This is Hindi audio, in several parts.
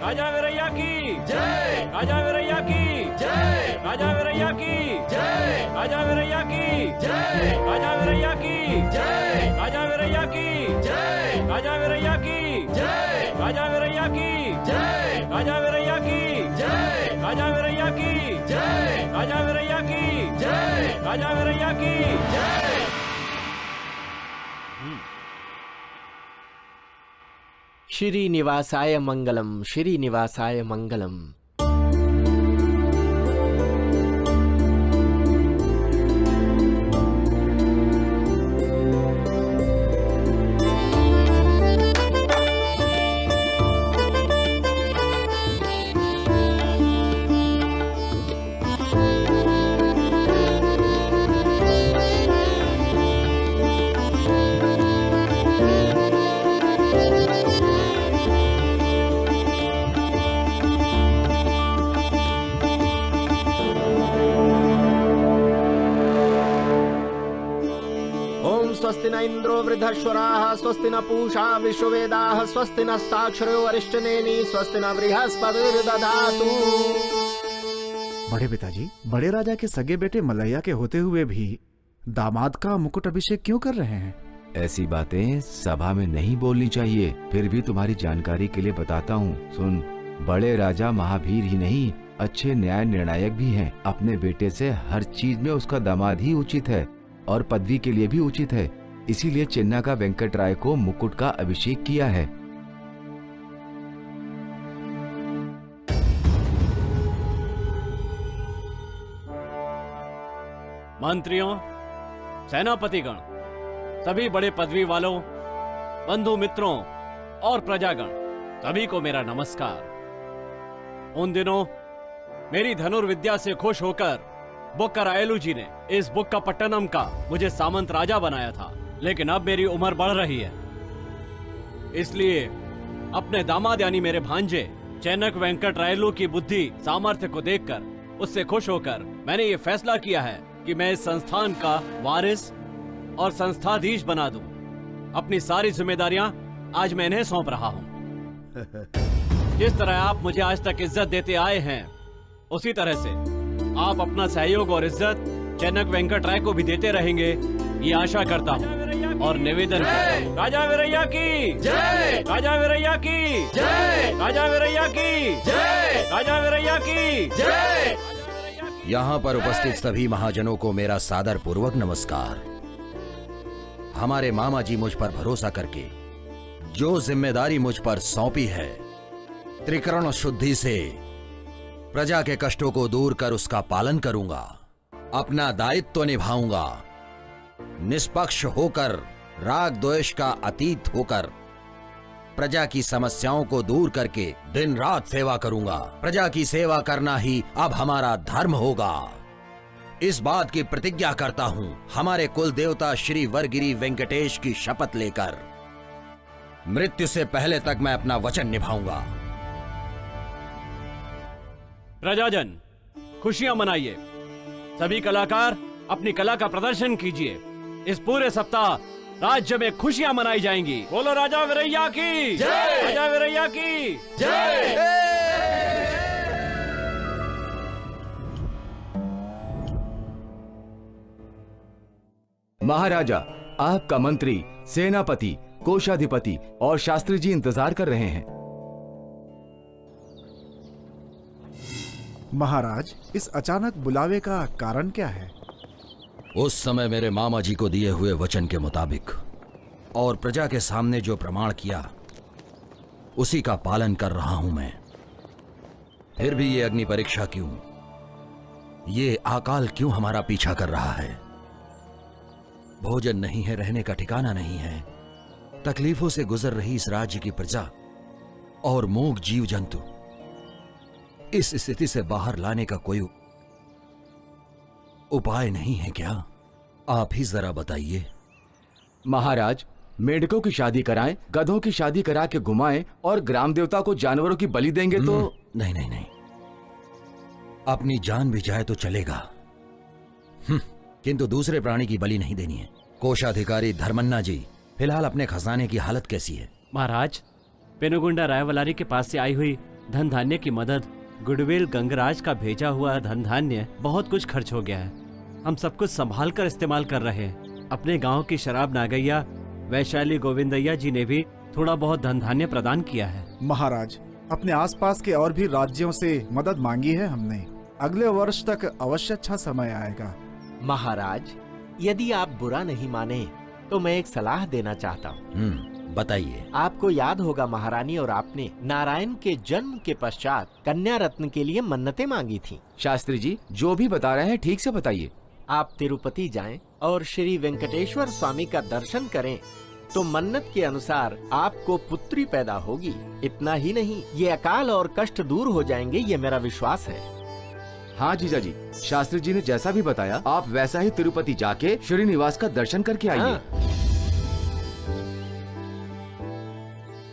राजा वीरैया की जय, राजा वीरैया की जय, राजा वीरैया की जय, राजा वीरैया की जय, राजा वीरैया की जय, राजा वीरैया की जय, राजा वीरैया की जय, राजा वीरैया की जय, राजा वीरैया की जय, राजा वीरैया की जय, राजा वीरैया की जय, राजा वीरैया की जय। श्रीनिवासाय मंगलम, श्रीनिवासाय मंगलम। स्वस्ति न इंद्रो वृद्धश्वराः, स्वस्ति न पूषा विश्ववेदाः, स्वस्ति नस्ताक्षरो अरिष्टनेमि, स्वस्ति न बृहस्पतिर्दधातु। बड़े पिताजी, बड़े राजा के सगे बेटे मलैया के होते हुए भी दामाद का मुकुट अभिषेक क्यों कर रहे हैं? ऐसी बातें सभा में नहीं बोलनी चाहिए। फिर भी तुम्हारी जानकारी के लिए बताता हूँ, सुन। बड़े राजा महावीर ही नहीं, अच्छे न्याय निर्णायक भी हैं। अपने बेटे से हर चीज में उसका दामाद ही उचित है और पदवी के लिए भी उचित है। इसीलिए चेन्नई का वेंकट राय को मुकुट का अभिषेक किया है। मंत्रियों, सेनापतिगण, सभी बड़े पदवी वालों, बंधु मित्रों और प्रजागण, सभी को मेरा नमस्कार। उन दिनों मेरी धनुर्विद्या से खुश होकर बुक्करायलू जी ने इस बुक्कापट्टनम का मुझे सामंत राजा बनाया था, लेकिन अब मेरी उम्र बढ़ रही है, इसलिए अपने दामाद यानी मेरे भांजे चेन्नक वेंकट रायलू की बुद्धि सामर्थ्य को देखकर उससे खुश होकर मैंने ये फैसला किया है कि मैं इस संस्थान का वारिस और संस्थाधीश बना दूं। अपनी सारी जिम्मेदारियां आज मैं इन्हें सौंप रहा हूं। जिस तरह आप मुझे आज तक इज्जत देते आए हैं, उसी तरह से आप अपना सहयोग और इज्जत चेन्नक वेंकट राय को भी देते रहेंगे, ये आशा करता हूँ और निवेदन करता हूँ। राजा वीरैया की जय, राजा वीरैया की जय, राजा वीरैया की जय, राजा वीरैया की जय। यहाँ पर उपस्थित सभी महाजनों को मेरा सादर पूर्वक नमस्कार। हमारे मामा जी मुझ पर भरोसा करके जो जिम्मेदारी मुझ पर सौंपी है, त्रिकरण शुद्धि से प्रजा के कष्टों को दूर कर उसका पालन करूंगा, अपना दायित्व निभाऊंगा, निष्पक्ष होकर, राग द्वेष का अतीत होकर प्रजा की समस्याओं को दूर करके दिन रात सेवा करूंगा। प्रजा की सेवा करना ही अब हमारा धर्म होगा। इस बात की प्रतिज्ञा करता हूं, हमारे कुल देवता श्री वरगिरी वेंकटेश की शपथ लेकर। मृत्यु से पहले तक मैं अपना वचन निभाऊंगा। प्रजाजन, खुशियां मनाइए। सभी कलाकार अपनी कला का प्रदर्शन कीजिए। इस पूरे सप्ताह राज्य में खुशियां मनाई जाएंगी। बोलो राजा वीरैया की जय, राजा वीरैया की जय। महाराजा, आपका मंत्री, सेनापति, कोषाधिपति और शास्त्री जी इंतजार कर रहे हैं। महाराज, इस अचानक बुलावे का कारण क्या है? उस समय मेरे मामा जी को दिए हुए वचन के मुताबिक और प्रजा के सामने जो प्रमाण किया, उसी का पालन कर रहा हूं मैं। फिर भी ये अग्नि परीक्षा क्यों? ये अकाल क्यों हमारा पीछा कर रहा है? भोजन नहीं है, रहने का ठिकाना नहीं है, तकलीफों से गुजर रही इस राज्य की प्रजा और मूक जीव जंतु, इस स्थिति से बाहर लाने का कोई उपाय नहीं है क्या? आप ही जरा बताइए। महाराज, मेढकों की शादी कराएं, गधों की शादी करा के घुमाएं और ग्राम देवता को जानवरों की बलि देंगे तो? नहीं नहीं नहीं, अपनी जान भी जाए तो चलेगा, किंतु दूसरे प्राणी की बलि नहीं देनी है। कोषाधिकारी धर्मन्ना जी, फिलहाल अपने खजाने की हालत कैसी है? महाराज, पेनुगुंडा रायवलारी के पास से आई हुई धन धान्य की मदद, गुडविल, गंगराज का भेजा हुआ धन धान्य, बहुत कुछ खर्च हो गया है। हम सब कुछ संभाल कर इस्तेमाल कर रहे हैं। अपने गांव की शराब नागैया वैशाली गोविंदैया जी ने भी थोड़ा बहुत धन धान्य प्रदान किया है। महाराज, अपने आसपास के और भी राज्यों से मदद मांगी है हमने। अगले वर्ष तक अवश्य अच्छा समय आएगा। महाराज, यदि आप बुरा नहीं माने तो मैं एक सलाह देना चाहता हूँ। बताइए। आपको याद होगा महारानी और आपने नारायण के जन्म के पश्चात कन्या रत्न के लिए मन्नतें मांगी थी। शास्त्री जी, जो भी बता रहे हैं ठीक से बताइए। आप तिरुपति जाएं और श्री वेंकटेश्वर स्वामी का दर्शन करें तो मन्नत के अनुसार आपको पुत्री पैदा होगी। इतना ही नहीं, ये अकाल और कष्ट दूर हो जाएंगे, ये मेरा विश्वास है। हाँ जीजा जी, शास्त्री जी ने जैसा भी बताया, आप वैसा ही तिरुपति जाके श्रीनिवास का दर्शन करके आइए। हाँ।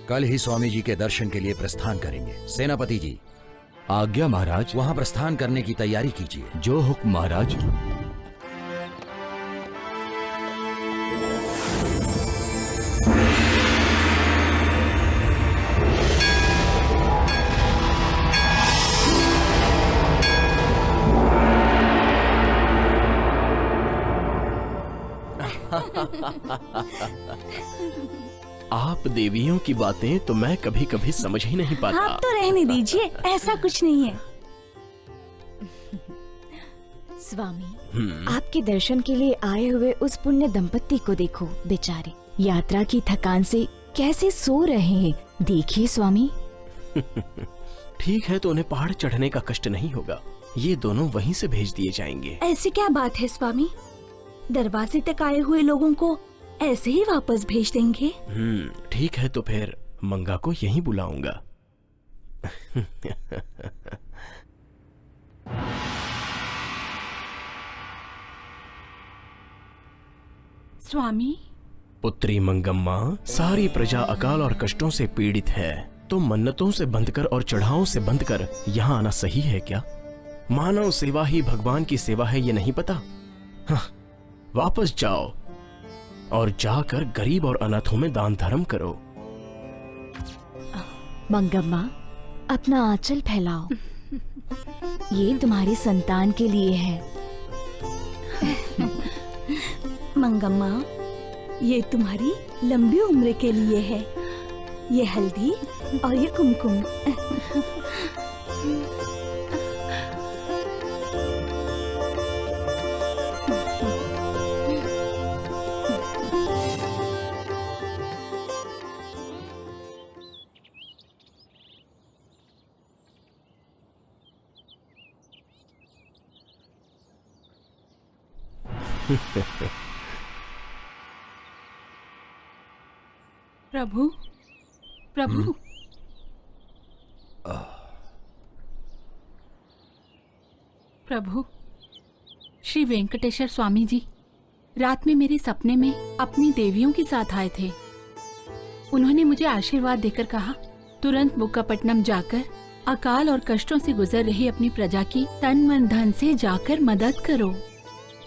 कल ही स्वामी जी के दर्शन के लिए प्रस्थान करेंगे। सेनापति जी, आज्ञा महाराज। वहाँ प्रस्थान करने की तैयारी कीजिए। जो हुक्म महाराज। आप देवियों की बातें तो मैं कभी कभी समझ ही नहीं पाता। आप तो रहने दीजिए, ऐसा कुछ नहीं है। स्वामी, आपके दर्शन के लिए आए हुए उस पुण्य दंपत्ति को देखो। बेचारे यात्रा की थकान से कैसे सो रहे हैं, देखिए स्वामी। ठीक है, तो उन्हें पहाड़ चढ़ने का कष्ट नहीं होगा। ये दोनों वहीं से भेज दिए जाएंगे। ऐसी क्या बात है स्वामी, दरवाजे तक आए हुए लोगों को ऐसे ही वापस भेज देंगे? ठीक है, तो फिर मंगा को यहीं बुलाऊंगा। स्वामी, पुत्री मंगम्मा, सारी प्रजा अकाल और कष्टों से पीड़ित है, तो मन्नतों से बंधकर और चढ़ाओं से बंधकर यहाँ आना सही है क्या? मानव सेवा ही भगवान की सेवा है, ये नहीं पता? हाँ, वापस जाओ और जाकर गरीब और अनाथों में दान धर्म करो। मंगम्मा, अपना आंचल फैलाओ। ये तुम्हारी संतान के लिए है। मंगम्मा, ये तुम्हारी लंबी उम्र के लिए है। ये हल्दी और ये कुमकुम। प्रभु, प्रभु। प्रभु, श्री वेंकटेश्वर स्वामी जी रात में मेरे सपने में अपनी देवियों के साथ आए थे। उन्होंने मुझे आशीर्वाद देकर कहा, तुरंत बुक्कापट्टनम जाकर अकाल और कष्टों से गुजर रही अपनी प्रजा की तन मन धन से जाकर मदद करो,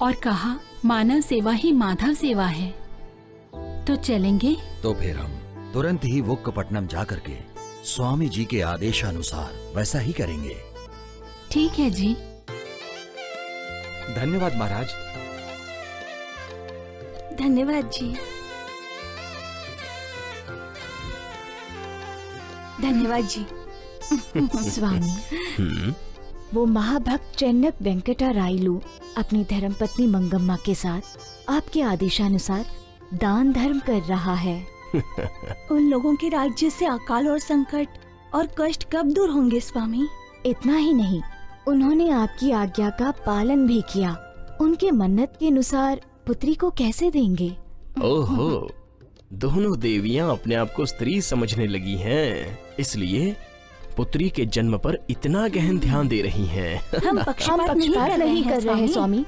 और कहा मानव सेवा ही माधव सेवा है। तो चलेंगे? तो फिर हम तुरंत ही बुक्कापट्टनम जाकर के स्वामी जी के आदेशानुसार वैसा ही करेंगे। ठीक है जी। धन्यवाद महाराज। धन्यवाद जी। धन्यवाद जी। स्वामी, वो महाभक्त चेन्नक वेंकटा रायलू अपनी धर्मपत्नी मंगम्मा के साथ आपके आदेशानुसार दान धर्म कर रहा है। उन लोगों के राज्य से अकाल और संकट और कष्ट कब दूर होंगे स्वामी? इतना ही नहीं, उन्होंने आपकी आज्ञा का पालन भी किया। उनके मन्नत के अनुसार पुत्री को कैसे देंगे? ओहो, दोनों देवियां अपने आप को स्त्री समझने लगी हैं, इसलिए पुत्री के जन्म पर इतना गहन ध्यान दे रही हैं। हम पक्षपात नहीं कर रहे हैं स्वामी।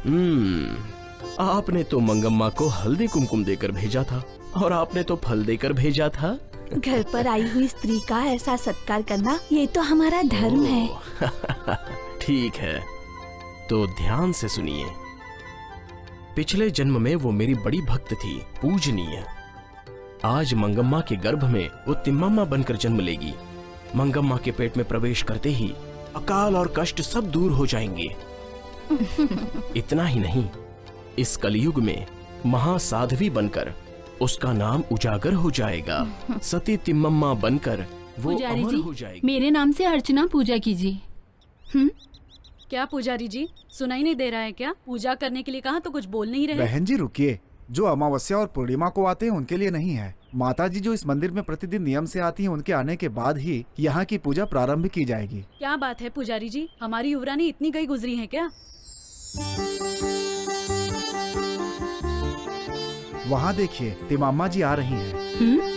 आपने तो मंगम्मा को हल्दी कुमकुम देकर भेजा था और आपने तो फल देकर भेजा था। घर पर आई हुई स्त्री का ऐसा सत्कार करना, ये तो हमारा धर्म है। ठीक है, तो ध्यान से सुनिए। पिछले जन्म में वो मेरी बड़ी भक्त थी, पूजनीय। आज मंगम्मा के गर्भ में वो तिम्मामा बनकर जन्म लेगी। मंगम्मा के पेट में प्रवेश करते ही अकाल और कष्ट सब दूर हो जाएंगे। इतना ही नहीं, इस कलयुग में महासाध्वी बनकर उसका नाम उजागर हो जाएगा। सती तिम्मम्मा बनकर वो पुजारी अमर जी, हो जाएगी। मेरे नाम से अर्चना पूजा कीजिए। क्या पुजारी जी, सुनाई नहीं दे रहा है क्या? पूजा करने के लिए कहा तो कुछ बोल नहीं रहे। बहन जी रुकिए, जो अमावस्या और पूर्णिमा को आते हैं उनके लिए नहीं है। माता जी जो इस मंदिर में प्रतिदिन नियम से आती हैं, उनके आने के बाद ही यहाँ की पूजा प्रारंभ की जाएगी। क्या बात है पुजारी जी, हमारी युवरानी इतनी गई गुजरी है क्या? वहाँ देखिए, तिमाम्मा जी आ रही हैं।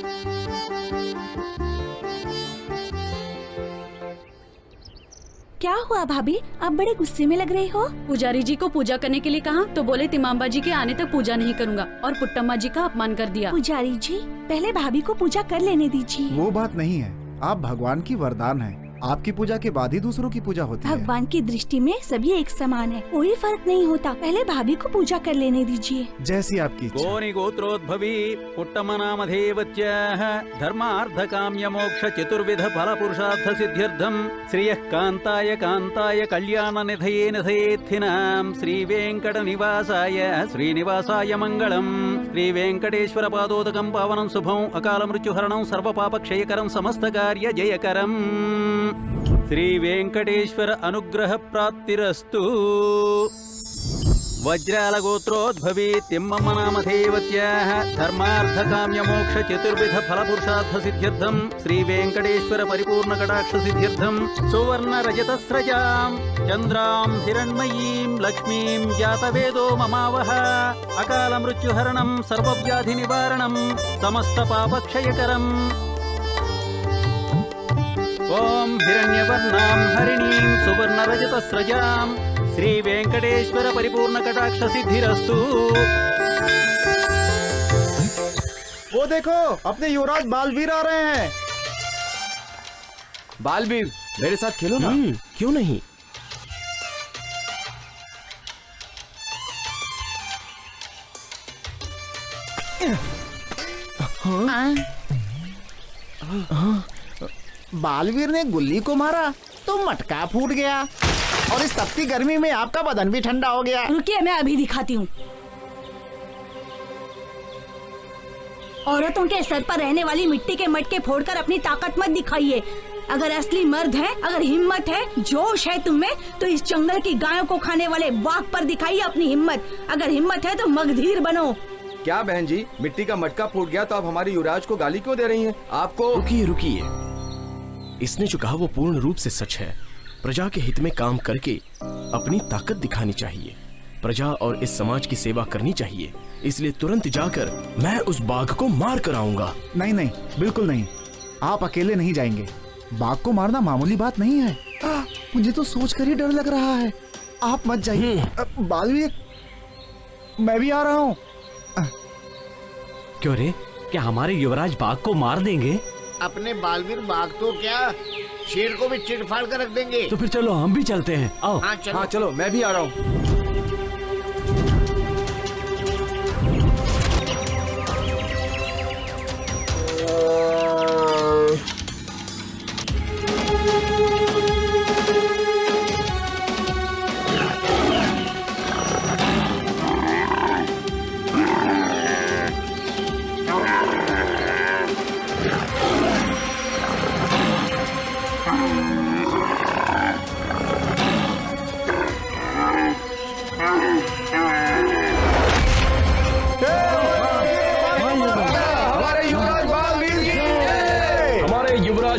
क्या हुआ भाभी, आप बड़े गुस्से में लग रहे हो? पुजारी जी को पूजा करने के लिए कहा तो बोले तिमाम्बा जी के आने तक पूजा नहीं करूंगा और पुट्टम्मा जी का अपमान कर दिया। पुजारी जी, पहले भाभी को पूजा कर लेने दीजिए। वो बात नहीं है, आप भगवान की वरदान हैं। आपकी पूजा के बाद ही दूसरों की पूजा होती है। भगवान की दृष्टि में सभी एक समान है, कोई फर्क नहीं होता। पहले भाभी को पूजा कर लेने दीजिए। जैसी आपकी इच्छा। गोनिगोत्रोद्भवी पुट्टमनामधेवत्याः धर्मार्थकाम्यमोक्ष चतुर्विध फलपुरुषार्थ सिद्ध्यर्थम श्रियः कान्ताय कान्ताय कल्याणनिधये निधयेत्थिनां श्रीवेङ्कटनिवासाय श्रीनिवासाय मङ्गलम्। श्रीवेङ्कटेश्वर पादोदकं पावनं शुभं अकाल मृत्युहरणं सर्वपापक्षयकरं समस्तकार्य जयकरम्। श्री वेंकटेश्वर अनुग्रह प्राप्तिरस्तु। वज्राल गोत्रोद्भवी तिम्मम्मा नामधेवत्याः धर्मार्थकाम्यमोक्ष चतुर्विध फलपुरुषार्थ सिद्ध्यर्थम श्री वेंकटेश्वर परिपूर्ण कटाक्ष सिद्ध्यर्थम सुवर्ण रजतस्रजां चंद्रां हिरण्मयीं लक्ष्मीं जातवेदो ममावह अकाल मृत्युहरणं सर्वव्याधि निवारणं समस्त पापक्षयकरम्। ओम हिरण्यवर्णां हरिणीं सुवर्णरजतस्रजां श्री वेंकटेश्वर परिपूर्ण कटाक्ष सिद्धिरस्तु। वो देखो, अपने युवराज बालवीर आ रहे हैं। बालवीर, मेरे साथ खेलो ना। क्यों नहीं? बालवीर ने गुल्ली को मारा तो मटका फूट गया और इस तपती गर्मी में आपका बदन भी ठंडा हो गया। रुकिए, मैं अभी दिखाती हूँ। औरतों के सर पर रहने वाली मिट्टी के मटके फोड़कर अपनी ताकत मत दिखाइए। अगर असली मर्द है, अगर हिम्मत है, जोश है तुम में, तो इस जंगल की गायों को खाने वाले वाघ पर दिखाइए अपनी हिम्मत। अगर हिम्मत है तो मगधीर बनो। क्या बहन जी, मिट्टी का मटका फूट गया तो आप हमारे युवराज को गाली क्यों दे रही हैं? आपको रुकिए रुकिए, इसने जो कहा वो पूर्ण रूप से सच है। प्रजा के हित में काम करके अपनी ताकत दिखानी चाहिए, प्रजा और इस समाज की सेवा करनी चाहिए। इसलिए तुरंत जाकर मैं उस बाघ को मार कर आऊंगा। नहीं नहीं, बिल्कुल नहीं, आप अकेले नहीं जाएंगे। बाघ को मारना मामूली बात नहीं है। मुझे तो सोचकर ही डर लग रहा है। आप मत जाइए। बालवीर, मैं भी आ रहा हूँ। क्यों रे, क्या हमारे युवराज बाघ को मार देंगे? अपने बालवीर बाघ तो क्या, शेर को भी चिढ़ फाड़ कर रख देंगे। तो फिर चलो हम भी चलते हैं। आओ। हाँ चलो, मैं भी आ रहा हूँ।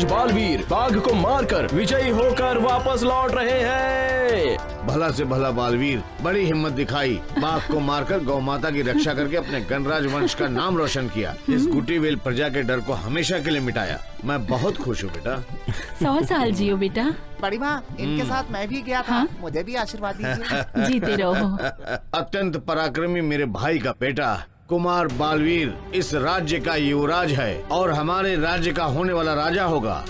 बालवीर बाघ को मारकर विजयी होकर वापस लौट रहे हैं। भला से भला बालवीर, बड़ी हिम्मत दिखाई, बाघ को मारकर गौ माता की रक्षा करके अपने गणराज वंश का नाम रोशन किया। इस गुटीवेल प्रजा के डर को हमेशा के लिए मिटाया। मैं बहुत खुश हूँ बेटा। 100 साल जियो बेटा। बड़ी माँ, इनके साथ मैं भी गया था। मुझे भी आशीर्वाद दीजिए। जीते रहो। अत्यंत पराक्रमी मेरे भाई का बेटा कुमार बालवीर इस राज्य का युवराज है और हमारे राज्य का होने वाला राजा होगा।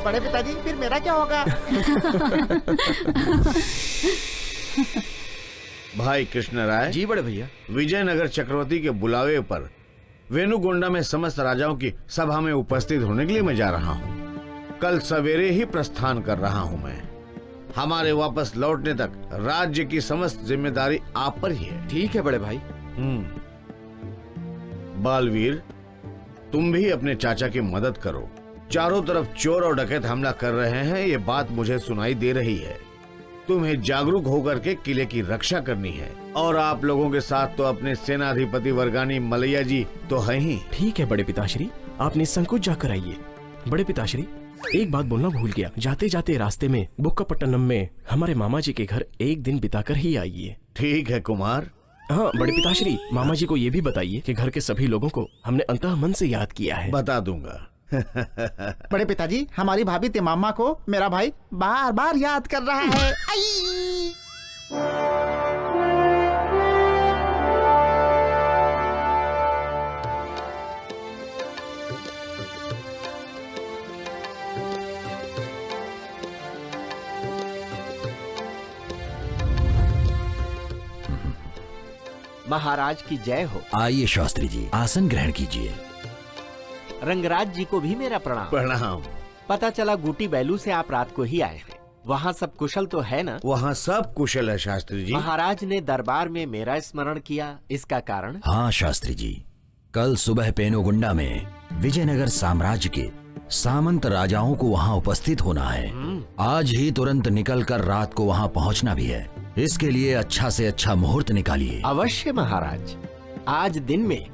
बड़े पिताजी, फिर मेरा क्या होगा? भाई कृष्ण राय जी बड़े भैया। विजयनगर चक्रवर्ती के बुलावे पर वेणुगोंडा में समस्त राजाओं की सभा में उपस्थित होने के लिए मैं जा रहा हूँ। कल सवेरे ही प्रस्थान कर रहा हूँ मैं। हमारे वापस लौटने तक राज्य की समस्त जिम्मेदारी आप पर ही है। ठीक है बड़े भाई। बालवीर, तुम भी अपने चाचा की मदद करो। चारों तरफ चोर और डकैत हमला कर रहे हैं, ये बात मुझे सुनाई दे रही है। तुम्हें जागरूक होकर के किले की रक्षा करनी है। और आप लोगों के साथ तो अपने सेनाधिपति वर्गानी मलैया जी तो हैं ही। ठीक है बड़े पिताश्री, आप निसंकोच जाकर आइए। बड़े पिताश्री, एक बात बोलना भूल गया, जाते जाते रास्ते में बुक्कापट्टनम में हमारे मामा जी के घर एक दिन बिताकर ही आइए। ठीक है कुमार। हाँ बड़े पिताश्री, मामा जी को ये भी बताइए कि घर के सभी लोगों को हमने अंतः मन से याद किया है। बता दूंगा। बड़े पिताजी, हमारी भाभी तिमाम्मा को मेरा भाई बार बार याद कर रहा है। आई! महाराज की जय हो। आइए शास्त्री जी, आसन ग्रहण कीजिए। रंगराज जी को भी मेरा प्रणाम। प्रणाम। पता चला गुटी बैलू से आप रात को ही आए हैं। वहाँ सब कुशल तो है ना? वहाँ सब कुशल है शास्त्री जी। महाराज ने दरबार में मेरा स्मरण किया, इसका कारण? हाँ शास्त्री जी, कल सुबह पेनुगुंडा में विजयनगर साम्राज्य के सामंत राजाओं को वहाँ उपस्थित होना है। आज ही तुरंत निकलकर रात को वहाँ पहुँचना भी है। इसके लिए अच्छा से अच्छा मुहूर्त निकालिए। अवश्य महाराज। आज दिन में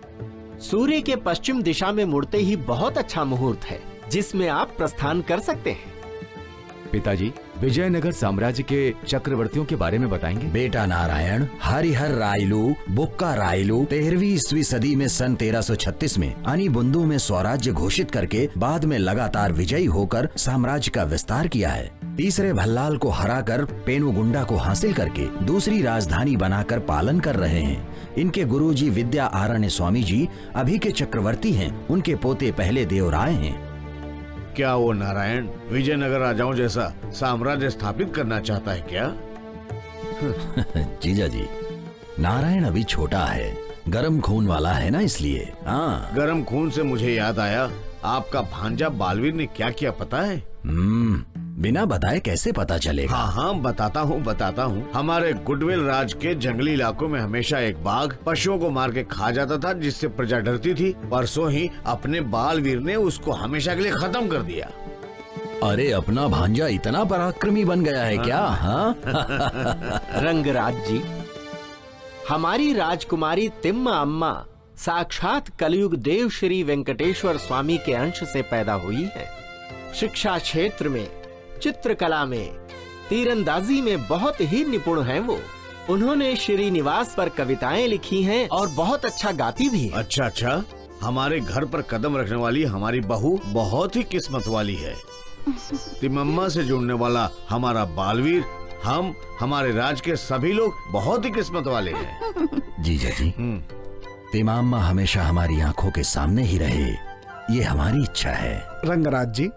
सूर्य के पश्चिम दिशा में मुड़ते ही बहुत अच्छा मुहूर्त है, जिसमें आप प्रस्थान कर सकते हैं। पिताजी, विजयनगर साम्राज्य के चक्रवर्तियों के बारे में बताएंगे? बेटा नारायण, हरिहर रायलू, बुक्का रायलू 13वीं ईस्वी सदी में सन 1336 में अनिबुंदु में स्वराज्य घोषित करके बाद में लगातार विजयी होकर साम्राज्य का विस्तार किया है। तीसरे भल्लाल को हराकर पेनुगुंडा को हासिल करके दूसरी राजधानी बनाकर पालन कर रहे हैं। इनके गुरुजी विद्या आरण्य स्वामी जी अभी के चक्रवर्ती हैं। उनके पोते पहले देवराय हैं। क्या वो नारायण विजयनगर राजाओं जैसा साम्राज्य स्थापित करना चाहता है क्या? जीजा जी, नारायण अभी छोटा है, गरम खून वाला है ना, इसलिए। हाँ, गरम खून से मुझे याद आया, आपका भांजा बालवीर ने क्या किया पता है? बिना बताए कैसे पता चलेगा? हाँ, बताता हूँ। हमारे गुडविल राज के जंगली इलाकों में हमेशा एक बाघ पशुओं को मार के खा जाता था, जिससे प्रजा डरती थी। परसों ही अपने बालवीर ने उसको हमेशा के लिए खत्म कर दिया। अरे, अपना भांजा इतना पराक्रमी बन गया है क्या? हाँ? रंगराज जी, हमारी राजकुमारी तिम्मा अम्मा साक्षात कलयुग देव श्री वेंकटेश्वर स्वामी के अंश से पैदा हुई है। शिक्षा क्षेत्र में, चित्रकला में, तीरंदाजी में बहुत ही निपुण हैं वो। उन्होंने श्रीनिवास पर कविताएं लिखी हैं और बहुत अच्छा गाती भी है। अच्छा, हमारे घर पर कदम रखने वाली हमारी बहू बहुत ही किस्मत वाली है। तिमम्मा से जुड़ने वाला हमारा बालवीर, हमारे राज के सभी लोग बहुत ही किस्मत वाले हैं। जीजा जी, तिमाम्मा हमेशा हमारी आंखों के सामने ही रहे, ये हमारी इच्छा है। रंगराज जी,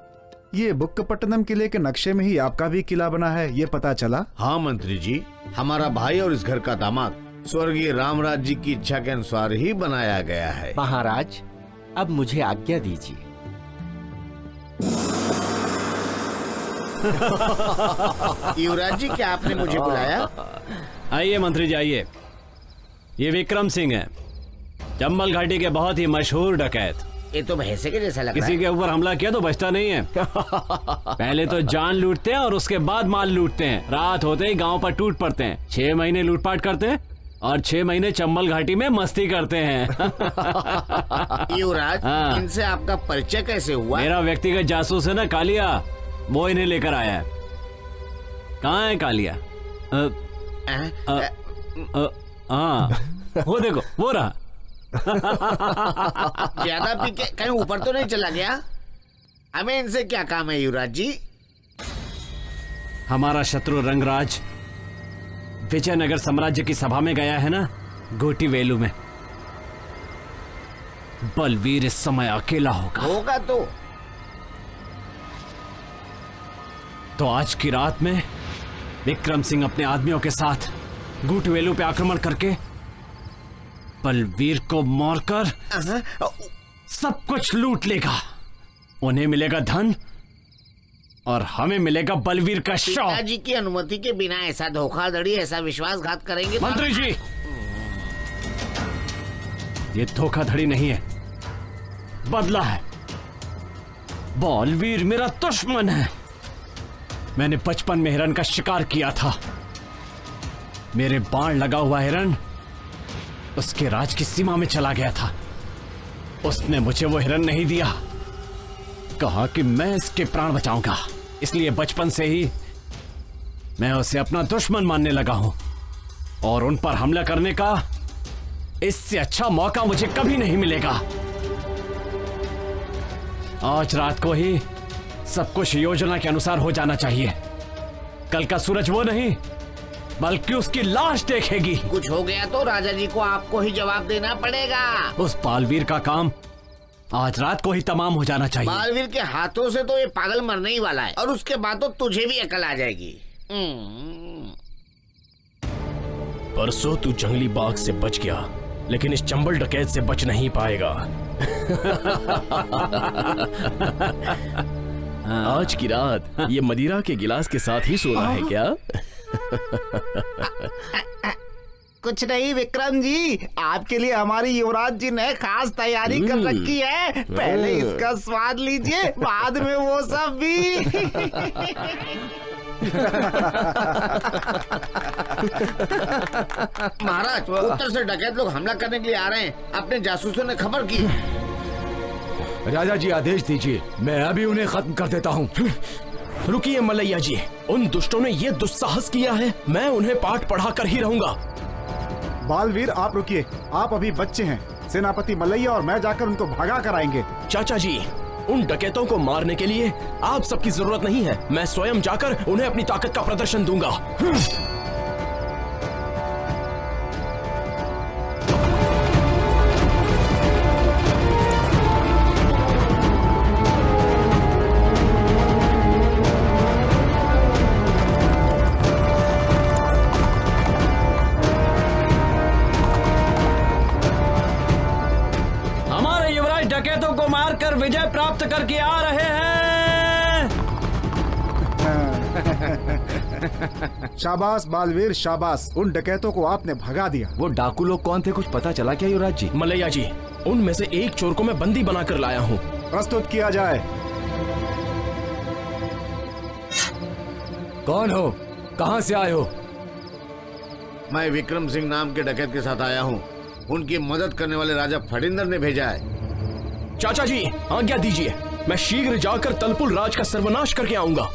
ये बुक्कापट्टनम किले के नक्शे में ही आपका भी किला बना है, ये पता चला? हाँ मंत्री जी, हमारा भाई और इस घर का दामाद स्वर्गीय रामराज जी की इच्छा के अनुसार ही बनाया गया है। महाराज, अब मुझे आज्ञा दीजिए। युवराज जी, क्या आपने मुझे बुलाया? आइए मंत्री जी, आइए। ये विक्रम सिंह है, चंबल घाटी के बहुत ही मशहूर डकैत। ये तो भैंसे के जैसा लग रहा है। किसी के ऊपर हमला किया तो बचता नहीं है। पहले तो जान लूटते हैं और उसके बाद माल लूटते हैं। रात होते ही गांव पर टूट पड़ते हैं। 6 महीने लूटपाट करते हैं और 6 महीने चंबल घाटी में मस्ती करते हैं। युवराज, हाँ। इनसे आपका परिचय कैसे हुआ? मेरा व्यक्तिगत जासूस है ना कालिया, वो इन्हें लेकर आया है। कहाँ है कालिया? हाँ, वो देखो, वो रहा। ज्यादा पी के कहीं ऊपर तो नहीं चला गया? हमें इनसे क्या काम है युवराज जी? हमारा शत्रु रंगराज विजयनगर साम्राज्य की सभा में गया है ना, गोटी वेलू में। बलवीर इस समय अकेला होगा तो आज की रात में विक्रम सिंह अपने आदमियों के साथ गुटवेलू पे आक्रमण करके बलवीर को मारकर सब कुछ लूट लेगा। उन्हें मिलेगा धन और हमें मिलेगा बलवीर का शव। पिताजी की अनुमति के बिना ऐसा धोखाधड़ी, ऐसा विश्वासघात करेंगे? मंत्री जी, ये धोखाधड़ी नहीं है, बदला है। बलवीर मेरा दुश्मन है। मैंने बचपन में हिरण का शिकार किया था। मेरे बाण लगा हुआ हिरण उसके राज की सीमा में चला गया था। उसने मुझे वो हिरण नहीं दिया, कहा कि मैं इसके प्राण बचाऊंगा। इसलिए बचपन से ही मैं उसे अपना दुश्मन मानने लगा हूं और उन पर हमला करने का इससे अच्छा मौका मुझे कभी नहीं मिलेगा। आज रात को ही सब कुछ योजना के अनुसार हो जाना चाहिए। कल का सूरज वो नहीं बल्कि उसकी लाश देखेगी। कुछ हो गया तो राजा जी को आपको ही जवाब देना पड़ेगा। उस बालवीर का काम आज रात को ही तमाम हो जाना चाहिए। बालवीर के हाथों से तो ये पागल मरने ही वाला है और उसके बाद तो तुझे भी अकल आ जाएगी। परसों तू जंगली बाघ से बच गया, लेकिन इस चंबल डकैत से बच नहीं पाएगा। आज की रात ये मदिरा के गिलास के साथ ही सोना है क्या? कुछ नहीं विक्रम जी, आपके लिए हमारी युवराज जी ने खास तैयारी कर रखी है। पहले इसका स्वाद लीजिए, बाद में वो सब भी। महाराज, उत्तर से डकैत लोग हमला करने के लिए आ रहे हैं। अपने जासूसों ने खबर की। राजा जी आदेश दीजिए, मैं अभी उन्हें खत्म कर देता हूँ। रुकिए मलैया जी, उन दुष्टों ने ये दुस्साहस किया है, मैं उन्हें पाठ पढ़ा कर ही रहूंगा। बालवीर आप रुकिए, आप अभी बच्चे हैं। सेनापति मलैया और मैं जाकर उनको भगा कर आएंगे। चाचा जी, उन डकैतों को मारने के लिए आप सबकी जरूरत नहीं है। मैं स्वयं जाकर उन्हें अपनी ताकत का प्रदर्शन दूंगा। डकैतों को मारकर विजय प्राप्त करके आ रहे हैं। शाबाश बालवीर शाबाश, उन डकैतों को आपने भगा दिया। वो डाकू लोग कौन थे, कुछ पता चला क्या युवराज जी? मलैया जी, उनमें से एक चोर को मैं बंदी बनाकर लाया हूँ। प्रस्तुत किया जाए। कौन हो, कहाँ से आए हो? मैं विक्रम सिंह नाम के डकैत के साथ आया हूँ। उनकी मदद करने वाले राजा फड़िंदर ने भेजा है। चाचा जी, आज्ञा दीजिए, मैं शीघ्र जाकर तलपुल राज का सर्वनाश करके आऊंगा।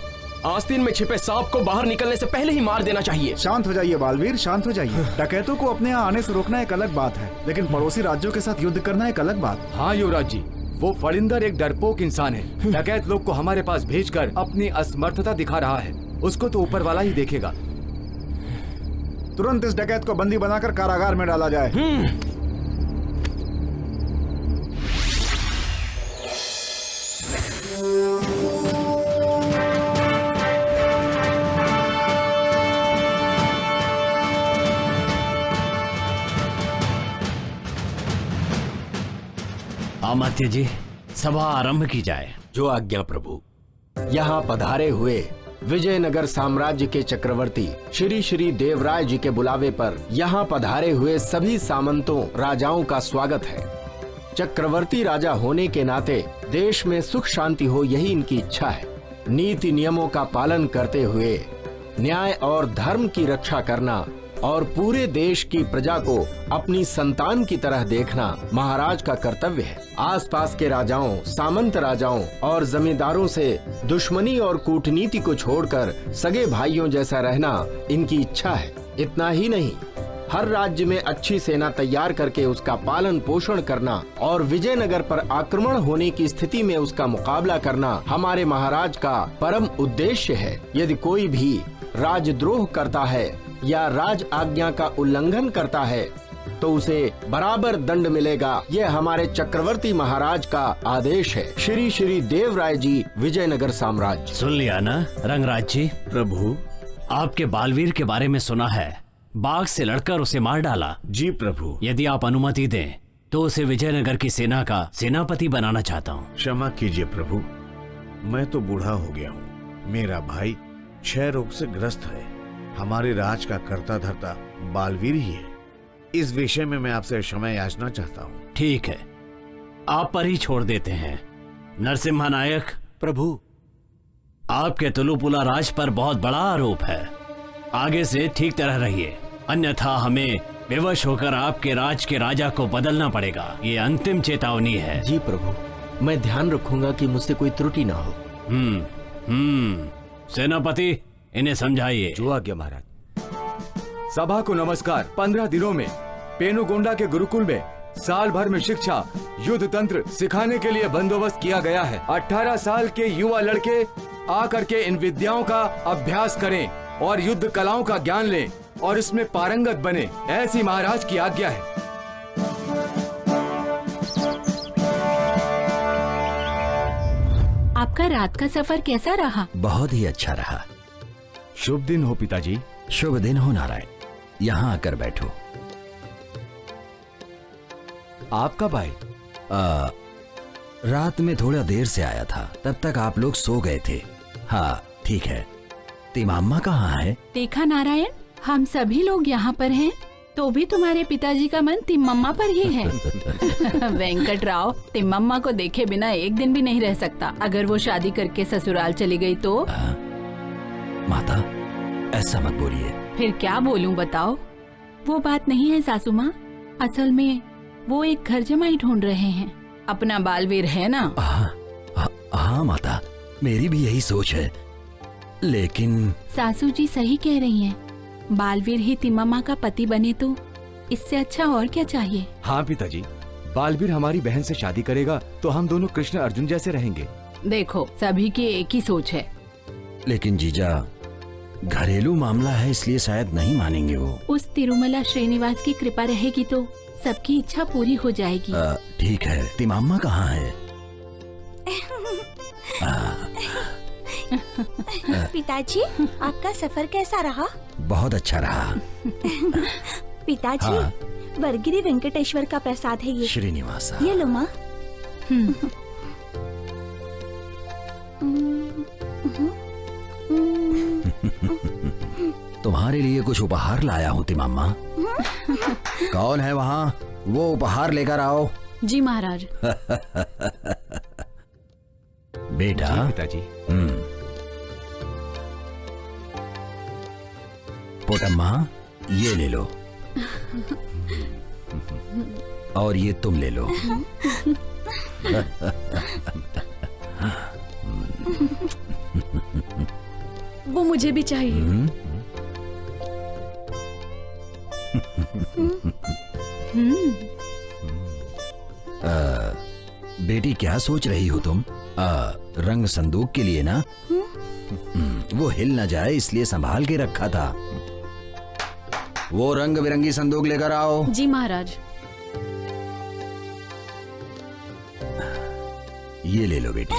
आस्तीन में छिपे सांप को बाहर निकलने से पहले ही मार देना चाहिए। शांत हो जाइए बालवीर, शांत हो जाइए। डकैतों को अपने यहाँ आने से रोकना एक अलग बात है, लेकिन पड़ोसी राज्यों के साथ युद्ध करना एक अलग बात। हाँ युवराज जी, वो फड़िंदर एक डरपोक इंसान है। डकैत लोग को हमारे पास भेजकर अपनी असमर्थता दिखा रहा है। उसको तो ऊपर वाला ही देखेगा। तुरंत इस डकैत को बंदी बनाकर कारागार में डाला जाए। अमात्य जी, सभा आरंभ की जाए। जो आज्ञा प्रभु। यहाँ पधारे हुए विजयनगर साम्राज्य के चक्रवर्ती श्री श्री देवराय जी के बुलावे पर यहाँ पधारे हुए सभी सामंतों राजाओं का स्वागत है। चक्रवर्ती राजा होने के नाते देश में सुख शांति हो, यही इनकी इच्छा है। नीति नियमों का पालन करते हुए न्याय और धर्म की रक्षा करना और पूरे देश की प्रजा को अपनी संतान की तरह देखना महाराज का कर्तव्य है। आसपास के राजाओं, सामंत राजाओं और जमींदारों से दुश्मनी और कूटनीति को छोड़कर सगे भाइयों जैसा रहना इनकी इच्छा है। इतना ही नहीं, हर राज्य में अच्छी सेना तैयार करके उसका पालन पोषण करना और विजयनगर पर आक्रमण होने की स्थिति में उसका मुकाबला करना हमारे महाराज का परम उद्देश्य है। यदि कोई भी राजद्रोह करता है या राज आज्ञा का उल्लंघन करता है तो उसे बराबर दंड मिलेगा। यह हमारे चक्रवर्ती महाराज का आदेश है। श्री श्री देवराय जी, विजयनगर साम्राज्य। सुन लिया ना रंगराज जी? प्रभु, आपके बालवीर के बारे में सुना है। बाघ से लड़कर उसे मार डाला। जी प्रभु। यदि आप अनुमति दें तो उसे विजयनगर की सेना का सेनापति बनाना चाहता हूँ। क्षमा कीजिए प्रभु, मैं तो बूढ़ा हो गया हूँ। मेरा भाई क्षय रोग से ग्रस्त है। हमारे राज का कर्ता धर्ता बालवीर ही है। इस विषय में मैं आपसे क्षमा याचना चाहता हूँ। ठीक है, आप पर ही छोड़ देते हैं। नरसिम्हा नायक प्रभु, आपके तुलुपुला राज पर बहुत बड़ा आरोप है। आगे से ठीक तरह रहिए, अन्यथा हमें बेवश होकर आपके राज के राजा को बदलना पड़ेगा। ये अंतिम चेतावनी है। जी प्रभु, मैं ध्यान रखूंगा कि मुझसे कोई त्रुटि ना हो। सेनापति, इन्हें समझाइए। जो आज्ञा महाराज। सभा को नमस्कार। 15 दिनों में पेनुगोंडा के गुरुकुल में साल भर में शिक्षा, युद्ध तंत्र सिखाने के लिए बंदोबस्त किया गया है। 18 साल के युवा लड़के आकर के इन विद्याओं का अभ्यास करें और युद्ध कलाओं का ज्ञान लें और इसमें पारंगत बने, ऐसी महाराज की आज्ञा है। आपका रात का सफर कैसा रहा? बहुत ही अच्छा रहा। शुभ दिन हो पिताजी। शुभ दिन हो नारायण। यहाँ आकर बैठो। आप कब आए? रात में थोड़ा देर से आया था, तब तक आप लोग सो गए थे। हाँ ठीक है। तिमाम्मा कहाँ है? देखा नारायण, हम सभी लोग यहाँ पर हैं, तो भी तुम्हारे पिताजी का मन तिम्मम्मा पर ही है। वेंकटराव तिम्मम्मा को देखे बिना एक दिन भी नहीं रह सकता। अगर वो शादी करके ससुराल चली गई तो? माता, ऐसा मत बोलिए। फिर क्या बोलूं बताओ? वो बात नहीं है सासू माँ, असल में वो एक घर जमाई ढूंढ रहे हैं। अपना बालवीर है ना? हाँ माता, मेरी भी यही सोच है, लेकिन सासू जी सही कह रही हैं। बालवीर ही तिम्मम्मा का पति बने तो इससे अच्छा और क्या चाहिए? हाँ पिताजी, बालवीर हमारी बहन से शादी करेगा तो हम दोनों कृष्ण अर्जुन जैसे रहेंगे। देखो, सभी की एक ही सोच है। लेकिन जीजा, घरेलू मामला है, इसलिए शायद नहीं मानेंगे वो। उस तिरुमला श्रीनिवास की कृपा रहेगी तो सबकी इच्छा पूरी हो जाएगी। ठीक है। तिमाम्मा कहाँ है? पिताजी, आपका सफर कैसा रहा? बहुत अच्छा रहा। पिताजी, हाँ। वर्गिरी वेंकटेश्वर का प्रसाद है ये। श्रीनिवासा। ये लो माँ। तुम्हारे लिए कुछ उपहार लाया हूँ तिमाम्मा। कौन है वहाँ? वो उपहार लेकर आओ। जी महाराज। बेटा। जी पिताजी। पोटम्मा, ये ले लो और ये तुम ले लो। वो मुझे भी चाहिए। बेटी, क्या सोच रही हो तुम? रंग संदूक के लिए ना? वो हिल न जाए इसलिए संभाल के रखा था। वो रंग बिरंगी संदूक लेकर आओ। जी महाराज। ये ले लो बेटी।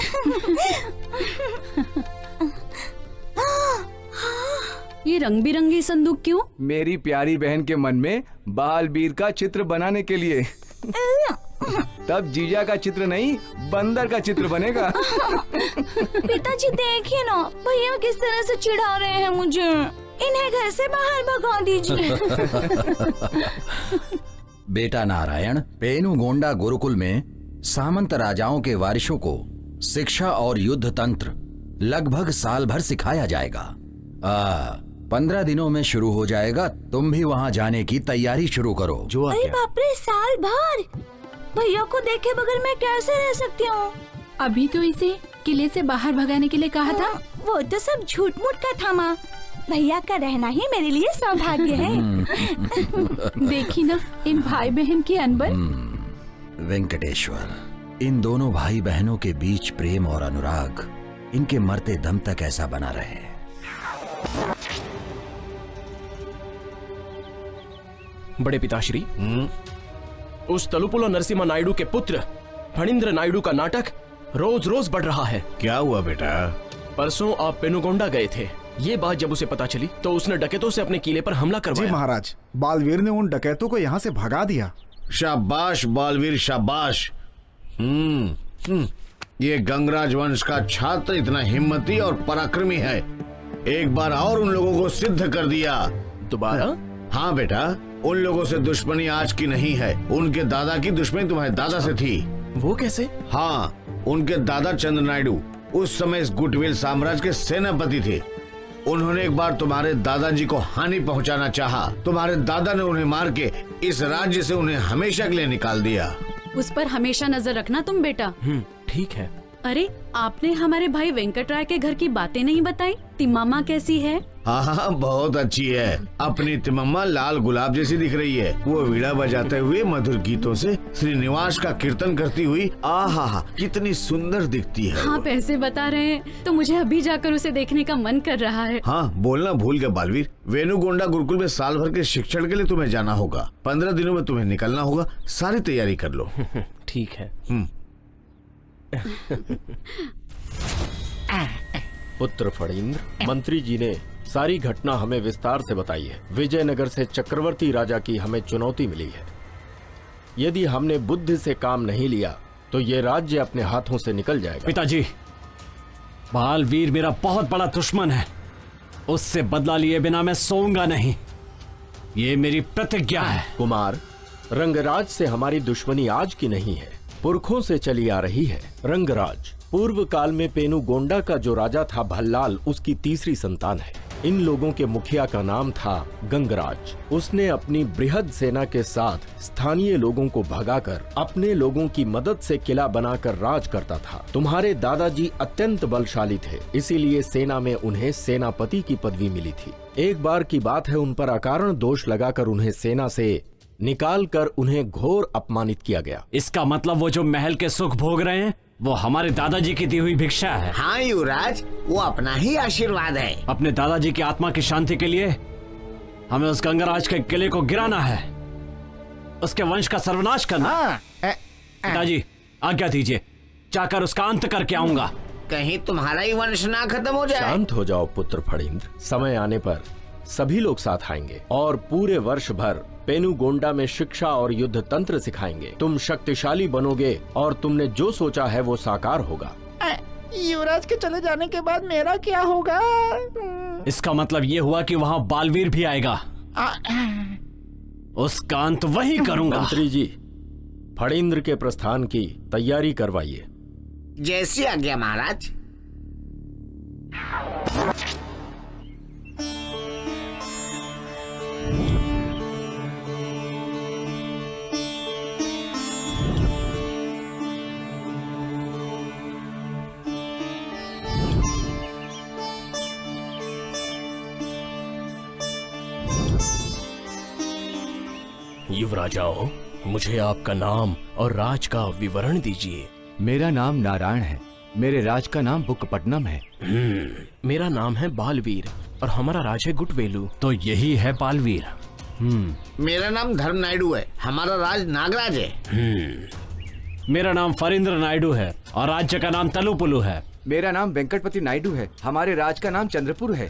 ये रंग बिरंगी संदूक क्यों? मेरी प्यारी बहन के मन में बालवीर का चित्र बनाने के लिए। तब जीजा का चित्र नहीं, बंदर का चित्र बनेगा। पिताजी देखिए ना, भैया किस तरह से चिढ़ा रहे हैं मुझे। इन्हें घर से बाहर भगा दीजिए। बेटा नारायण, पेनुगोंडा गुरुकुल में सामंत राजाओं के वारिसों को शिक्षा और युद्ध तंत्र लगभग साल भर सिखाया जाएगा। 15 दिनों में शुरू हो जाएगा। तुम भी वहाँ जाने की तैयारी शुरू करो। जो अरे बाप रे, साल भर! भैया को देखे बगैर मैं कैसे रह सकती हूँ? अभी तो इसे किले से बाहर भगाने के लिए कहा था। वो तो सब झूठ मूठ का था माँ। भैया का रहना ही मेरे लिए सौभाग्य है। देखी ना इन भाई बहन की अनबन। वेंकटेश्वर, इन दोनों भाई बहनों के बीच प्रेम और अनुराग इनके मरते दम तक ऐसा बना रहे। बड़े पिताश्री, उस तलुपुला नरसिम्हा नायडू के पुत्र फणींद्र नायडू का नाटक रोज रोज बढ़ रहा है। क्या हुआ बेटा? परसों आप पेनुगोंडा गए थे। ये बात जब उसे पता चली तो उसने डकैतों से अपने किले पर हमला जी करवाया। महाराज, बालवीर ने उन डकैतों को यहाँ से भगा दिया। शाबाश बालवीर शाबाश। ये गंगराज वंश का छात्र इतना हिम्मती और पराक्रमी है। एक बार और उन लोगों को सिद्ध कर दिया। दोबारा? हाँ बेटा, उन लोगों से दुश्मनी आज की नहीं है, उनके दादा की दुश्मनी तुम्हारे दादा से थी। वो कैसे? हाँ, उनके दादा चंद्र नायडू उस समय इस गुटवेल साम्राज्य के सेनापति थे। उन्होंने एक बार तुम्हारे दादाजी को हानि पहुंचाना चाहा। तुम्हारे दादा ने उन्हें मार के इस राज्य से उन्हें हमेशा के लिए निकाल दिया। उस पर हमेशा नजर रखना तुम बेटा। ठीक है। अरे आपने हमारे भाई वेंकट राय के घर की बातें नहीं बताई? तिम्मामा कैसी है? हाँ, बहुत अच्छी है। अपनी तिम्मा लाल गुलाब जैसी दिख रही है। वो वीणा बजाते हुए मधुर गीतों से श्रीनिवास का कीर्तन करती हुई आहा कितनी सुंदर दिखती है। हाँ, पैसे बता रहे हैं तो मुझे अभी जाकर उसे देखने का मन कर रहा है। हाँ, बोलना भूल गए बालवीर। वेणुगोंडा गुरुकुल में साल भर के शिक्षण के लिए तुम्हें जाना होगा। 15 दिनों में तुम्हें निकलना होगा। सारी तैयारी कर लो। ठीक है। पुत्र फणींद्र, मंत्री जी ने सारी घटना हमें विस्तार से बताई है। विजयनगर से चक्रवर्ती राजा की हमें चुनौती मिली है। यदि हमने बुद्धि से काम नहीं लिया तो ये राज्य अपने हाथों से निकल जाएगा। पिताजी, बालवीर मेरा बहुत बड़ा दुश्मन है। उससे बदला लिए बिना मैं सोऊंगा नहीं। ये मेरी प्रतिज्ञा है। कुमार, रंगराज से हमारी दुश्मनी आज की नहीं है, पुरखों से चली आ रही है। रंगराज पूर्व काल में पेनुगोंडा का जो राजा था भल्लाल, उसकी तीसरी संतान है। इन लोगों के मुखिया का नाम था गंगराज। उसने अपनी बृहद सेना के साथ स्थानीय लोगों को भगाकर अपने लोगों की मदद से किला बनाकर राज करता था। तुम्हारे दादाजी अत्यंत बलशाली थे, इसीलिए सेना में उन्हें सेनापति की पदवी मिली थी। एक बार की बात है, उन पर अकारण दोष लगाकर उन्हें सेना से निकाल कर उन्हें घोर अपमानित किया गया। इसका मतलब वो जो महल के सुख भोग रहे हैं वो हमारे दादाजी की दी हुई भिक्षा है। हाँ युवराज, वो अपना ही आशीर्वाद है। अपने दादाजी की आत्मा की शांति के लिए हमें उस गंगराज के किले को गिराना है, उसके वंश का सर्वनाश करना। पिताजी आज्ञा दीजिए, जाकर उसका अंत करके आऊंगा। कहीं तुम्हारा ही वंश ना खत्म हो जाए। शांत हो जाओ पुत्र फणींद्र। समय आने पर सभी लोग साथ आएंगे और पूरे वर्ष भर पेनुगोंडा में शिक्षा और युद्ध तंत्र सिखाएंगे। तुम शक्तिशाली बनोगे और तुमने जो सोचा है वो साकार होगा। युवराज के चले जाने के बाद मेरा क्या होगा? इसका मतलब ये हुआ कि वहाँ बालवीर भी आएगा। उसका अंत वही करूंगा। मंत्री जी, फणींद्र के प्रस्थान की तैयारी करवाइए। जैसी आज्ञा महाराज। युवराजाओं, मुझे आपका नाम और राज का विवरण दीजिए। मेरा नाम नारायण है। मेरे राज का नाम बुकपट्टनम है। मेरा नाम है बालवीर और हमारा राज है गुटवेलू। तो यही है बालवीर। मेरा नाम धर्म नायडू है। हमारा राज नागराज है। मेरा नाम फरींद्र नायडू है और राज्य का नाम तलुपुलु है। मेरा नाम वेंकटपति नायडू है। हमारे राज का नाम चंद्रपुर है।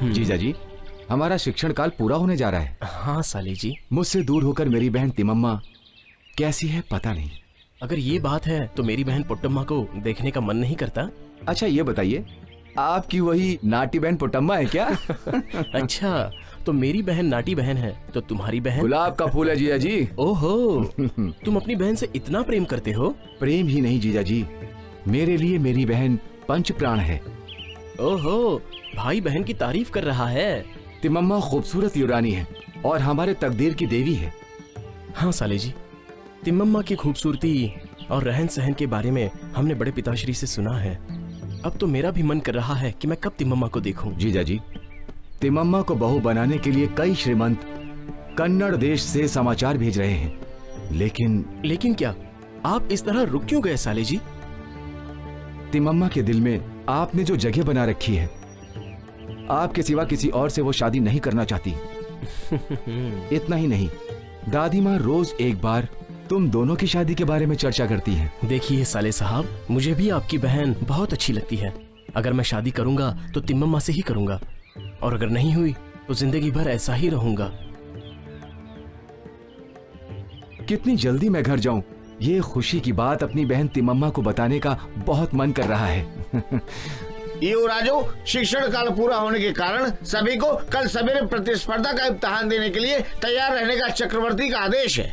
जीजा जी, हमारा शिक्षण काल पूरा होने जा रहा है। हाँ साली जी, मुझसे दूर होकर मेरी बहन तिमम्मा कैसी है पता नहीं। अगर ये बात है तो मेरी बहन पुट्टम्मा को देखने का मन नहीं करता? अच्छा ये बताइए, आपकी वही नाटी बहन पुट्टम्मा है क्या? अच्छा, तो मेरी बहन नाटी बहन है, तो तुम्हारी बहन गुलाब का फूल है जीजा जी। ओहो, तुम अपनी बहन से इतना प्रेम करते हो? प्रेम ही नहीं जीजा जी, मेरे लिए मेरी बहन पंच प्राण है। ओहो, भाई बहन की तारीफ कर रहा है। तिमम्मा खूबसूरत युवरानी है और हमारे तकदीर की देवी है। हाँ साले जी, तिमम्मा की खूबसूरती और रहन सहन के बारे में हमने बड़े पिताश्री से सुना है। अब तो मेरा भी मन कर रहा है कि मैं कब तिमम्मा को देखूं। जीजा जी, तिमम्मा को बहू बनाने के लिए कई श्रीमंत कन्नड़ देश से समाचार भेज रहे हैं, लेकिन क्या आप इस तरह रुक क्यों गए साले जी? तिमम्मा के दिल में आपने जो जगह बना रखी है, आपके सिवा किसी और से वो शादी नहीं करना चाहती। इतना ही नहीं, दादी माँ रोज एक बार तुम दोनों की शादी के बारे में चर्चा करती हैं। देखिए साले साहब, मुझे भी आपकी बहन बहुत अच्छी लगती है। अगर मैं शादी करूंगा तो तिमम्मा से ही करूंगा, और अगर नहीं हुई तो जिंदगी भर ऐसा ही रहूंगा। कितनी जल्दी मैं घर जाऊं, ये खुशी की बात अपनी बहन तिमम्मा को बताने का बहुत मन कर रहा है। युवराजो, शिक्षण काल पूरा होने के कारण सभी को कल सवेरे प्रतिस्पर्धा का इम्तिहान देने के लिए तैयार रहने का चक्रवर्ती का आदेश है।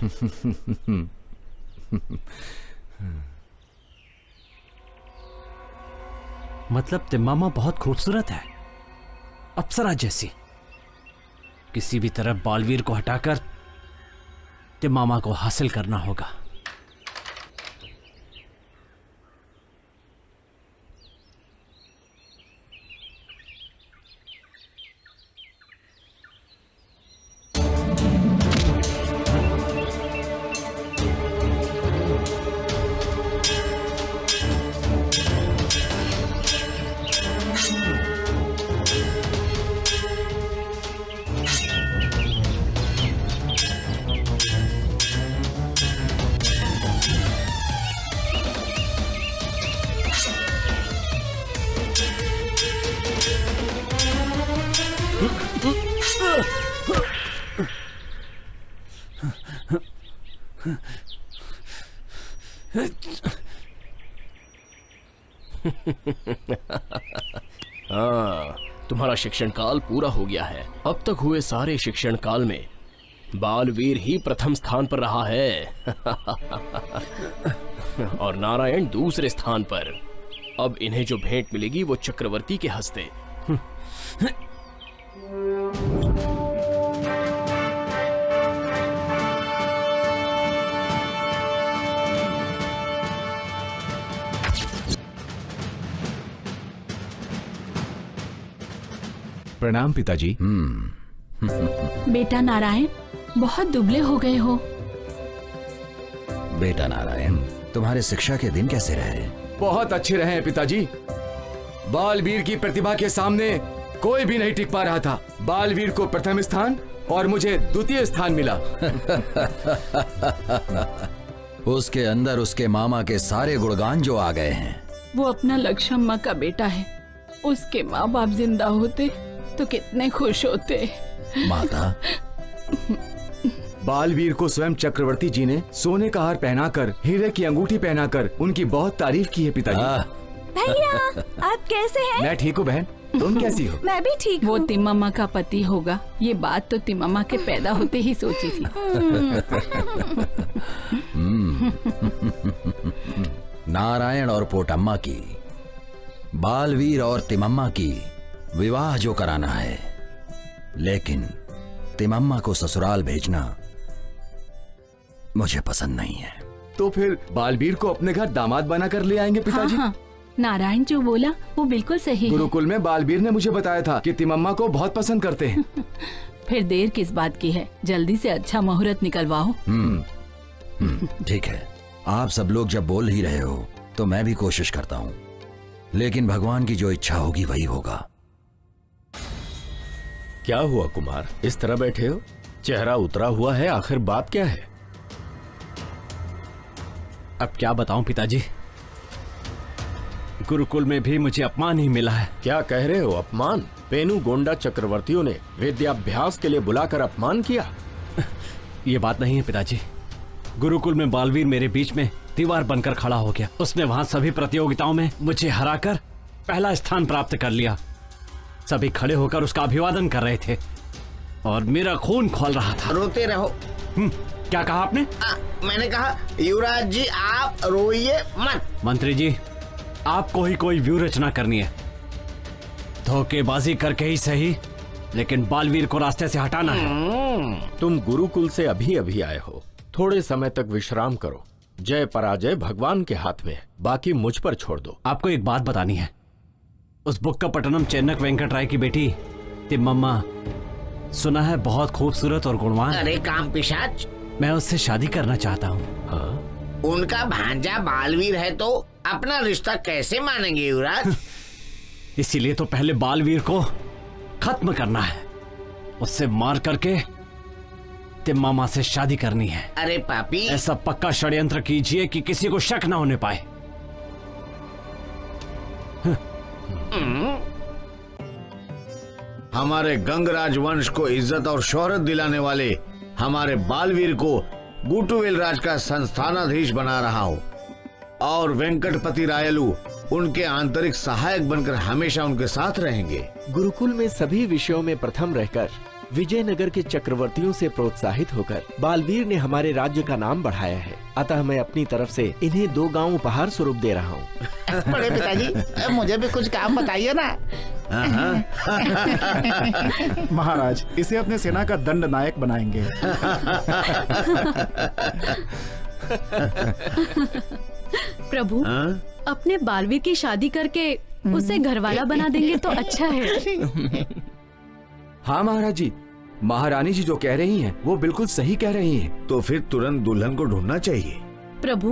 मतलब तिम्मामा बहुत खूबसूरत है, अप्सरा जैसी। किसी भी तरह बालवीर को हटाकर तिम्मामा को हासिल करना होगा। हाँ, तुम्हारा शिक्षण काल पूरा हो गया है। अब तक हुए सारे शिक्षण काल में बालवीर ही प्रथम स्थान पर रहा है। और नारायण दूसरे स्थान पर। अब इन्हें जो भेंट मिलेगी वो चक्रवर्ती के हस्ते। प्रणाम पिताजी। बेटा नारायण, बहुत दुबले हो गए हो। बेटा नारायण, तुम्हारे शिक्षा के दिन कैसे रहे? बहुत अच्छे रहे हैं पिताजी। बालवीर की प्रतिभा के सामने कोई भी नहीं टिक पा रहा था। बालवीर को प्रथम स्थान और मुझे द्वितीय स्थान मिला। उसके अंदर उसके मामा के सारे गुणगान जो आ गए हैं। वो अपना लक्ष्मम्मा का बेटा है। उसके माँ बाप जिंदा होते तो कितने खुश होते। माता, बालवीर को स्वयं चक्रवर्ती जी ने सोने का हार पहनाकर, हीरे की अंगूठी पहनाकर उनकी बहुत तारीफ की है पिताजी। भैया, आप कैसे हैं? मैं ठीक हूँ बहन, तुम कैसी हो? मैं भी ठीक हूँ। वो तिम्मामा का पति होगा, ये बात तो तिम्मामा के पैदा होते ही सोची थी। नारायण और पोटम्मा की, बालवीर और तिमम्मा की विवाह जो कराना है, लेकिन तिमम्मा को ससुराल भेजना मुझे पसंद नहीं है। तो फिर बालवीर को अपने घर दामाद बना कर ले आएंगे पिताजी। हाँ, नारायण जो बोला वो बिल्कुल सही है। गुरुकुल में बालवीर ने मुझे बताया था कि तिमम्मा को बहुत पसंद करते हैं। फिर देर किस बात की है, जल्दी से अच्छा मुहूर्त निकलवाओ। ठीक है, आप सब लोग जब बोल ही रहे हो तो मैं भी कोशिश करता हूँ, लेकिन भगवान की जो इच्छा होगी वही होगा। क्या हुआ कुमार, इस तरह बैठे हो? चेहरा उतरा हुआ है, आखिर बात क्या है? अब क्या बताऊं पिताजी, गुरुकुल में भी मुझे अपमान ही मिला है। क्या कह रहे हो? अपमान? पेनु गोंडा चक्रवर्तियों ने विद्याभ्यास के लिए बुलाकर अपमान किया? ये बात नहीं है पिताजी। गुरुकुल में बालवीर मेरे बीच में दीवार बनकर खड़ा हो गया। उसने वहां सभी प्रतियोगिताओं में मुझे हराकर पहला स्थान प्राप्त कर लिया। सभी खड़े होकर उसका अभिवादन कर रहे थे और मेरा खून खौल रहा था। रोते रहो। क्या कहा आपने? मैंने कहा युवराज जी आप रोइए मत। मंत्री जी, आपको ही कोई व्यू रचना करनी है। धोखेबाजी करके ही सही, लेकिन बालवीर को रास्ते से हटाना है। तुम गुरुकुल से अभी अभी आए हो, थोड़े समय तक विश्राम करो। जय पराजय भगवान के हाथ में है, बाकी मुझ पर छोड़ दो। आपको एक बात बतानी है। उस बुक्कापट्टनम चेन्नक वेंकट राय की बेटी तिम्मम्मा, सुना है बहुत खूबसूरत और गुणवान। अरे काम पिशाच, मैं उससे शादी करना चाहता हूँ। उनका भांजा बालवीर है तो अपना रिश्ता कैसे मानेंगे युवराज? इसीलिए तो पहले बालवीर को खत्म करना है, उससे मार करके तिम्मामा से शादी करनी है। अरे पापी, ऐसा पक्का षड्यंत्र कीजिए कि किसी को शक ना होने पाए। हमारे गंगराज वंश को इज्जत और शोहरत दिलाने वाले हमारे बालवीर को गुटुवेल राज का संस्थानाधीश बना रहा हूँ और वेंकटपति रायलू उनके आंतरिक सहायक बनकर हमेशा उनके साथ रहेंगे। गुरुकुल में सभी विषयों में प्रथम रहकर विजयनगर के चक्रवर्तियों से प्रोत्साहित होकर बालवीर ने हमारे राज्य का नाम बढ़ाया है। अतः मैं अपनी तरफ से इन्हें 2 गांव उपहार स्वरूप दे रहा हूँ। बड़े पिताजी मुझे भी कुछ काम बताइए ना। महाराज, इसे अपने सेना का दंड नायक बनाएंगे। प्रभु, अपने बालवीर की शादी करके उसे घरवाला बना देंगे तो अच्छा है। हाँ महाराज जी, महारानी जी जो कह रही हैं वो बिल्कुल सही कह रही हैं। तो फिर तुरंत दुल्हन को ढूंढना चाहिए। प्रभु,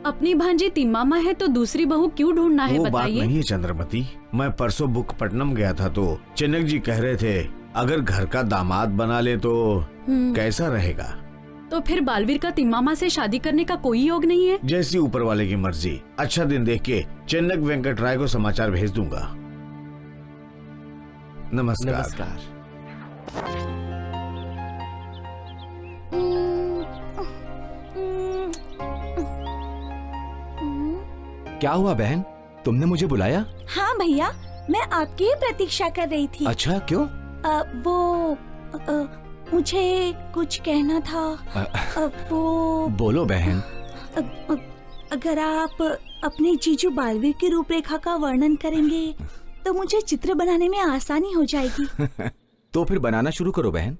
अपनी भांजी तिम्मामा है तो दूसरी बहू क्यों ढूंढना है, वो बात बताइए। नहीं है चंद्रमती। मैं परसों बुक्कापट्टनम गया था तो चेन्नक जी कह रहे थे अगर घर का दामाद बना ले तो कैसा रहेगा। तो फिर बालवीर का तिम्मामा से शादी करने का कोई योग नहीं है? जैसी ऊपर वाले की मर्जी। अच्छा दिन देख के चेन्नक वेंकट राय को समाचार भेज दूंगा। नमस्कार। नमस्कार। क्या हुआ बहन, तुमने मुझे बुलाया? हाँ भैया, मैं आपकी ही प्रतीक्षा कर रही थी। अच्छा, क्यों? मुझे कुछ कहना था। वो बोलो बहन। अगर आप अपने जीजू बालवीर की रूपरेखा का वर्णन करेंगे तो मुझे चित्र बनाने में आसानी हो जाएगी। तो फिर बनाना शुरू करो बहन।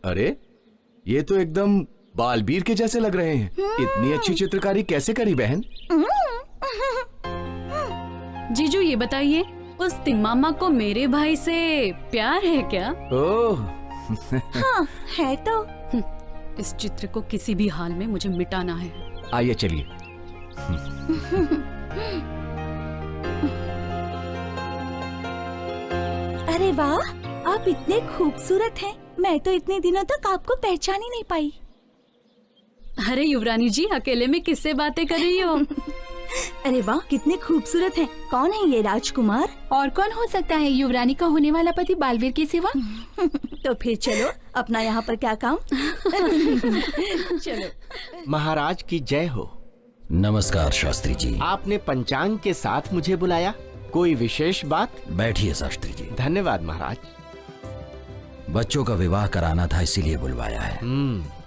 अरे, ये तो एकदम बालवीर के जैसे लग रहे हैं। इतनी अच्छी चित्रकारी कैसे करी बहन? जीजू ये बताइए, उस तिम्मामा को मेरे भाई से प्यार है क्या? ओह। हाँ, है तो। इस चित्र को किसी भी हाल में मुझे मिटाना है। आइए चलिए। अरे वाह, आप इतने खूबसूरत हैं। मैं तो इतने दिनों तक आपको पहचान ही नहीं पाई। अरे युवरानी जी, अकेले में किससे बातें कर रही हो? अरे वाह, कितने खूबसूरत हैं। कौन है ये राजकुमार? और कौन हो सकता है युवरानी का होने वाला पति बालवीर के सिवा? तो फिर चलो, अपना यहाँ पर क्या काम। चलो। महाराज की जय हो। नमस्कार शास्त्री जी। आपने पंचांग के साथ मुझे बुलाया, कोई विशेष बात? बैठिए शास्त्री जी। धन्यवाद महाराज। बच्चों का विवाह कराना था, इसीलिए बुलवाया है।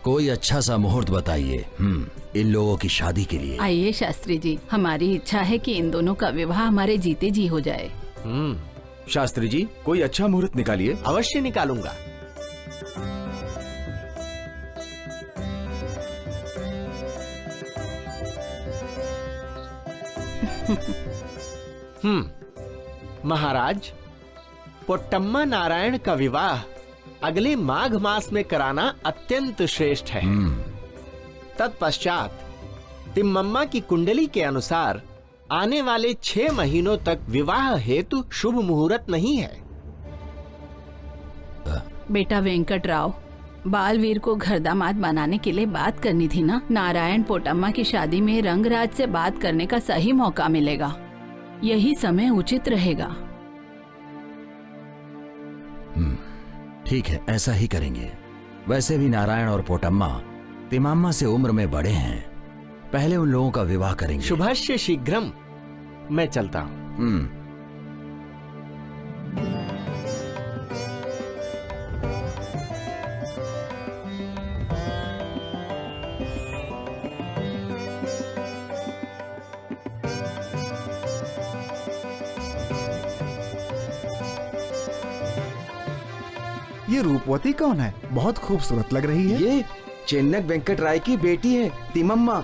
कोई अच्छा सा मुहूर्त बताइए इन लोगों की शादी के लिए। आइए शास्त्री जी, हमारी इच्छा है कि इन दोनों का विवाह हमारे जीते जी हो जाए। शास्त्री जी, कोई अच्छा मुहूर्त निकालिए। अवश्य निकालूंगा। महाराज, पोट्टम्मा नारायण का विवाह अगले माघ मास में कराना अत्यंत श्रेष्ठ है। तत्पश्चात तिम्मम्मा की कुंडली के अनुसार आने वाले 6 महीनों तक विवाह हेतु शुभ मुहूर्त नहीं है। बेटा वेंकट राव, बालवीर को घर दामाद बनाने के लिए बात करनी थी ना। नारायण पोटम्मा की शादी में रंगराज से बात करने का सही मौका मिलेगा, यही समय उचित रहेगा। ठीक है, ऐसा ही करेंगे। वैसे भी नारायण और पोटम्मा तिम्मम्मा से उम्र में बड़े हैं, पहले उन लोगों का विवाह करेंगे। शुभस्य शीघ्रम। मैं चलता हूँ। ये रूपवती कौन है? बहुत खूबसूरत लग रही है। ये चेन्नक वेंकट राय की बेटी है तिम्मम्मा।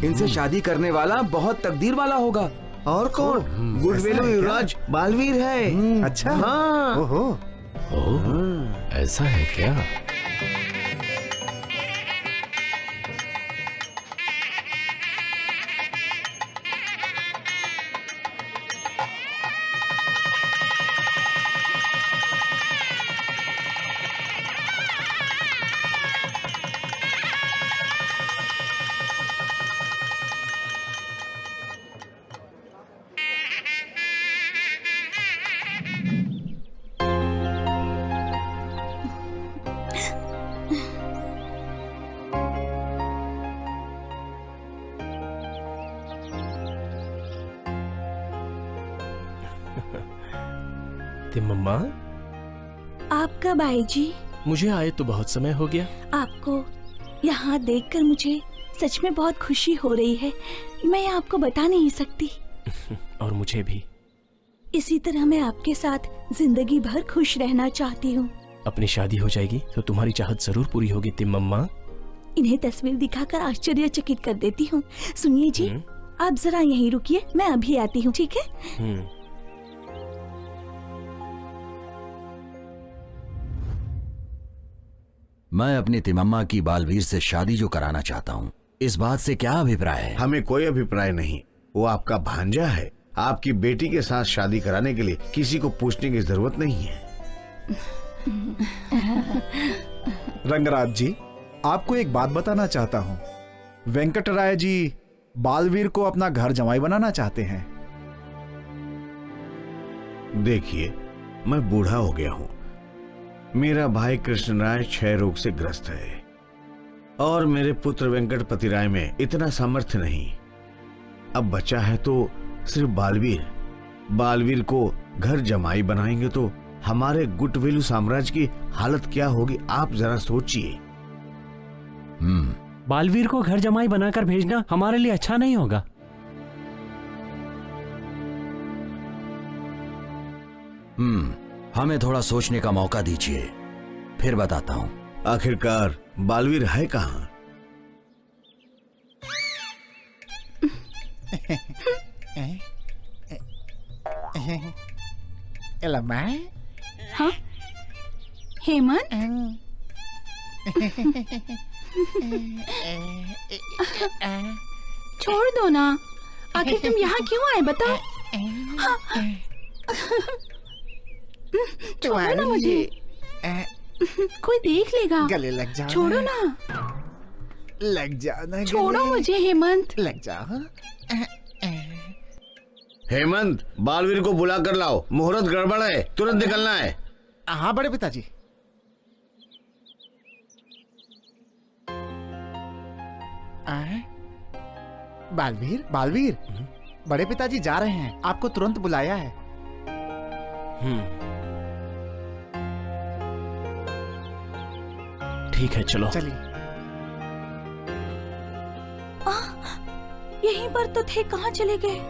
इनसे शादी करने वाला बहुत तकदीर वाला होगा। और कौन? गुडवेलु युवराज बालवीर है। अच्छा। हाँ। ओहो। ऐसा है क्या? तिम्मम्मा, आप कब आए जी? मुझे आए तो बहुत समय हो गया। आपको यहाँ देखकर मुझे सच में बहुत खुशी हो रही है। मैं आपको बता नहीं सकती। और मुझे भी। इसी तरह मैं आपके साथ जिंदगी भर खुश रहना चाहती हूँ। अपनी शादी हो जाएगी तो तुम्हारी चाहत जरूर पूरी होगी तिम्मम्मा। इन्हें तस्वीर दिखाकर आश्चर्यचकित कर देती हूँ। सुनिए जी, आप जरा यहीं रुकिए, मैं अभी आती हूँ, ठीक है? मैं अपनी तिम्मम्मा की बालवीर से शादी जो कराना चाहता हूँ, इस बात से क्या अभिप्राय है? हमें कोई अभिप्राय नहीं। वो आपका भांजा है। आपकी बेटी के साथ शादी कराने के लिए किसी को पूछने की जरूरत नहीं है। रंगराज जी, आपको एक बात बताना चाहता हूँ। वेंकट राय जी बालवीर को अपना घर जमाई बनाना चाहते हैं। देखिए, मैं बूढ़ा हो गया हूँ। मेरा भाई कृष्ण राय क्षय रोग से ग्रस्त है और मेरे पुत्र वेंकटपति राय में इतना सामर्थ्य नहीं। अब बचा है तो सिर्फ बालवीर। बालवीर को घर जमाई बनाएंगे तो हमारे गुटवेलु साम्राज्य की हालत क्या होगी, आप जरा सोचिए। बालवीर को घर जमाई बनाकर भेजना हमारे लिए अच्छा नहीं होगा। हमें थोड़ा सोचने का मौका दीजिए, फिर बताता हूँ। आखिरकार बालवीर है कहाँ? हाँ? हेमंत? छोड़ दो ना, आखिर तुम यहाँ क्यों आए बताओ? छोड़ो ना मुझे, कोई देख लेगा। गले लग जाओ। छोड़ो ना। लग जाओ ना। छोड़ो मुझे हेमंत। लग जाओ। हेमंत, बालवीर को बुला कर लाओ। मुहूर्त गड़बड़ है, तुरंत निकलना है। हाँ बड़े पिताजी। बालवीर, बालवीर, बड़े पिताजी जा रहे हैं, आपको तुरंत बुलाया है। ठीक है, चलो। चलिए। यहीं पर तो थे, कहाँ चले गए?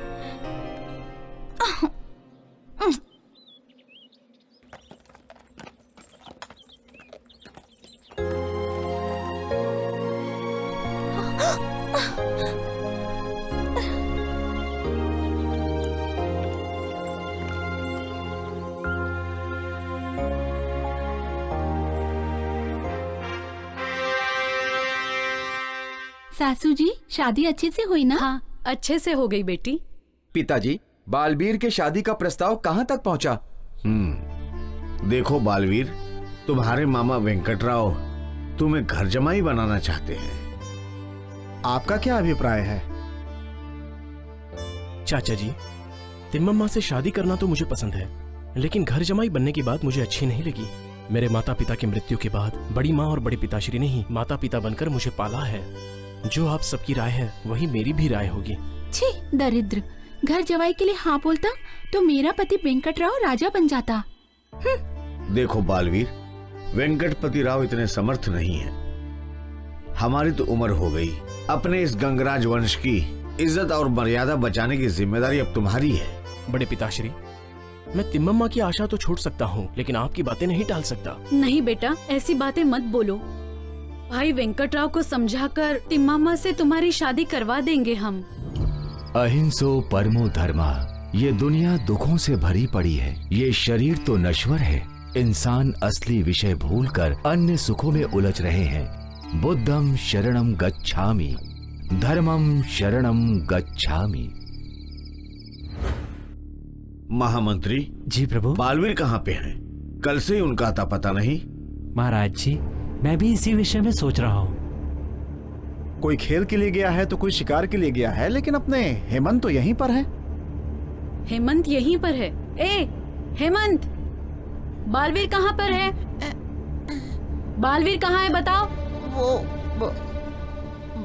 सासू जी, शादी अच्छे से हुई ना? हाँ, अच्छे से हो गई बेटी। पिताजी, बालवीर के शादी का प्रस्ताव कहाँ तक पहुँचा? देखो बालवीर, तुम्हारे मामा वेंकटराव तुम्हें घर जमाई बनाना चाहते हैं। आपका क्या अभिप्राय है? चाचा जी, तिम्मम्मा से शादी करना तो मुझे पसंद है, लेकिन घर जमाई बनने की बात मुझे अच्छी नहीं लगी। मेरे माता पिता की मृत्यु के बाद बड़ी माँ और बड़े पिताश्री ने ही माता पिता बनकर मुझे पाला है। जो आप सबकी राय है वही मेरी भी राय होगी। छी, दरिद्र! घर जवाई के लिए हाँ बोलता तो मेरा पति वेंकटराव राजा बन जाता। देखो बालवीर, वेंकटपति राव इतने समर्थ नहीं है। हमारी तो उम्र हो गई। अपने इस गंगराज वंश की इज्जत और मर्यादा बचाने की जिम्मेदारी अब तुम्हारी है। बड़े पिताश्री, मैं तिम्मम्मा की आशा तो छोड़ सकता हूँ, लेकिन आपकी बातें नहीं टाल सकता। नहीं बेटा, ऐसी बातें मत बोलो। भाई वेंकटराव को समझाकर तिम्मामा से तुम्हारी शादी करवा देंगे हम। अहिंसो परमो धर्मा। ये दुनिया दुखों से भरी पड़ी है। ये शरीर तो नश्वर है। इंसान असली विषय भूलकर अन्य सुखों में उलझ रहे हैं। बुद्धम शरणम गच्छामि, धर्मम शरणम गच्छामि। महामंत्री जी प्रभु। बालवीर कहाँ पे हैं? कल से ही उनका अता पता नहीं। महाराज जी, मैं भी इसी विषय में सोच रहा हूँ। कोई खेल के लिए गया है तो कोई शिकार के लिए गया है, लेकिन अपने हेमंत तो यहीं पर है। हेमंत यहीं पर है। ए हेमंत, बालवीर कहाँ पर है? बालवीर कहाँ है बताओ?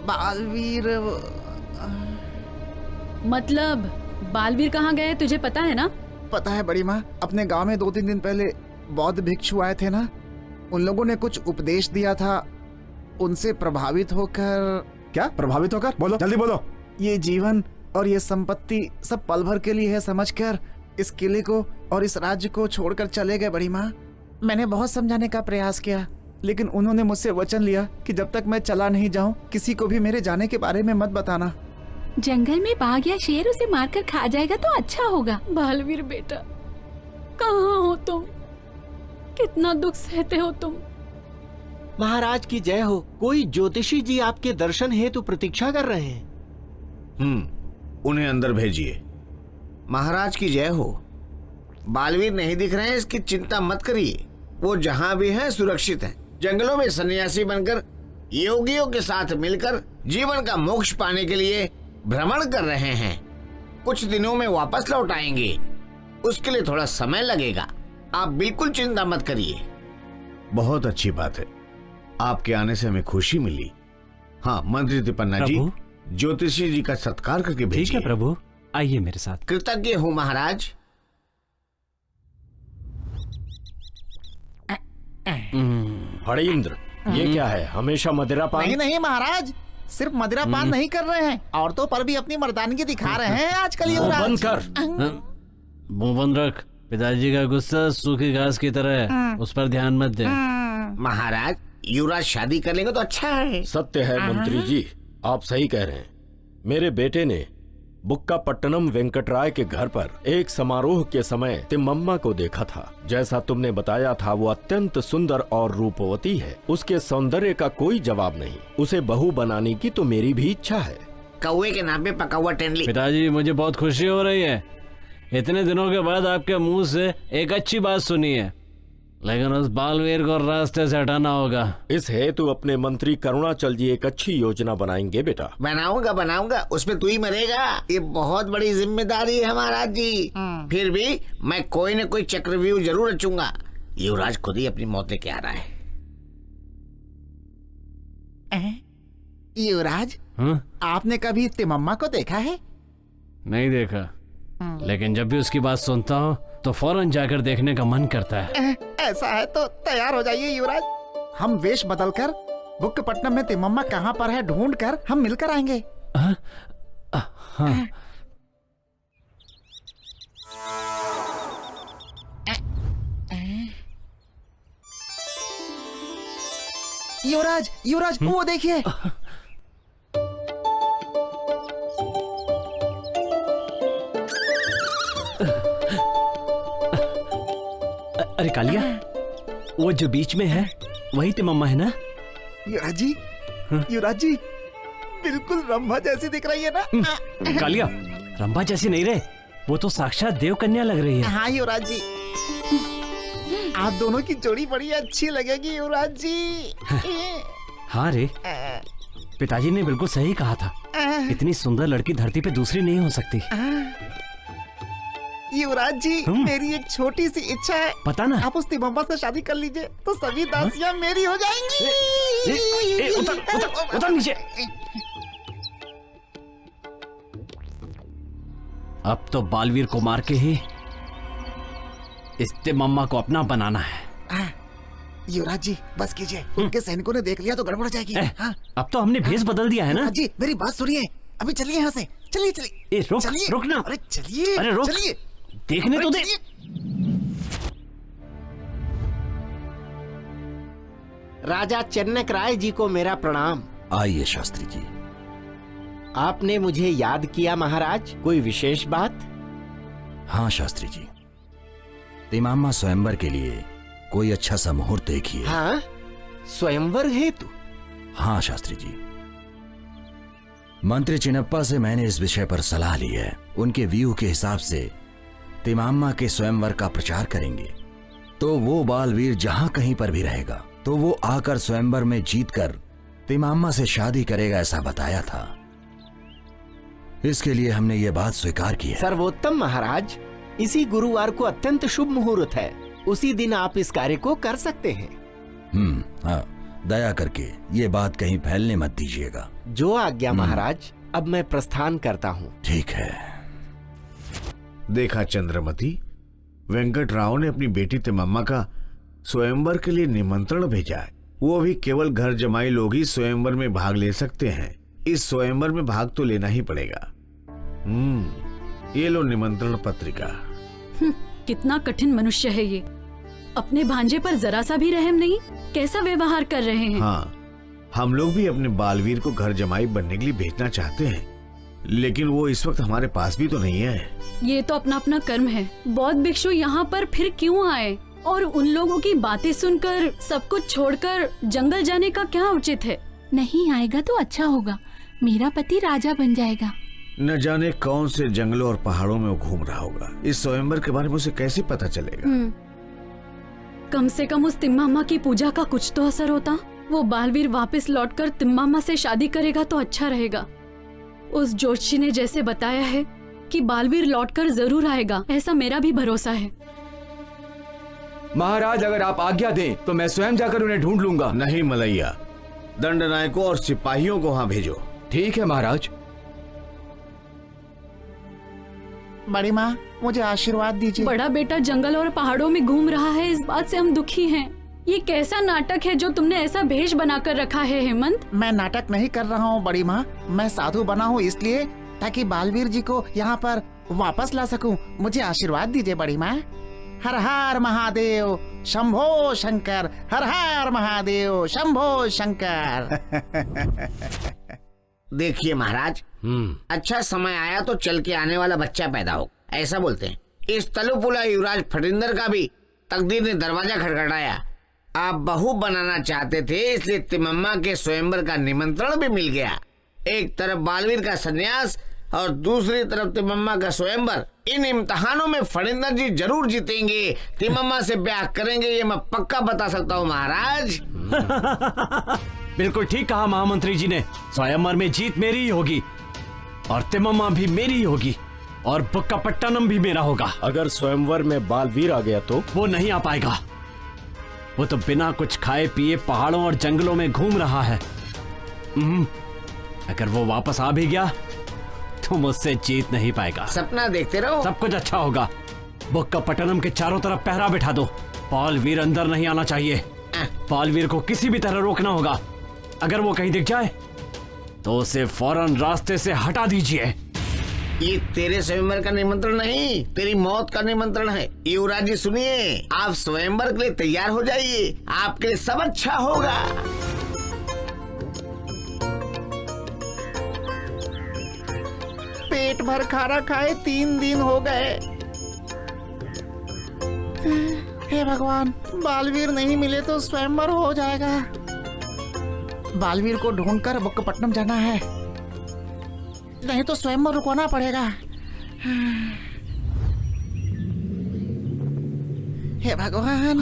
बालवीर मतलब बालवीर कहाँ गए तुझे पता है ना? पता है बड़ी माँ, अपने गांव में 2-3 दिन पहले बौद्ध भिक्षु आए थे ना, उन लोगों ने कुछ उपदेश दिया था। उनसे प्रभावित होकर। क्या प्रभावित होकर? बोलो, जल्दी बोलो। ये जीवन और ये संपत्ति सब पल भर के लिए है समझकर इस किले को और इस राज्य को छोड़कर चले गए बड़ी माँ। मैंने बहुत समझाने का प्रयास किया, लेकिन उन्होंने मुझसे वचन लिया कि जब तक मैं चला नहीं जाऊं किसी को भी मेरे जाने के बारे में मत बताना। जंगल में बाघ या शेर उसे मारकर खा जाएगा तो अच्छा होगा। बालवीर बेटा, कहाँ हो तुम? कितना दुख सहते हो तुम। महाराज की जय हो। कोई ज्योतिषी जी आपके दर्शन हेतु प्रतीक्षा कर रहे हैं। उन्हें अंदर भेजिए। महाराज की जय हो। बालवीर नहीं दिख रहे हैं, इसकी चिंता मत करिए। वो जहाँ भी हैं सुरक्षित हैं। जंगलों में सन्यासी बनकर योगियों के साथ मिलकर जीवन का मोक्ष पाने के लिए भ्रमण कर रहे हैं। कुछ दिनों में वापस लौट आएंगे। उसके लिए थोड़ा समय लगेगा। आप बिल्कुल चिंता मत करिए। बहुत अच्छी बात है, आपके आने से हमें खुशी मिली। हाँ मंत्री तिपन्ना जी, ज्योतिषी जी का सत्कार करके भेजिए। ठीक है प्रभु, आइए मेरे साथ। कृतज्ञ हूँ महाराज। फणींद्र, ये क्या है? हमेशा मदिरा पान? नहीं नहीं महाराज, सिर्फ मदिरा पान नहीं कर रहे हैं, औरतों पर भी अपनी मर्दानगी दिखा रहे हैं आजकल। ये बंद कर, मुंह बंद रख। पिताजी का गुस्सा सूखी घास की तरह है, उस पर ध्यान मत दे। महाराज, युवराज शादी कर लेंगे तो अच्छा है। सत्य है मंत्री जी, आप सही कह रहे हैं। मेरे बेटे ने बुक्कापट्टनम वेंकटराय के घर पर एक समारोह के समय तिम्मम्मा को देखा था। जैसा तुमने बताया था वो अत्यंत सुंदर और रूपवती है। उसके सौंदर्य का कोई जवाब नहीं। उसे बहू बनाने की तो मेरी भी इच्छा है। कौवे के नाम पे पका हुआ टेंडली। पिताजी, मुझे बहुत खुशी हो रही है। इतने दिनों के बाद आपके मुंह से एक अच्छी बात सुनी है, लेकिन उस बालवीर को रास्ते से हटाना होगा। इस हेतु अपने मंत्री करुणाचल जी एक अच्छी योजना बनाएंगे बेटा। बनाऊंगा, उसमें तू ही मरेगा। ये बहुत बड़ी जिम्मेदारी है महाराज जी। फिर भी मैं कोई न कोई चक्रव्यूह जरूर रचूंगा। युवराज खुद ही अपनी मौत लेके आ रहा है। युवराज, आपने कभी तिम्मम्मा को देखा है? नहीं देखा, लेकिन जब भी उसकी बात सुनता हूँ तो फौरन जाकर देखने का मन करता है। ऐसा है तो तैयार हो जाइए युवराज। हम वेश बदलकर बुक्कपट्टनम में तिम्मम्मा कहाँ पर है ढूंढ कर हम मिलकर आएंगे। हाँ। युवराज युवराज वो देखिए। अरे कालिया, वो जो बीच में है वही तिम्मम्मा है ना? युवराज जी बिल्कुल रंभा जैसी दिख रही है ना? कालिया, रंभा जैसी नहीं रे, वो तो साक्षात देव कन्या लग रही है। हाँ युवराज जी, आप दोनों की जोड़ी बड़ी अच्छी लगेगी युवराज जी। हाँ रे, पिताजी ने बिल्कुल सही कहा था, इतनी सुंदर लड़की धरती पे दूसरी नहीं हो सकती। युवराज जी मेरी एक छोटी सी इच्छा है, पता ना? आप उस तिम्मम्मा से शादी कर लीजिए तो सभी दासियां मेरी हो जाएंगी। उतर नीचे। अब तो बालवीर को मार के ही इस तिम्मम्मा को अपना बनाना है। युवराज जी बस कीजिए, उनके सैनिकों ने देख लिया तो गड़बड़ हो जाएगी। अब तो हमने भेष बदल दिया है ना? जी मेरी बात सुनिए, अभी चलिए यहाँ से, चलिए चलिए। रुक ना। अरे चलिए, अरे रुक, चलिए, देखने तो दे। राजा चन्नक राय जी को मेरा प्रणाम। आइए शास्त्री जी। आपने मुझे याद किया महाराज, कोई विशेष बात? हाँ शास्त्री जी, तिम्मम्मा स्वयंवर के लिए कोई अच्छा सा मुहूर्त देखिए। हाँ, स्वयंवर हेतु? हाँ शास्त्री जी, मंत्री चिन्नप्पा से मैंने इस विषय पर सलाह ली है। उनके व्यू के हिसाब से तिम्मम्मा के स्वयंवर का प्रचार करेंगे तो वो बालवीर जहां कहीं पर भी रहेगा तो वो आकर स्वयंवर में जीतकर तिम्मम्मा से शादी करेगा, ऐसा बताया था। इसके लिए हमने ये बात स्वीकार की है। सर्वोत्तम महाराज, इसी गुरुवार को अत्यंत शुभ मुहूर्त है, उसी दिन आप इस कार्य को कर सकते हैं। हाँ, दया करके ये बात कहीं फैलने मत दीजिएगा। जो आज्ञा महाराज, अब मैं प्रस्थान करता हूँ। ठीक है। देखा चंद्रमती, वेंकट राव ने अपनी बेटी तिम्मम्मा का स्वयंवर के लिए निमंत्रण भेजा है। वो भी केवल घर जमाई लोग ही स्वयंवर में भाग ले सकते हैं। इस स्वयंवर में भाग तो लेना ही पड़ेगा। ये लो निमंत्रण पत्रिका। कितना कठिन मनुष्य है ये, अपने भांजे पर जरा सा भी रहम नहीं, कैसा व्यवहार कर रहे हैं। हाँ, हम लोग भी अपने बालवीर को घर जमाई बनने के लिए भेजना चाहते हैं, लेकिन वो इस वक्त हमारे पास भी तो नहीं है। ये तो अपना अपना कर्म है। बौद्ध भिक्षु यहाँ पर फिर क्यों आए, और उन लोगों की बातें सुनकर सब कुछ छोड़कर जंगल जाने का क्या उचित है? नहीं आएगा तो अच्छा होगा, मेरा पति राजा बन जाएगा। न जाने कौन से जंगलों और पहाड़ों में वो घूम रहा होगा। इस स्वयंवर के बारे में उसे कैसे पता चलेगा? कम से कम उस तिम्मम्मा की पूजा का कुछ तो असर होता। वो बालवीर वापस लौटकर तिम्मम्मा से शादी करेगा तो अच्छा रहेगा। उस जोशी ने जैसे बताया है कि बालवीर लौटकर जरूर आएगा, ऐसा मेरा भी भरोसा है। महाराज, अगर आप आज्ञा दें तो मैं स्वयं जाकर उन्हें ढूंढ लूंगा। नहीं मलैया, दंडनायकों और सिपाहियों को वहां भेजो। ठीक है महाराज। बड़ी माँ, मुझे आशीर्वाद दीजिए। बड़ा बेटा जंगल और पहाड़ों में घूम रहा है, इस बात से हम दुखी हैं। ये कैसा नाटक है जो तुमने ऐसा भेष बनाकर रखा है हेमंत? मैं नाटक नहीं कर रहा हूँ बड़ी माँ, मैं साधु बना हूँ इसलिए ताकि बालवीर जी को यहाँ पर वापस ला सकूं। मुझे आशीर्वाद दीजिए बड़ी माँ। हर हर महादेव शंभो शंकर, हर हर महादेव शंभो शंकर। देखिए महाराज, अच्छा समय आया तो चल के आने वाला बच्चा पैदा हो, ऐसा बोलते हैं। इस तलुपुला युवराज फटिंदर का भी तकदीर ने दरवाजा खटखटाया। आप बहू बनाना चाहते थे, इसलिए तिम्मम्मा के स्वयंवर का निमंत्रण भी मिल गया। एक तरफ बालवीर का संन्यास और दूसरी तरफ तिम्मम्मा का स्वयंवर। इन इम्तिहानों में फटिंदर जी जरूर जीतेंगे, तिम्मम्मा से ब्याह करेंगे, ये मैं पक्का बता सकता हूँ महाराज। बिल्कुल ठीक कहा महामंत्री जी ने। स्वयंवर में जीत मेरी ही होगी और तिम्मम्मा भी मेरी ही होगी और बुक्कापट्टनम भी मेरा होगा। अगर स्वयंवर में बालवीर आ गया तो? वो नहीं आ पाएगा। वो तो बिना कुछ खाए पिए पहाड़ों और जंगलों में घूम रहा है। अगर वो वापस आ भी गया तो मुझसे जीत नहीं पाएगा। सपना देखते रहो, सब कुछ अच्छा होगा। बुक्कापट्टनम के चारों तरफ पहरा बिठा दो, बालवीर अंदर नहीं आना चाहिए। बालवीर को किसी भी तरह रोकना होगा। अगर वो कहीं दिख जाए तो उसे फौरन रास्ते से हटा दीजिए। ये तेरे स्वयंवर का निमंत्रण नहीं, तेरी मौत का निमंत्रण है। युवराज जी सुनिए, आप स्वयंवर के लिए तैयार हो जाइए, आपके लिए सब अच्छा होगा। पेट भर खाना खाए 3 दिन हो गए। हे भगवान, बालवीर नहीं मिले तो स्वयंवर हो जाएगा। बालवीर को ढूंढकर बुक्कापट्टनम जाना है, नहीं तो स्वयंवर रुकवाना पड़ेगा। हे भगवान।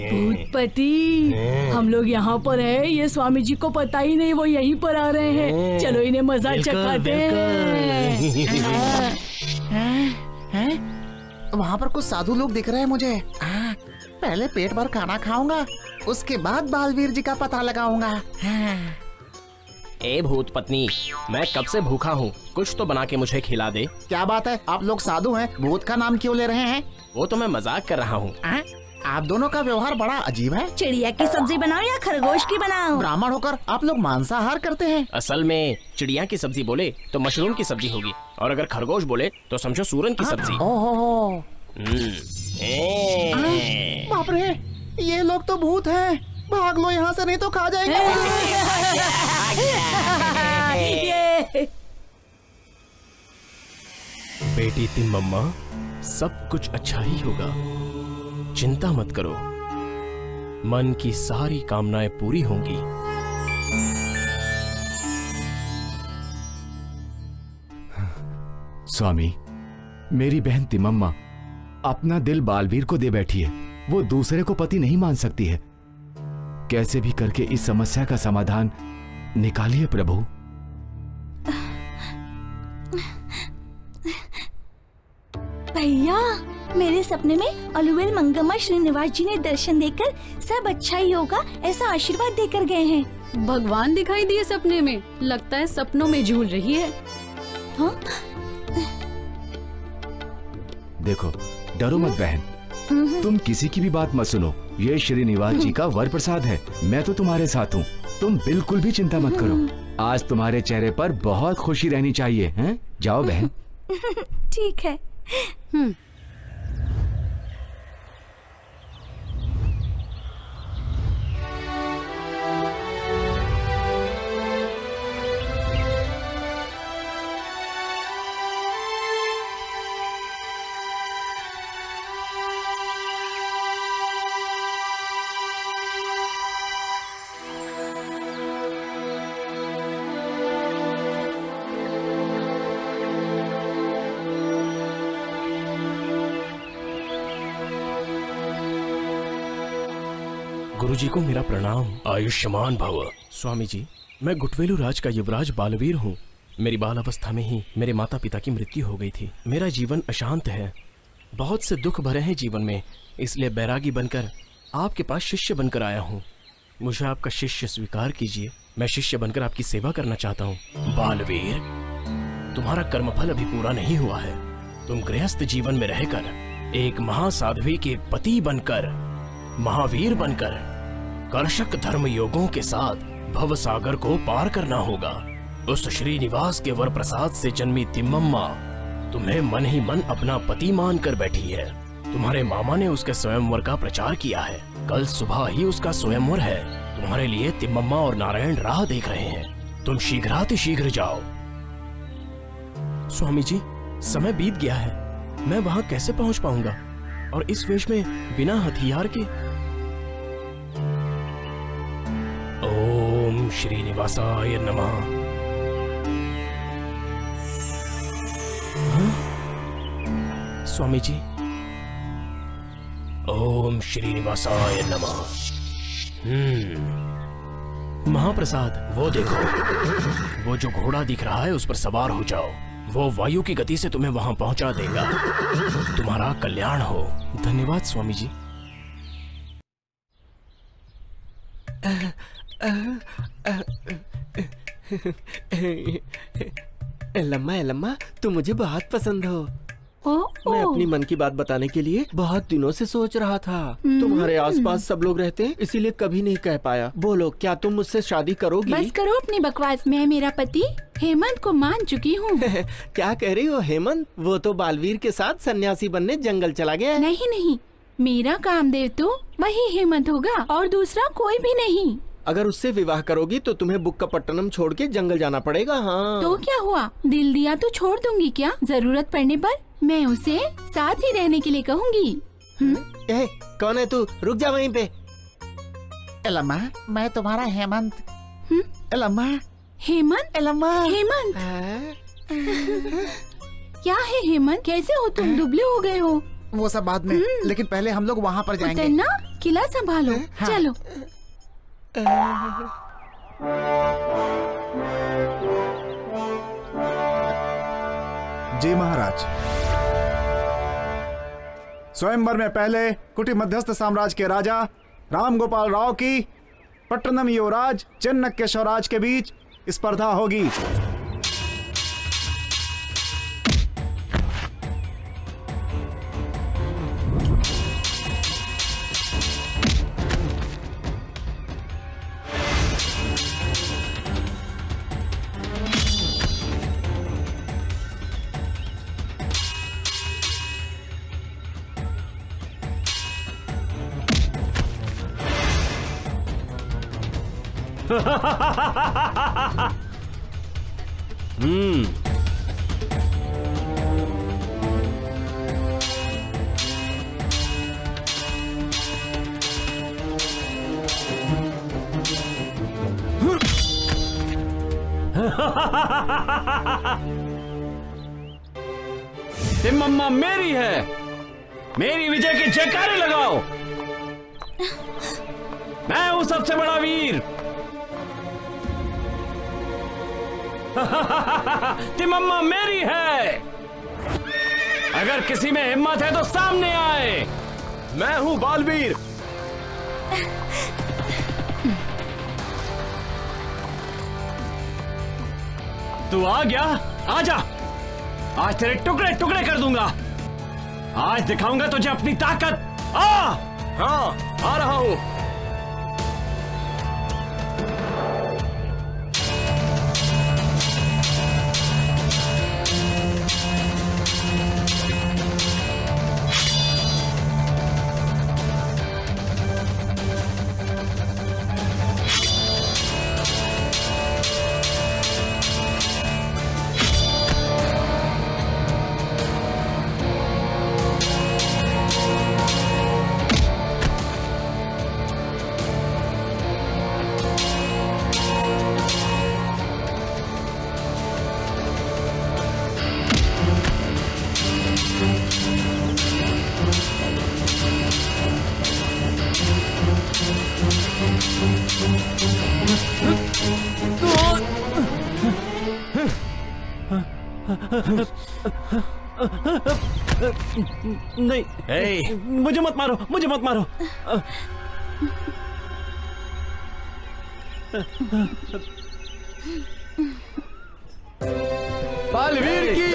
भूतपति, हम लोग यहाँ पर हैं, ये स्वामी जी को पता ही नहीं वो यहीं पर आ रहे हैं। चलो इन्हें मजा चखाते हैं। वहाँ पर कुछ साधु लोग दिख रहे हैं मुझे। पहले पेट भर खाना खाऊंगा, उसके बाद बालवीर जी का पता लगाऊंगा। ए भूत पत्नी, मैं कब से भूखा हूँ, कुछ तो बना के मुझे खिला दे। क्या बात है, आप लोग साधु हैं, भूत का नाम क्यों ले रहे हैं? वो तो मैं मजाक कर रहा हूँ। आप दोनों का व्यवहार बड़ा अजीब है। चिड़िया की सब्जी बनाओ या खरगोश की बनाओ? ब्राह्मण होकर आप लोग मांसाहार करते हैं। असल में चिड़िया की सब्जी बोले तो मशरूम की सब्जी होगी, और अगर खरगोश बोले तो समझो सूरन की सब्जी। ओहो, बाप रे, ये लोग तो भूत हैं। भाग लो यहाँ से, नहीं तो खा जाएंगे। बेटी तिम्मम्मा, सब कुछ अच्छा ही होगा, चिंता मत करो, मन की सारी कामनाएं पूरी होंगी। स्वामी, मेरी बहन तिमम्मा अपना दिल बालवीर को दे बैठी है। वो दूसरे को पति नहीं मान सकती है। कैसे भी करके इस समस्या का समाधान निकालिए प्रभु। भैया, मेरे सपने में अलुवेल मंगम्मा श्रीनिवास जी ने दर्शन देकर सब अच्छा ही होगा ऐसा आशीर्वाद देकर गए हैं। भगवान दिखाई दिए सपने में, लगता है सपनों में झूल रही है। हाँ? देखो, डरो मत बहन, तुम किसी की भी बात मत सुनो। ये श्रीनिवास जी का वर प्रसाद है। मैं तो तुम्हारे साथ हूँ, तुम बिल्कुल भी चिंता मत करो। आज तुम्हारे चेहरे पर बहुत खुशी रहनी चाहिए, हैं? जाओ बहन। ठीक है। गुरुजी को मेरा प्रणाम। आयुष्मान भव। स्वामी जी, मैं गुटवेलू राज का युवराज बालवीर हूँ। मेरी बाल अवस्था में ही मेरे माता पिता की मृत्यु हो गई थी। मेरा जीवन अशांत है, बहुत से दुख भरे हैं जीवन में, इसलिए बैरागी बनकर आपके पास शिष्य बनकर आया हूँ। मुझे आपका शिष्य स्वीकार कीजिए, मैं शिष्य बनकर आपकी सेवा करना चाहता हूँ। बालवीर, तुम्हारा कर्मफल अभी पूरा नहीं हुआ है। तुम गृहस्थ जीवन में रहकर एक महासाध्वी के पति बनकर, महावीर बनकर कर्षक धर्म योगों के साथ भव सागर को पार करना होगा। उस श्रीनिवास के वर प्रसाद से जन्मी तिम्मम्मा तुम्हें मन ही मन अपना पति मान कर बैठी है। तुम्हारे मामा ने उसके स्वयंवर का प्रचार किया है। कल सुबह ही उसका स्वयंवर है। तुम्हारे लिए तिम्मम्मा और नारायण राह देख रहे हैं। तुम शीघ्रातिशीघ्र जाओ। स्वामी जी, समय बीत गया है, मैं वहाँ कैसे पहुँच पाऊंगा, और इस वेश में बिना हथियार के। ओम श्रीनिवासाय नमः। स्वामी जी, ओम श्रीनिवासाय नमः। महाप्रसाद, वो देखो, वो जो घोड़ा दिख रहा है उस पर सवार हो जाओ। वो वायु की गति से तुम्हें वहां पहुंचा देगा। तुम्हारा कल्याण हो। धन्यवाद स्वामी जी। लम्मा लम्मा, तुम मुझे बहुत पसंद हो। मैं अपनी मन की बात बताने के लिए बहुत दिनों से सोच रहा था। तुम्हारे आसपास सब लोग रहते हैं, इसीलिए कभी नहीं कह पाया। बोलो, क्या तुम मुझसे शादी करोगी? बस करो अपनी बकवास। मैं मेरा पति हेमंत को मान चुकी हूँ। क्या कह रही हो हेमंत? वो तो बालवीर के साथ सन्यासी बनने जंगल चला गया है। नहीं, मेरा कामदेव तो वही हेमंत होगा और दूसरा कोई भी नहीं। अगर उससे विवाह करोगी तो तुम्हें बुक्कापट्टनम छोड़ के जंगल जाना पड़ेगा। हाँ तो क्या हुआ, दिल दिया तो छोड़ दूंगी क्या? जरूरत पड़ने पर मैं उसे साथ ही रहने के लिए कहूँगी। कौन है तू? रुक जा वहीं पे। एलम्मा, मैं तुम्हारा हेमंत। एलम्मा, हेमंत? एलम्मा, हेमंत क्या है हेमंत? कैसे हो तुम? दुबले हो गए हो। वो सब बाद में, लेकिन पहले हम लोग वहाँ पर जाएंगे। ना किला संभालो। हाँ। चलो। जी महाराज। स्वयंवर में पहले कुटी मध्यस्थ साम्राज्य के राजा राम गोपाल राव की पट्टनम युवराज चन्नकेश्वराज के बीच स्पर्धा होगी। तिम्मम्मा मेरी है। मेरी विजय की जयकारे लगाओ। मैं हूं सबसे बड़ा वीर। तिम्मम्मा मेरी है। अगर किसी में हिम्मत है तो सामने आए। मैं हूं बालवीर। तू आ गया? आजा, आज तेरे टुकड़े टुकड़े कर दूंगा। आज दिखाऊंगा तुझे अपनी ताकत। आ! हाँ, आ रहा हूं। नहीं, मुझे मत मारो, मुझे मत मारो। बालवीर की,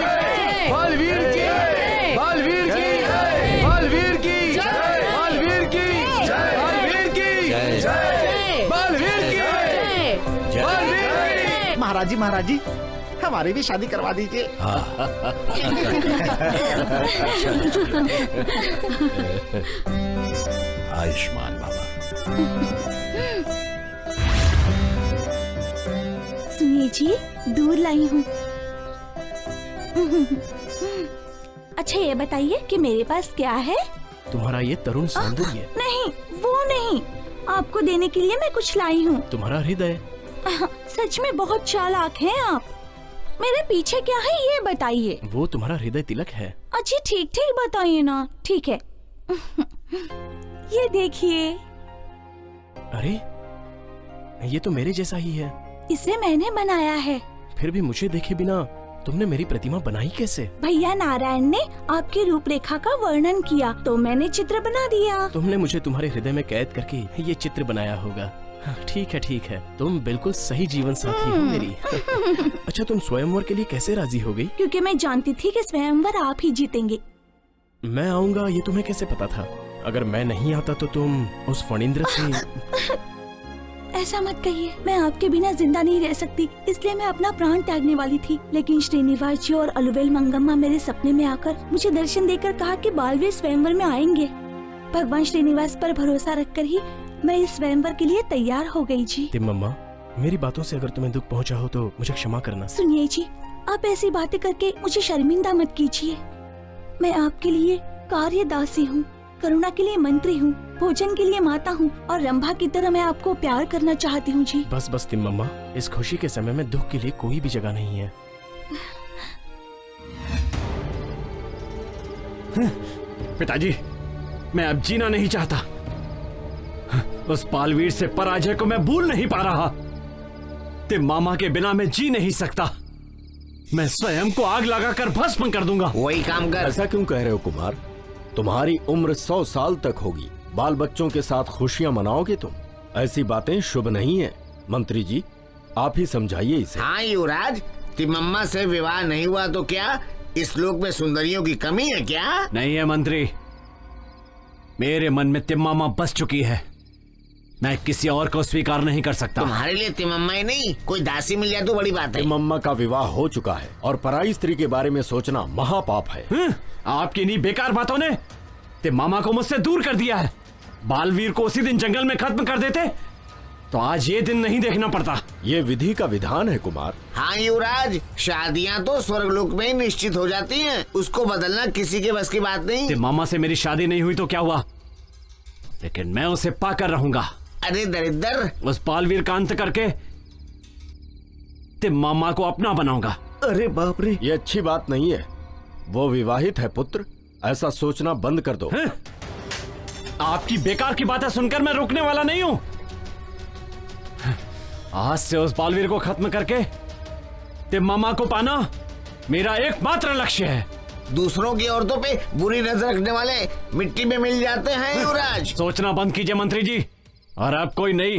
बालवीर की, बालवीर की, बालवीर की, बालवीर की, बालवीर की, बालवीर की, बालवीर। महाराज जी, हमारी भी शादी करवा दीजिए। आयुष्मान बाबा। सुनिए जी, दूध लाई हूँ। अच्छा ये बताइए कि मेरे पास क्या है? तुम्हारा ये तरुण सौंदर्य। नहीं, वो नहीं, आपको देने के लिए मैं कुछ लाई हूँ। तुम्हारा हृदय। सच में बहुत चालाक हैं आप। मेरे पीछे क्या है ये बताइए। वो तुम्हारा हृदय तिलक है। अच्छा ठीक बताइए ना। ठीक है। ये देखिए। अरे ये तो मेरे जैसा ही है। इसे मैंने बनाया है। फिर भी मुझे देखे बिना तुमने मेरी प्रतिमा बनाई कैसे? भैया नारायण ने आपकी रूपरेखा का वर्णन किया तो मैंने चित्र बना दिया। तुमने मुझे तुम्हारे हृदय में कैद करके ये चित्र बनाया होगा। ठीक है, तुम बिल्कुल सही जीवन साथी हो मेरी। अच्छा, तुम स्वयंवर के लिए कैसे राजी हो गई? क्योंकि मैं जानती थी कि स्वयंवर आप ही जीतेंगे। मैं आऊंगा ये तुम्हें कैसे पता था? अगर मैं नहीं आता तो तुम उस फणींद्र से... ऐसा मत कहिए, मैं आपके बिना जिंदा नहीं रह सकती, इसलिए मैं अपना प्राण त्यागने वाली थी। लेकिन श्रीनिवास जी और अलुवेल मंगम्मा मेरे सपने में आकर मुझे दर्शन देकर कहा कि बालवीर स्वयंवर में आएंगे। भगवान श्रीनिवास पर भरोसा रखकर ही मैं इस स्वयंवर के लिए तैयार हो गई जी। तिम्मम्मा, मेरी बातों से अगर तुम्हें दुख पहुंचा हो तो मुझे क्षमा करना। सुनिए जी, आप ऐसी बातें करके मुझे शर्मिंदा मत कीजिए। मैं आपके लिए कार्यदासी हूँ, करुणा के लिए मंत्री हूँ, भोजन के लिए माता हूँ और रंभा की तरह मैं आपको प्यार करना चाहती हूँ जी। बस तिम्मम्मा, इस खुशी के समय में दुख के लिए कोई भी जगह नहीं है। पिताजी, मैं अब जीना नहीं चाहता। उस बालवीर से पराजय को मैं भूल नहीं पा रहा। तिम्मामा के बिना मैं जी नहीं सकता। मैं स्वयं को आग लगाकर भस्म कर दूंगा। वही काम कर। ऐसा क्यों कह रहे हो कुमार? तुम्हारी उम्र 100 साल तक होगी, बाल बच्चों के साथ खुशियां मनाओगे तुम? ऐसी बातें शुभ नहीं है। मंत्री जी, आप ही समझाइए इसे। हाँ युवराज, तिम्मम्मा से विवाह नहीं हुआ तो क्या इस लोक में सुंदरियों की कमी है क्या? नहीं है मंत्री, मेरे मन में तिम्मामा बस चुकी है। मैं किसी और को स्वीकार नहीं कर सकता। तुम्हारे लिए तिम्मम्मा ही नहीं, कोई दासी मिल जाए तो बड़ी बात है। तिम्मम्मा का विवाह हो चुका है और पराई स्त्री के बारे में सोचना महापाप है। आपकी इन्हीं बेकार बातों ने तिम्मामा को मुझसे दूर कर दिया है। बालवीर को उसी दिन जंगल में खत्म कर देते तो आज ये दिन नहीं देखना पड़ता। ये विधि का विधान है कुमार। हाँ युवराज, शादियाँ तो स्वर्गलोक में ही निश्चित हो जाती हैं, उसको बदलना किसी के बस की बात नहीं। तिम्मामा से मेरी शादी नहीं हुई तो क्या हुआ, लेकिन मैं उसे पाकर रहूंगा। अरे दरिद्र, उस बालवीर का अंत करके तिम्मामा को अपना बनाऊंगा। अरे बाप रे, ये अच्छी बात नहीं है। वो विवाहित है पुत्र, ऐसा सोचना बंद कर दो। आपकी बेकार की बातें सुनकर मैं रुकने वाला नहीं हूं। आज से उस बालवीर को खत्म करके तिम्मामा को पाना मेरा एकमात्र लक्ष्य है। दूसरों की औरतों पे बुरी नजर रखने वाले मिट्टी में मिल जाते हैं युवराज। सोचना बंद कीजिए मंत्री जी, और अब कोई नई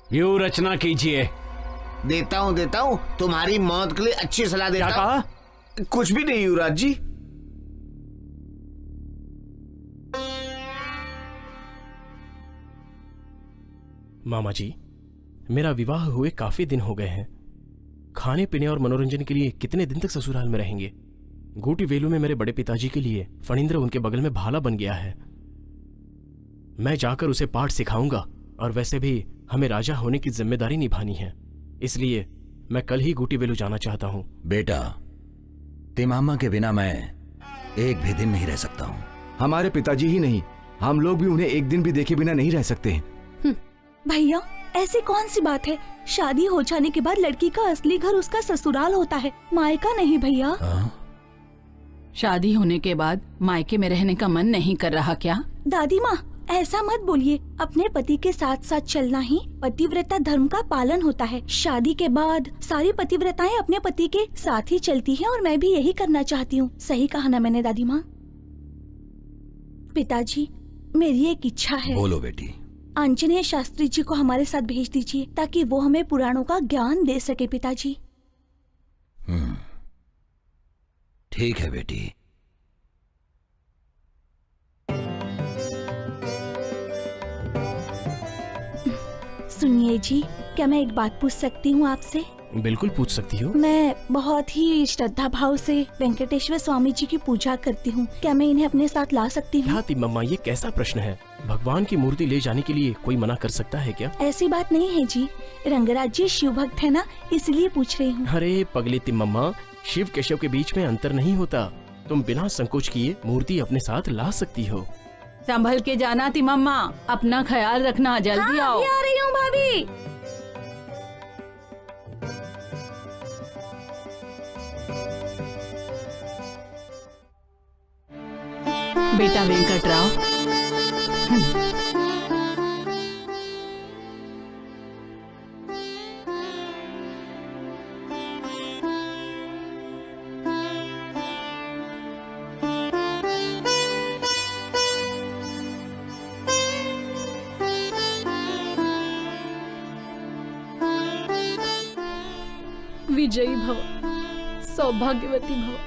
व्यू रचना कीजिए। देता हूँ, तुम्हारी मौत के लिए अच्छी सलाह देता हूँ। क्या कहा? कुछ भी नहीं युवराज जी। मामा जी, मेरा विवाह हुए काफी दिन हो गए हैं। खाने पीने और मनोरंजन के लिए कितने दिन तक ससुराल में रहेंगे? गोटी वेलू में मेरे बड़े पिताजी के लिए फणींद्र उनके बगल में भाला बन गया है। मैं जाकर उसे पाठ सिखाऊंगा, और वैसे भी हमें राजा होने की जिम्मेदारी निभानी है, इसलिए मैं कल ही गोटी वेलू जाना चाहता हूँ। बेटा, तिम्मामा के बिना मैं एक भी दिन नहीं रह सकता हूँ। हमारे पिताजी ही नहीं, हम लोग भी उन्हें एक दिन भी देखे बिना नहीं रह सकते। भैया, ऐसी कौन सी बात है? शादी हो जाने के बाद लड़की का असली घर उसका ससुराल होता है, मायका नहीं भैया। शादी होने के बाद मायके में रहने का मन नहीं कर रहा क्या? दादी माँ, ऐसा मत बोलिए। अपने पति के साथ साथ चलना ही पतिव्रता धर्म का पालन होता है। शादी के बाद सारी पतिव्रताएं अपने पति के साथ ही चलती हैं, और मैं भी यही करना चाहती हूँ। सही कहा ना मैंने दादी माँ? पिताजी, मेरी एक इच्छा है। बोलो बेटी। आंजनेय शास्त्री जी को हमारे साथ भेज दीजिए, ताकि वो हमें पुराणों का ज्ञान दे सके। पिताजी। ठीक है बेटी। सुनिए जी, क्या मैं एक बात पूछ सकती हूँ आपसे? बिल्कुल पूछ सकती हो। मैं बहुत ही श्रद्धा भाव से वेंकटेश्वर स्वामी जी की पूजा करती हूँ, क्या मैं इन्हें अपने साथ ला सकती हूँ? क्या तिम्मम्मा, ये कैसा प्रश्न है? भगवान की मूर्ति ले जाने के लिए कोई मना कर सकता है क्या? ऐसी बात नहीं है जी, रंगराज जी शिव भक्त है ना, इसलिए पूछ रही हूँ। अरे पगली तिम्मम्मा, शिव केशव के बीच में अंतर नहीं होता। तुम बिना संकोच किए मूर्ति अपने साथ ला सकती हो। संभल के जाना तिम्मम्मा, अपना ख्याल रखना। जल्दी आओ। आ रही हूँ भाभी। बेटा वेंकटराव, विजयी भव, सौभाग्यवती भव।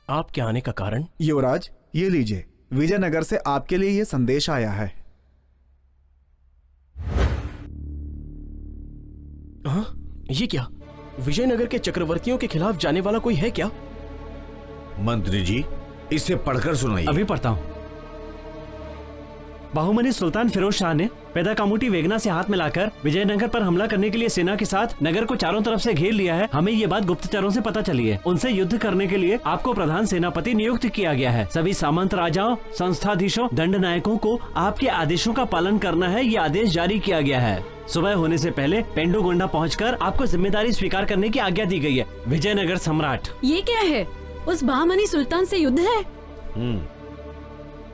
आपके आने का कारण? युवराज, ये लीजिए, विजयनगर से आपके लिए ये संदेश आया है। हाँ, ये क्या? विजयनगर के चक्रवर्तियों के खिलाफ जाने वाला कोई है क्या? मंत्री जी, इसे पढ़कर सुनाइए। अभी पढ़ता हूँ। बाहुमनी सुल्तान फिरोज शाह ने पैदा कामुटी वेगना से हाथ मिलाकर विजयनगर पर हमला करने के लिए सेना के साथ नगर को चारों तरफ से घेर लिया है। हमें ये बात गुप्तचरों से पता चली है। उनसे युद्ध करने के लिए आपको प्रधान सेनापति नियुक्त किया गया है। सभी सामंत राजाओं, संस्थाधीशों, दंड नायकों को आपके आदेशों का पालन करना है, ये आदेश जारी किया गया है। सुबह होने से पहले पेंडुगोंडा पहुंचकर आपको जिम्मेदारी स्वीकार करने की आज्ञा दी गई है। विजयनगर सम्राट। ये क्या है? उस बहामनी सुल्तान से युद्ध है?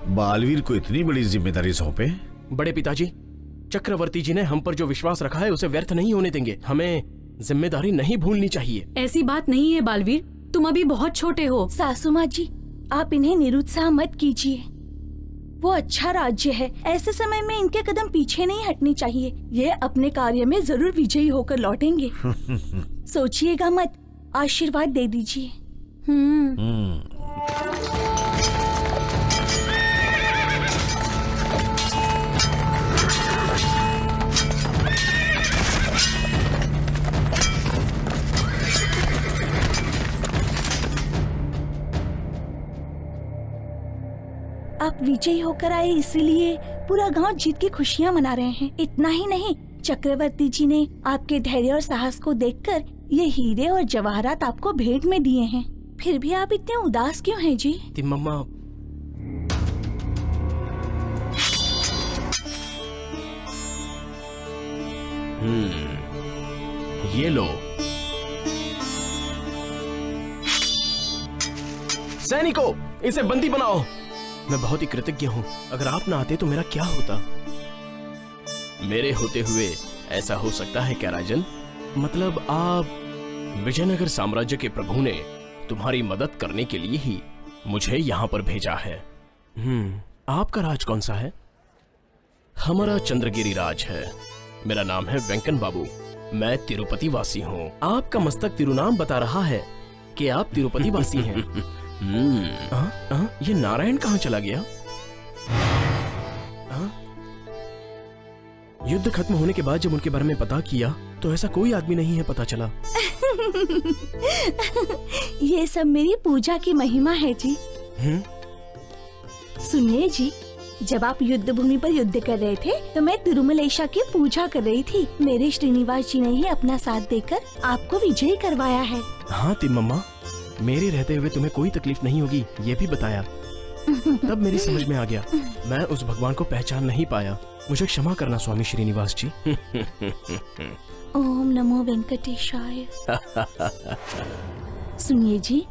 बालवीर को इतनी बड़ी जिम्मेदारी सौंपे? बड़े पिताजी, चक्रवर्ती जी ने हम पर जो विश्वास रखा है उसे व्यर्थ नहीं होने देंगे। हमें जिम्मेदारी नहीं भूलनी चाहिए। ऐसी बात नहीं है बालवीर, तुम अभी बहुत छोटे हो। सासू माँ जी, आप इन्हें निरुत्साह मत कीजिए। वो अच्छा राज्य है, ऐसे समय में इनके कदम पीछे नहीं हटने चाहिए। ये अपने कार्य में जरूर विजयी होकर लौटेंगे। सोचिएगा मत, आशीर्वाद दे दीजिए। आप विजयी होकर आए, इसीलिए पूरा गांव जीत की खुशियां मना रहे हैं। इतना ही नहीं, चक्रवर्ती जी ने आपके धैर्य और साहस को देखकर ये हीरे और जवाहरात आपको भेंट में दिए हैं। फिर भी आप इतने उदास क्यों हैं जी? तिम्मम्मा, ये लो। सैनिकों, इसे बंदी बनाओ। मैं बहुत ही कृतज्ञ हूँ। अगर आप ना आते तो मेरा क्या होता? मेरे होते हुए ऐसा हो सकता है क्या राजन? मतलब आप, विजयनगर साम्राज्य के प्रभु ने तुम्हारी मदद करने के लिए ही मुझे यहाँ पर भेजा है। आपका राज कौन सा है? हमारा चंद्रगिरी राज है। मेरा नाम है वेंकन बाबू। मैं तिरुपति वासी हूँ। आपका मस्तक तिरुनाम बता रहा है कि आप तिरुपति वासी हैं। ये नारायण कहाँ चला गया? युद्ध खत्म होने के बाद जब उनके बारे में पता किया तो ऐसा कोई आदमी नहीं है पता चला। ये सब मेरी पूजा की महिमा है जी। सुनिए जी, जब आप युद्ध भूमि पर युद्ध कर रहे थे तो मैं तिरुमलेशा की पूजा कर रही थी। मेरे श्रीनिवास जी ने ही अपना साथ देकर आपको विजयी करवाया है। हाँ तिम्मम्मा, मेरे रहते हुए तुम्हें कोई तकलीफ नहीं होगी, ये भी बताया। तब मेरी समझ में आ गया, मैं उस भगवान को पहचान नहीं पाया। मुझे क्षमा करना स्वामी श्रीनिवास जी। ओम नमो वेंकटेशाय। सुनिए जी,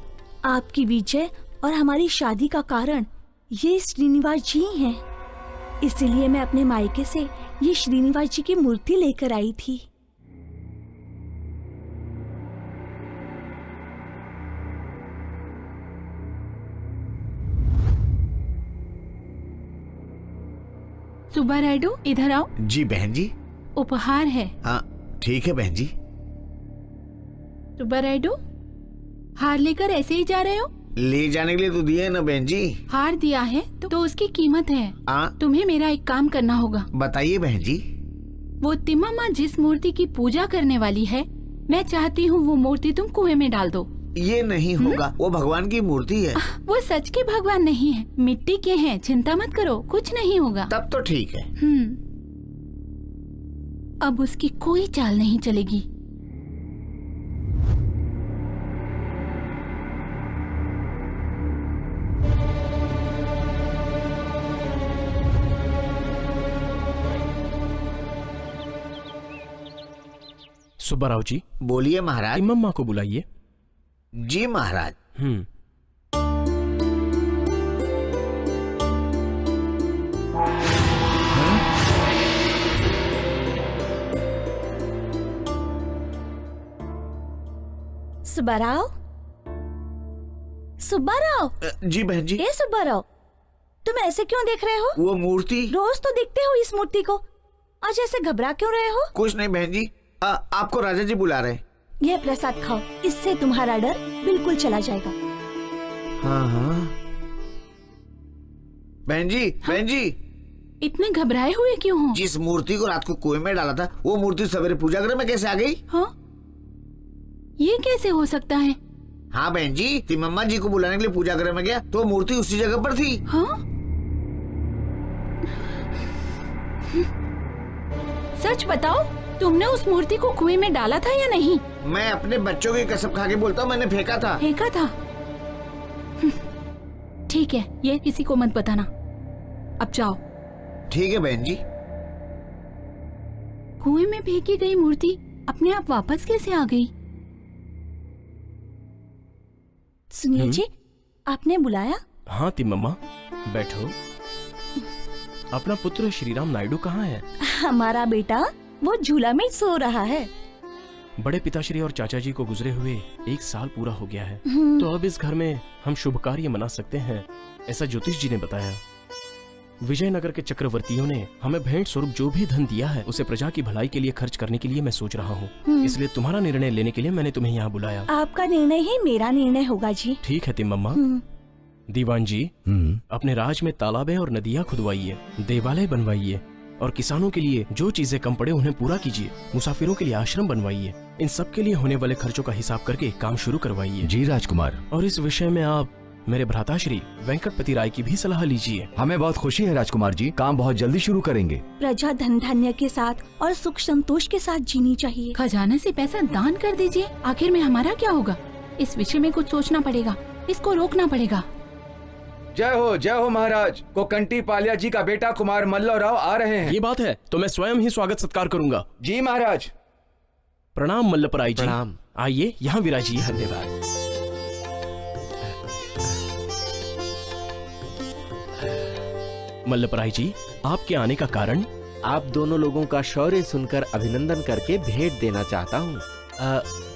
आपकी विजय और हमारी शादी का कारण ये श्रीनिवास जी हैं। इसीलिए मैं अपने मायके से ये श्रीनिवास जी की मूर्ति लेकर आई थी। सुब्बा रायडू, इधर आओ। जी बहन जी। उपहार है। हाँ ठीक है बहन जी। सुब्बा रायडू, हार लेकर ऐसे ही जा रहे हो? ले जाने के लिए तो दिए ना बहन जी। हार दिया है तो उसकी कीमत है। तुम्हें मेरा एक काम करना होगा। बताइए बहन जी। वो तिम्मम्मा जिस मूर्ति की पूजा करने वाली है, मैं चाहती हूँ वो मूर्ति तुम कुएं में डाल दो। ये नहीं होगा, वो भगवान की मूर्ति है। वो सच के भगवान नहीं है, मिट्टी के हैं। चिंता मत करो, कुछ नहीं होगा। तब तो ठीक है। अब उसकी कोई चाल नहीं चलेगी। सुब्बाराव जी। बोलिए महाराज। तिम्मम्मा को बुलाइए। जी महाराज। सुब्बाराव, सुब्बाराव। जी बहन जी। ए सुब्बाराव, तुम ऐसे क्यों देख रहे हो? वो मूर्ति। रोज तो देखते हो इस मूर्ति को, आज ऐसे घबरा क्यों रहे हो? कुछ नहीं बहन जी, आपको राजा जी बुला रहे हैं। यह प्रसाद खाओ, इससे तुम्हारा डर बिल्कुल चला जाएगा। हाँ हाँ बहन जी। हाँ? बहन जी, इतने घबराए हुए क्यों हो? जिस मूर्ति को रात को कुएं में डाला था, वो मूर्ति सवेरे पूजा गृह में कैसे आ गई? हाँ? ये कैसे हो सकता है? हाँ बहन जी, तिम्मम्मा जी को बुलाने के लिए पूजा गृह में गया तो मूर्ति उसी जगह पर थी। हाँ? सच बताओ, तुमने उस मूर्ति को कुएं में डाला था या नहीं? मैं अपने बच्चों की कसम खा के बोलता हूँ, मैंने फेंका था। फेंका था? ठीक है, ये किसी को मत बताना। अब जाओ। ठीक है बहन जी। कुएं में फेंकी गई मूर्ति अपने आप वापस कैसे आ गई? सुनिए जी, आपने बुलाया? हाँ तिम्मम्मा, बैठो। अपना पुत्र श्रीराम नायडू कहाँ है? हमारा बेटा वो झूला में सो रहा है। बड़े पिताश्री और चाचा जी को गुजरे हुए 1 साल पूरा हो गया है, तो अब इस घर में हम शुभ कार्य मना सकते हैं, ऐसा ज्योतिष जी ने बताया। विजयनगर के चक्रवर्तियों ने हमें भेंट स्वरूप जो भी धन दिया है उसे प्रजा की भलाई के लिए खर्च करने के लिए मैं सोच रहा हूँ। इसलिए तुम्हारा निर्णय लेने के लिए मैंने तुम्हें यहाँ बुलाया। आपका निर्णय ही मेरा निर्णय होगा जी। ठीक है तिम्मम्मा। दीवान जी, अपने राज में तालाबें और नदियाँ खुदवाइए, देवालय बनवाइए और किसानों के लिए जो चीजें कम पड़े उन्हें पूरा कीजिए। मुसाफिरों के लिए आश्रम बनवाइए। इन सब के लिए होने वाले खर्चों का हिसाब करके काम शुरू करवाइए। जी राजकुमार। और इस विषय में आप मेरे भ्राताश्री वेंकटपति राय की भी सलाह लीजिए। हमें बहुत खुशी है राजकुमार जी, काम बहुत जल्दी शुरू करेंगे। प्रजा धन धान्य के साथ और सुख संतोष के साथ जीनी चाहिए। खजाने से पैसा दान कर दीजिए, आखिर में हमारा क्या होगा? इस विषय में कुछ सोचना पड़ेगा, इसको रोकना पड़ेगा। जय हो महाराज। कोकंटी पालिया जी का बेटा कुमार मल्लराव आ रहे हैं। ये बात है तो मैं स्वयं ही स्वागत सत्कार करूंगा। जी महाराज। प्रणाम मल्लपराई जी। प्रणाम। आइए यहाँ विराजिए। धन्यवाद। मल्लपराई जी, आपके आने का कारण? आप दोनों लोगों का शौर्य सुनकर अभिनंदन करके भेंट देना चाहता हूँ।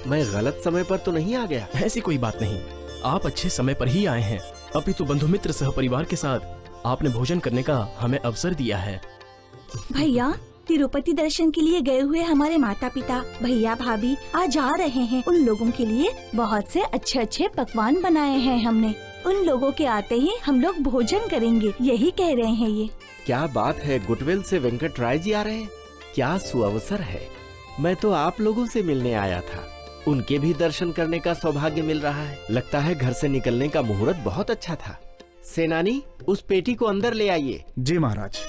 मैं गलत समय पर तो नहीं आ गया? ऐसी कोई बात नहीं, आप अच्छे समय पर ही आए हैं। अपितु बंधु मित्र सह परिवार के साथ आपने भोजन करने का हमें अवसर दिया है। भैया, तिरुपति दर्शन के लिए गए हुए हमारे माता पिता, भैया भाभी आज आ रहे हैं। उन लोगों के लिए बहुत से अच्छे अच्छे पकवान बनाए हैं हमने। उन लोगों के आते ही हम लोग भोजन करेंगे, यही कह रहे हैं ये। क्या बात है, गुडविल से वेंकट राय जी आ रहे हैं। क्या सुअवसर है। मैं तो आप लोगों से मिलने आया था, उनके भी दर्शन करने का सौभाग्य मिल रहा है। लगता है घर से निकलने का मुहूर्त बहुत अच्छा था। सेनानी, उस पेटी को अंदर ले आइए। जी महाराज।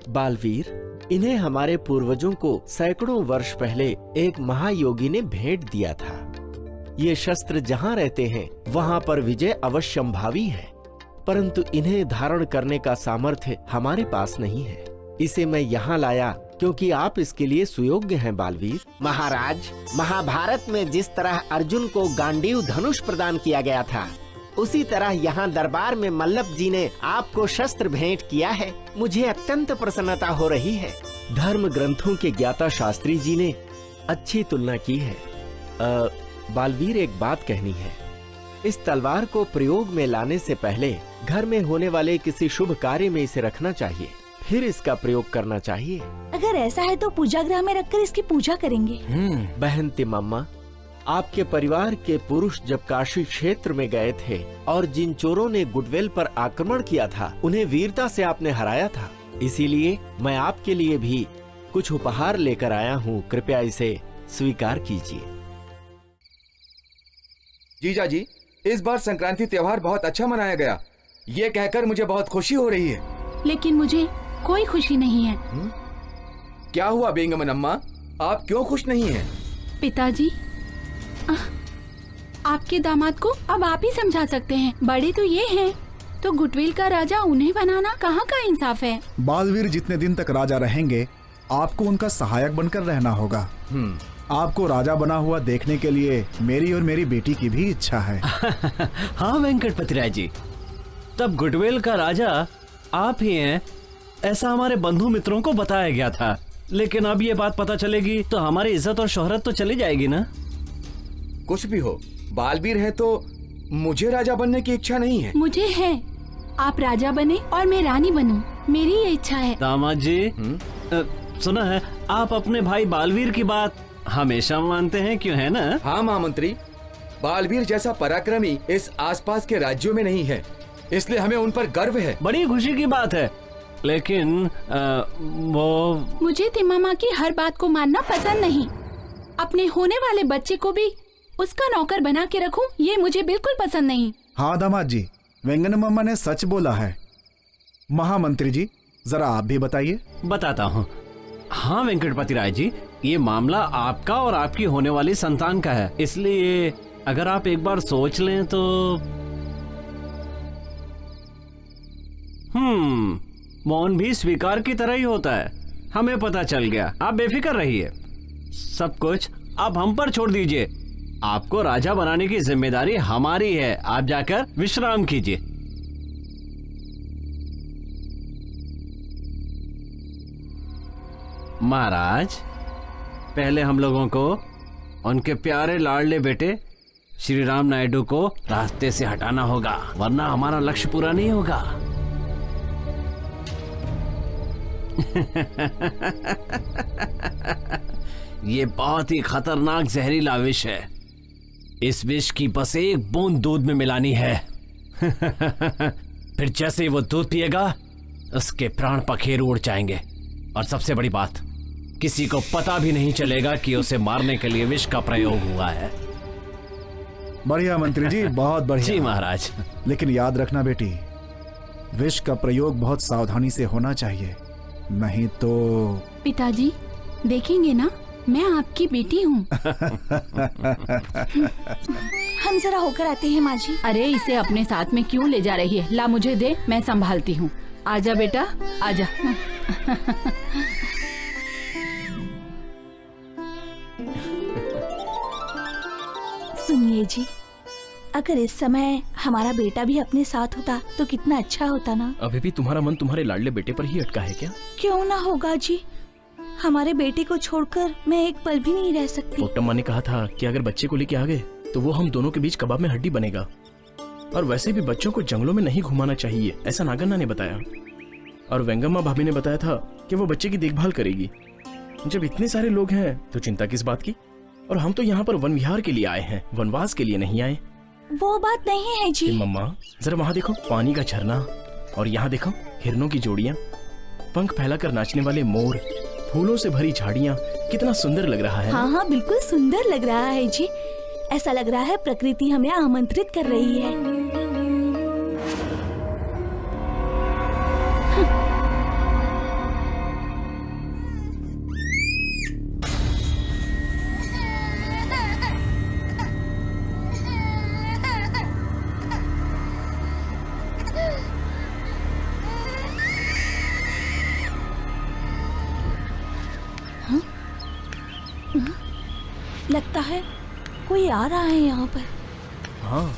बालवीर, इन्हें हमारे पूर्वजों को सैकड़ों वर्ष पहले एक महायोगी ने भेंट दिया था। ये शस्त्र जहाँ रहते हैं वहाँ पर विजय अवश्यंभावी है, परंतु इन्हें धारण करने का सामर्थ्य हमारे पास नहीं है। इसे मैं यहाँ लाया क्योंकि आप इसके लिए सुयोग्य हैं बालवीर। महाराज, महाभारत में जिस तरह अर्जुन को गांडीव धनुष प्रदान किया गया था, उसी तरह यहाँ दरबार में मल्लभ जी ने आपको शस्त्र भेंट किया है। मुझे अत्यंत प्रसन्नता हो रही है। धर्म ग्रंथों के ज्ञाता शास्त्री जी ने अच्छी तुलना की है। बालवीर, एक बात कहनी है। इस तलवार को प्रयोग में लाने से पहले घर में होने वाले किसी शुभ कार्य में इसे रखना चाहिए, फिर इसका प्रयोग करना चाहिए। अगर ऐसा है तो पूजा गृह में रखकर इसकी पूजा करेंगे। बहन तिम्मम्मा, आपके परिवार के पुरुष जब काशी क्षेत्र में गए थे और जिन चोरों ने गुडवेल पर आक्रमण किया था, उन्हें वीरता से आपने हराया था। इसीलिए मैं आपके लिए भी कुछ उपहार लेकर आया हूँ, कृपया इसे स्वीकार कीजिए। जीजा जी, इस बार संक्रांति त्योहार बहुत अच्छा मनाया गया। ये कहकर मुझे बहुत खुशी हो रही है। लेकिन मुझे कोई खुशी नहीं है। क्या हुआ बेगम अम्मा, आप क्यों खुश नहीं हैं? पिताजी, आपके दामाद को अब आप ही समझा सकते हैं। बड़े तो ये हैं, तो गुटविल का राजा उन्हें बनाना कहाँ का इंसाफ है। बालवीर जितने दिन तक राजा रहेंगे आपको उनका सहायक बनकर रहना होगा। आपको राजा बना हुआ देखने के लिए मेरी और मेरी बेटी की भी इच्छा है। हाँ वेंकटपति राय जी, तब गुडविल का राजा आप ही हैं, ऐसा हमारे बंधु मित्रों को बताया गया था। लेकिन अब ये बात पता चलेगी तो हमारी इज्जत और शोहरत तो चली जाएगी ना। कुछ भी हो, बालवीर है तो मुझे राजा बनने की इच्छा नहीं है। मुझे है, आप राजा बने और मैं रानी बनूं, मेरी ये इच्छा है। दामाद जी, सुना है आप अपने भाई बालवीर की बात हमेशा मानते हैं, क्यों है ना? हाँ महामंत्री, बालवीर जैसा पराक्रमी इस आसपास के राज्यों में नहीं है, इसलिए हमें उन पर गर्व है। बड़ी खुशी की बात है, लेकिन वो मुझे तिम्मामा की हर बात को मानना पसंद नहीं। अपने होने वाले बच्चे को भी उसका नौकर बना के रखूं, ये मुझे बिल्कुल पसंद नहीं। हाँ दामाद जी, वेंगनमम्मा ने सच बोला है। महामंत्री जी, जरा आप भी बताइए। बताता हूँ। हाँ वेंकटपति राय जी, ये मामला आपका और आपकी होने वाली संतान का है, इसलिए अगर आप एक बार सोच लें तो। मौन भी स्वीकार की तरह ही होता है, हमें पता चल गया। आप बेफिक्र रहिए, सब कुछ आप हम पर छोड़ दीजिए। आपको राजा बनाने की जिम्मेदारी हमारी है, आप जाकर विश्राम कीजिए। महाराज, पहले हम लोगों को उनके प्यारे लाडले बेटे श्री राम नायडू को रास्ते से हटाना होगा, वरना हमारा लक्ष्य पूरा नहीं होगा। ये बहुत ही खतरनाक जहरीला विष है। इस विष की बस एक बूंद दूध में मिलानी है। फिर जैसे ही वो दूध पिएगा, उसके प्राण पखेरु उड़ जाएंगे। और सबसे बड़ी बात, किसी को पता भी नहीं चलेगा कि उसे मारने के लिए विष का प्रयोग हुआ है। बढ़िया मंत्री जी, बहुत बढ़िया। जी महाराज। लेकिन याद रखना बेटी, विष का प्रयोग बहुत सावधानी से होना चाहिए, नहीं तो। पिताजी देखेंगे ना, मैं आपकी बेटी हूँ। हम जरा होकर आते हैं माँ जी। अरे इसे अपने साथ में क्यों ले जा रही है? ला मुझे दे, मैं संभालती हूँ। आजा बेटा, आजा। सुनिए जी, अगर इस समय हमारा बेटा भी अपने साथ होता तो कितना अच्छा होता ना। अभी भी तुम्हारा मन तुम्हारे लाडले बेटे पर ही अटका है क्या? क्यों ना होगा जी, हमारे बेटे को छोड़कर मैं एक पल भी नहीं रह सकती। पोट्टम्मा ने कहा था कि अगर बच्चे को लेके आ गए तो वो हम दोनों के बीच कबाब में हड्डी बनेगा। और वैसे भी बच्चों को जंगलों में नहीं घुमाना चाहिए, ऐसा नागन्ना ने बताया। और वेंगम्मा भाभी ने बताया था कि वो बच्चे की देखभाल करेगी। जब इतने सारे लोग हैं तो चिंता किस बात की? और हम तो यहाँ पर वन विहार के लिए आए हैं, वनवास के लिए नहीं आए। वो बात नहीं है जी। मम्मा जरा वहाँ देखो, पानी का झरना, और यहाँ देखो हिरणों की जोड़ियाँ, पंख फैलाकर नाचने वाले मोर, फूलों से भरी झाड़ियाँ, कितना सुंदर लग रहा है। हाँ हाँ, बिल्कुल सुंदर लग रहा है जी। ऐसा लग रहा है प्रकृति हमें आमंत्रित कर रही है। लगता है कोई आ रहा है यहाँ पर। हाँ,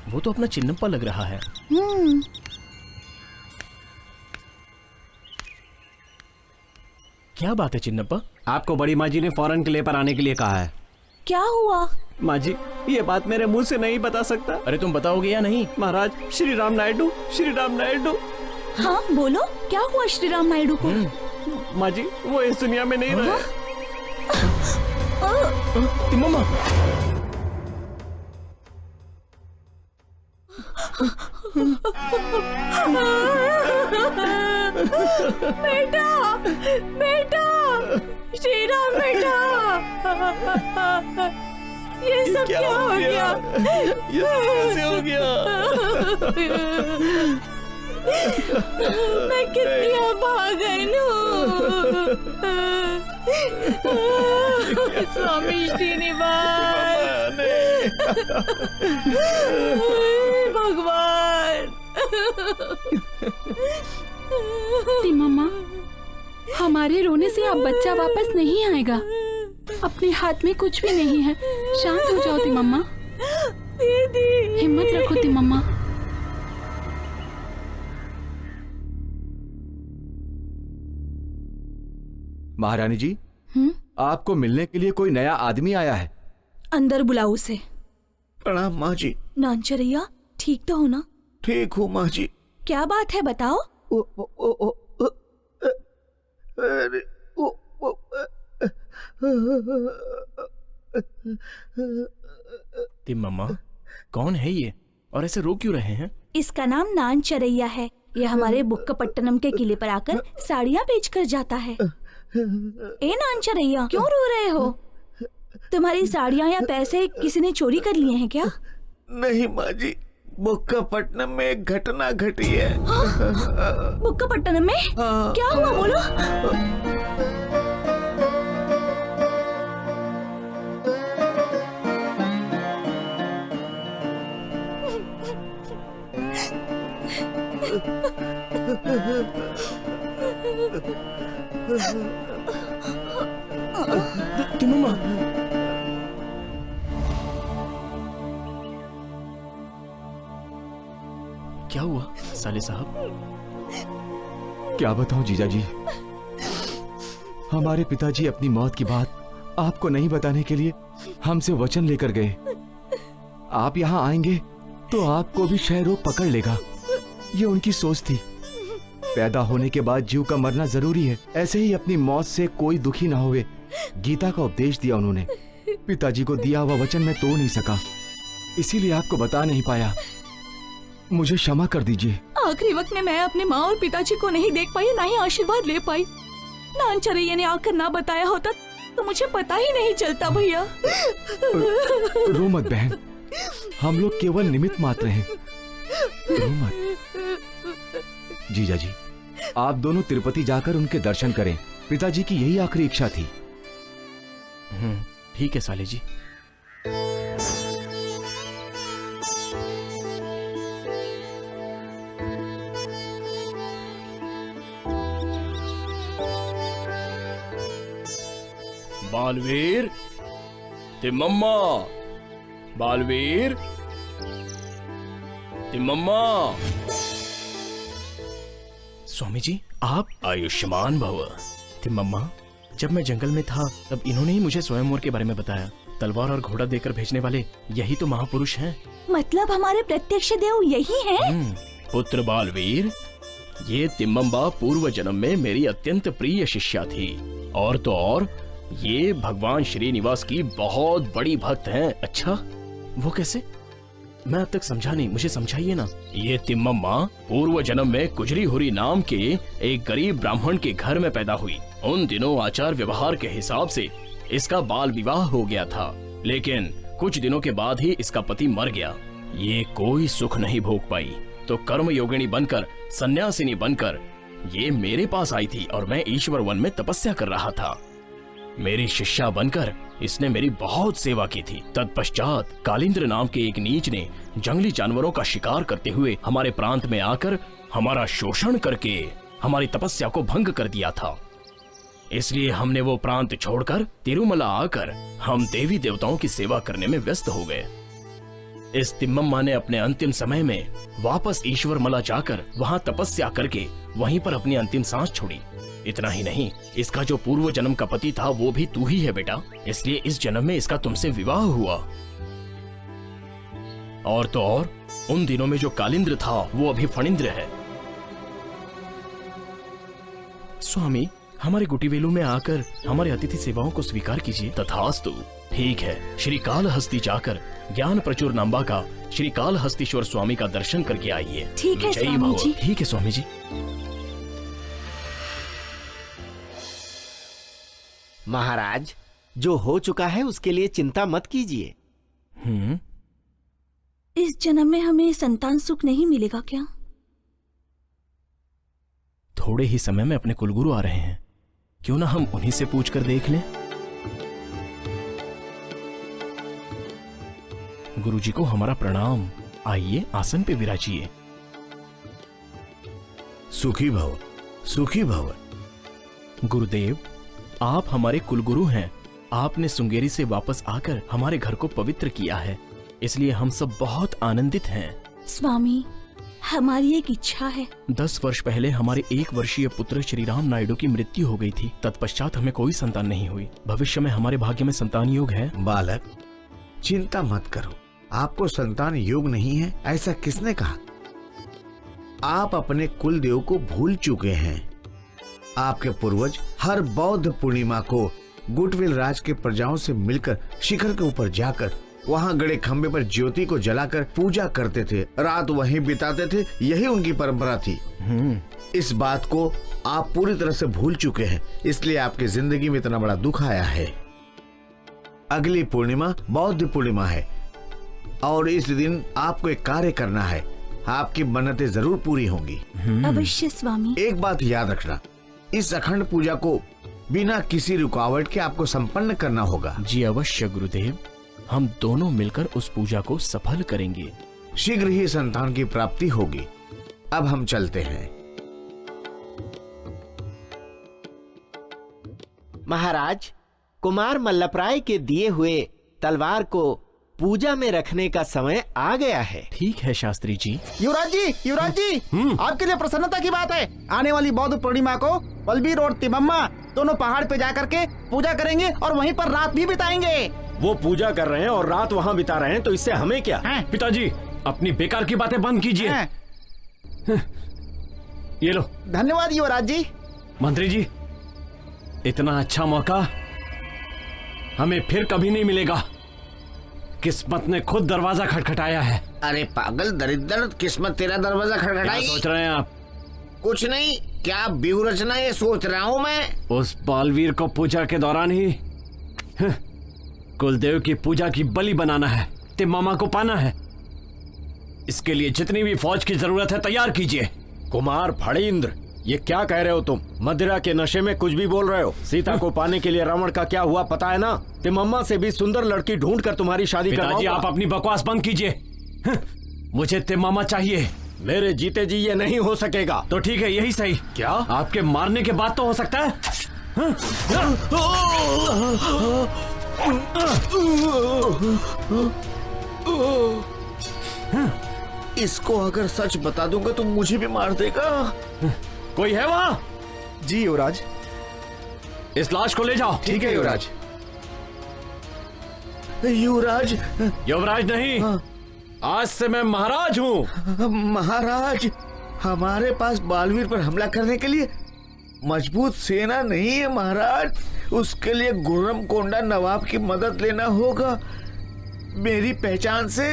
वो तो अपना चिन्नप्पा लग रहा है। क्या बात है चिन्नप्पा? आपको बड़ी माँ जी ने फौरन किले पर आने के लिए कहा है। क्या हुआ? माँ जी, ये बात मेरे मुंह से नहीं बता सकता। अरे तुम बताओगे या नहीं? महाराज, श्री राम नायडू, श्री राम नायडू। हाँ बोलो, क्या हुआ श्री राम नायडू को? माँ जी, वो इस दुनिया में नहीं रहे। मम्मा, बेटा, बेटा, श्री राम बेटा, ये सब क्या हो गया? ये कैसे हो गया? मैं कितनी अभागन हूँ। स्वामी श्रीनिवास, भगवान। तिम्मम्मा, हमारे रोने से अब बच्चा वापस नहीं आएगा। अपने हाथ में कुछ भी नहीं है। शांत हो जाओ तिम्मम्मा। दीदी, हिम्मत रखो तिम्मम्मा। महारानी जी, आपको मिलने के लिए कोई नया आदमी आया है। अंदर बुलाओ उसे। प्रणाम माँ जी। नानचरैया, ठीक तो हो ना? ठीक हूँ माँ जी। क्या बात है, बताओ। तिम्मम्मा, कौन है ये और ऐसे रो क्यों रहे हैं? इसका नाम नानचरैया है। ये हमारे बुक्कापट्टनम के किले पर आकर साड़ियाँ बेचकर जाता है। ए नानचरैया, क्यों रो रहे हो? तुम्हारी साड़ियाँ या पैसे किसी ने चोरी कर लिए हैं क्या? नहीं माँ जी, बुक्कापट्टनम में एक घटना घटी है। बुक्कापट्टनम में? क्या हुआ, बोलो। तिम्मम्मा, क्या हुआ साले साहब? क्या बताऊं जीजा जी, हमारे पिताजी अपनी मौत की बात आपको नहीं बताने के लिए हमसे वचन लेकर गए। आप यहाँ आएंगे तो आपको भी क्षय रोग पकड़ लेगा, ये उनकी सोच थी। पैदा होने के बाद जीव का मरना जरूरी है, ऐसे ही अपनी मौत से कोई दुखी ना होवे, गीता का उपदेश दिया उन्होंने। पिताजी को दिया हुआ वचन मैं तोड़ नहीं सका, इसीलिए आपको बता नहीं पाया। मुझे क्षमा कर दीजिए। आखिरी वक्त में मैं अपने माँ और पिताजी को नहीं देख पाई, ना ही आशीर्वाद ले पाई। नानचरैया ने आकर ना बताया होता तो मुझे पता ही नहीं चलता भैया। रो मत बहन, हम लोग केवल निमित्त मात्र हैं, रो मत। जीजा जी, आप दोनों तिरुपति जाकर उनके दर्शन करें, पिताजी की यही आखिरी इच्छा थी। ठीक है साले जी। बालवीर, तिम्मम्मा, बालवीर, तिम्मम्मा। स्वामी जी, आप? आयुष्मान भव। तिम्मम्मा, जब मैं जंगल में था तब इन्होंने ही मुझे स्वयंवर के बारे में बताया। तलवार और घोड़ा देकर भेजने वाले यही तो महापुरुष हैं। मतलब हमारे प्रत्यक्ष देव यही हैं? पुत्र बालवीर, ये तिम्मम्मा पूर्व जन्म में मेरी अत्यंत प्रिय शिष्या थी, और तो और ये भगवान श्रीनिवास की बहुत बड़ी भक्त हैं। अच्छा, वो कैसे? मैं अब तक समझा नहीं, मुझे समझाइए ना। ये तिम्मम्मा पूर्व जन्म में कुजरी हुरी नाम के एक गरीब ब्राह्मण के घर में पैदा हुई। उन दिनों आचार व्यवहार के हिसाब से इसका बाल विवाह हो गया था, लेकिन कुछ दिनों के बाद ही इसका पति मर गया। ये कोई सुख नहीं भोग पाई, तो कर्म योगिनी बनकर, सन्यासिनी बनकर ये मेरे पास आई थी और मैं ईश्वर वन में तपस्या कर रहा था। मेरी शिष्या बनकर इसने मेरी बहुत सेवा की थी। तत्पश्चात कालिंद्र नाम के एक नीच ने जंगली जानवरों का शिकार करते हुए हमारे प्रांत में आकर हमारा शोषण करके हमारी तपस्या को भंग कर दिया था। इसलिए हमने वो प्रांत छोड़कर तिरुमला आकर हम देवी देवताओं की सेवा करने में व्यस्त हो गए। इस तिम्मम्मा ने अपने अंतिम समय में वापस ईश्वरमला जाकर वहां तपस्या करके वहीं पर अपनी अंतिम सांस छोड़ी। इतना ही नहीं, इसका जो पूर्व जन्म का पति था वो भी तू ही है बेटा, इसलिए इस जन्म में इसका तुमसे विवाह हुआ। और तो और उन दिनों में जो कालिंद्र था वो अभी फणिंद्र है। स्वामी, हमारे गुटीवेलू में आकर हमारे अतिथि सेवाओं को स्वीकार कीजिए। तथास्तु। ठीक है, श्री कालहस्ती जाकर ज्ञान प्रचुर नाम्बा का श्री कालहस्तीश्वर स्वामी का दर्शन करके आइए। ठीक है जय स्वामी भव। जी। ठीक है स्वामी जी। महाराज, जो हो चुका है उसके लिए चिंता मत कीजिए। इस जन्म में हमें संतान सुख नहीं मिलेगा क्या? थोड़े ही समय में अपने कुलगुरु आ रहे हैं, क्यों ना हम उन्हीं से पूछ कर देख लें। गुरुजी को हमारा प्रणाम। आइए आसन पे विराजिए। सुखी भव, सुखी भव। गुरुदेव, आप हमारे कुलगुरु हैं। आपने सुंगेरी से वापस आकर हमारे घर को पवित्र किया है, इसलिए हम सब बहुत आनंदित हैं। स्वामी, हमारी एक इच्छा है। 10 वर्ष पहले हमारे 1 वर्षीय पुत्र श्रीराम नायडू की मृत्यु हो गई थी। तत्पश्चात हमें कोई संतान नहीं हुई। भविष्य में हमारे भाग्य में संतान योग है। बालक, चिंता मत करो, आपको संतान योग नहीं है ऐसा किसने कहा? आप अपने कुल देव को भूल चुके हैं। आपके पूर्वज हर बौद्ध पूर्णिमा को गुटविल राज के प्रजाओं से मिलकर शिखर के ऊपर जाकर वहां गड़े खंबे पर ज्योति को जलाकर पूजा करते थे, रात वहीं बिताते थे। यही उनकी परंपरा थी। इस बात को आप पूरी तरह से भूल चुके हैं, इसलिए आपकी जिंदगी में इतना बड़ा दुख आया है। अगली पूर्णिमा बौद्ध पूर्णिमा है और इस दिन आपको एक कार्य करना है। आपकी मन्नतें जरूर पूरी होंगी। अवश्य स्वामी। एक बात याद रखना, इस अखंड पूजा को बिना किसी रुकावट के आपको संपन्न करना होगा। जी अवश्य गुरुदेव, हम दोनों मिलकर उस पूजा को सफल करेंगे। शीघ्र ही संतान की प्राप्ति होगी। अब हम चलते हैं। महाराज, कुमार मल्लप्राय के दिए हुए तलवार को पूजा में रखने का समय आ गया है। ठीक है शास्त्री जी। युवराज जी, आपके लिए प्रसन्नता की बात है। आने वाली बौद्ध पूर्णिमा को बलबीर और तिम्मम्मा दोनों पहाड़ पे जाकर के पूजा करेंगे और वहीं पर रात भी बिताएंगे। वो पूजा कर रहे हैं और रात वहाँ बिता रहे हैं, तो इससे हमें क्या? पिताजी, अपनी बेकार की बातें बंद कीजिए। ये लो। धन्यवाद युवराज जी। मंत्री जी, इतना अच्छा मौका हमें फिर कभी नहीं मिलेगा। किस्मत ने खुद दरवाजा खटखटाया है। अरे पागल दरिद्र, किस्मत तेरा दरवाजा खटखटाई? क्या सोच रहे हैं आप? कुछ नहीं, क्या व्यूह रचना ये सोच रहा हूँ मैं। उस बालवीर को पूजा के दौरान ही कुलदेव की पूजा की बलि बनाना है, तिम्मामा को पाना है। इसके लिए जितनी भी फौज की जरूरत है तैयार कीजिए। कुमार फणींद्र, ये क्या कह रहे हो तुम? मदिरा के नशे में कुछ भी बोल रहे हो। सीता को पाने के लिए रावण का क्या हुआ पता है ना? तिम्मम्मा से भी सुंदर लड़की ढूंढ कर तुम्हारी शादी करवाऊंगा। पिताजी, आप अपनी बकवास बंद कीजिए। मुझे तिम्मम्मा चाहिए। मेरे जीते जी ये नहीं हो सकेगा। तो ठीक है, यही सही। क्या? आपके मारने के बाद तो हो सकता है। इसको अगर सच बता दूंगा तो मुझे भी मार देगा। कोई है वहां? जी युवराज। इस लाश को ले जाओ। ठीक है युवराज। युवराज? युवराज नहीं, आज से मैं महाराज हूँ। महाराज, हमारे पास बालवीर पर हमला करने के लिए मजबूत सेना नहीं है महाराज। उसके लिए गुर्रम कोंडा नवाब की मदद लेना होगा। मेरी पहचान से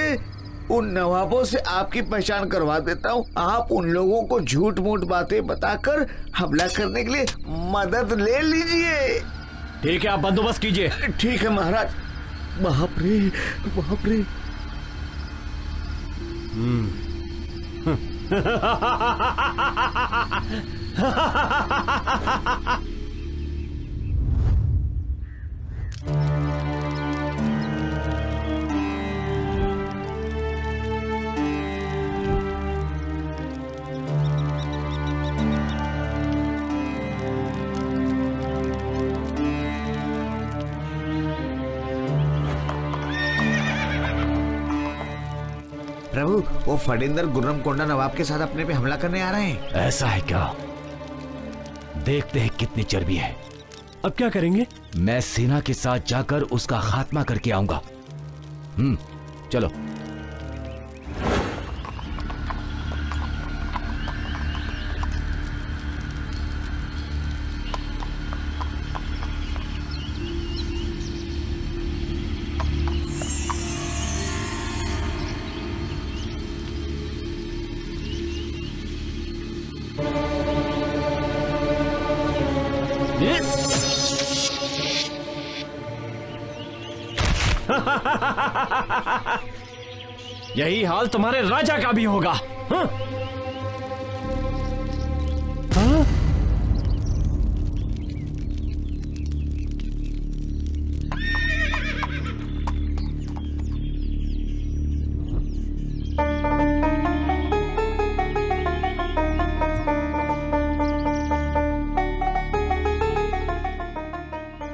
उन नवाबों से आपकी पहचान करवा देता हूँ। आप उन लोगों को झूठ मूठ बातें बताकर हमला करने के लिए मदद ले लीजिए। ठीक है, आप बंदोबस्त कीजिए। ठीक है महाराज। बाप रे, बाप रे। प्रभु, वो फडिंदर गुर्रम कोंडा नवाब के साथ अपने पे हमला करने आ रहे हैं। ऐसा है क्या? देखते हैं कितनी चर्बी है। अब क्या करेंगे? मैं सेना के साथ जाकर उसका खात्मा करके आऊंगा। चलो। यही हाल तुम्हारे राजा का भी होगा। हाँ? हाँ?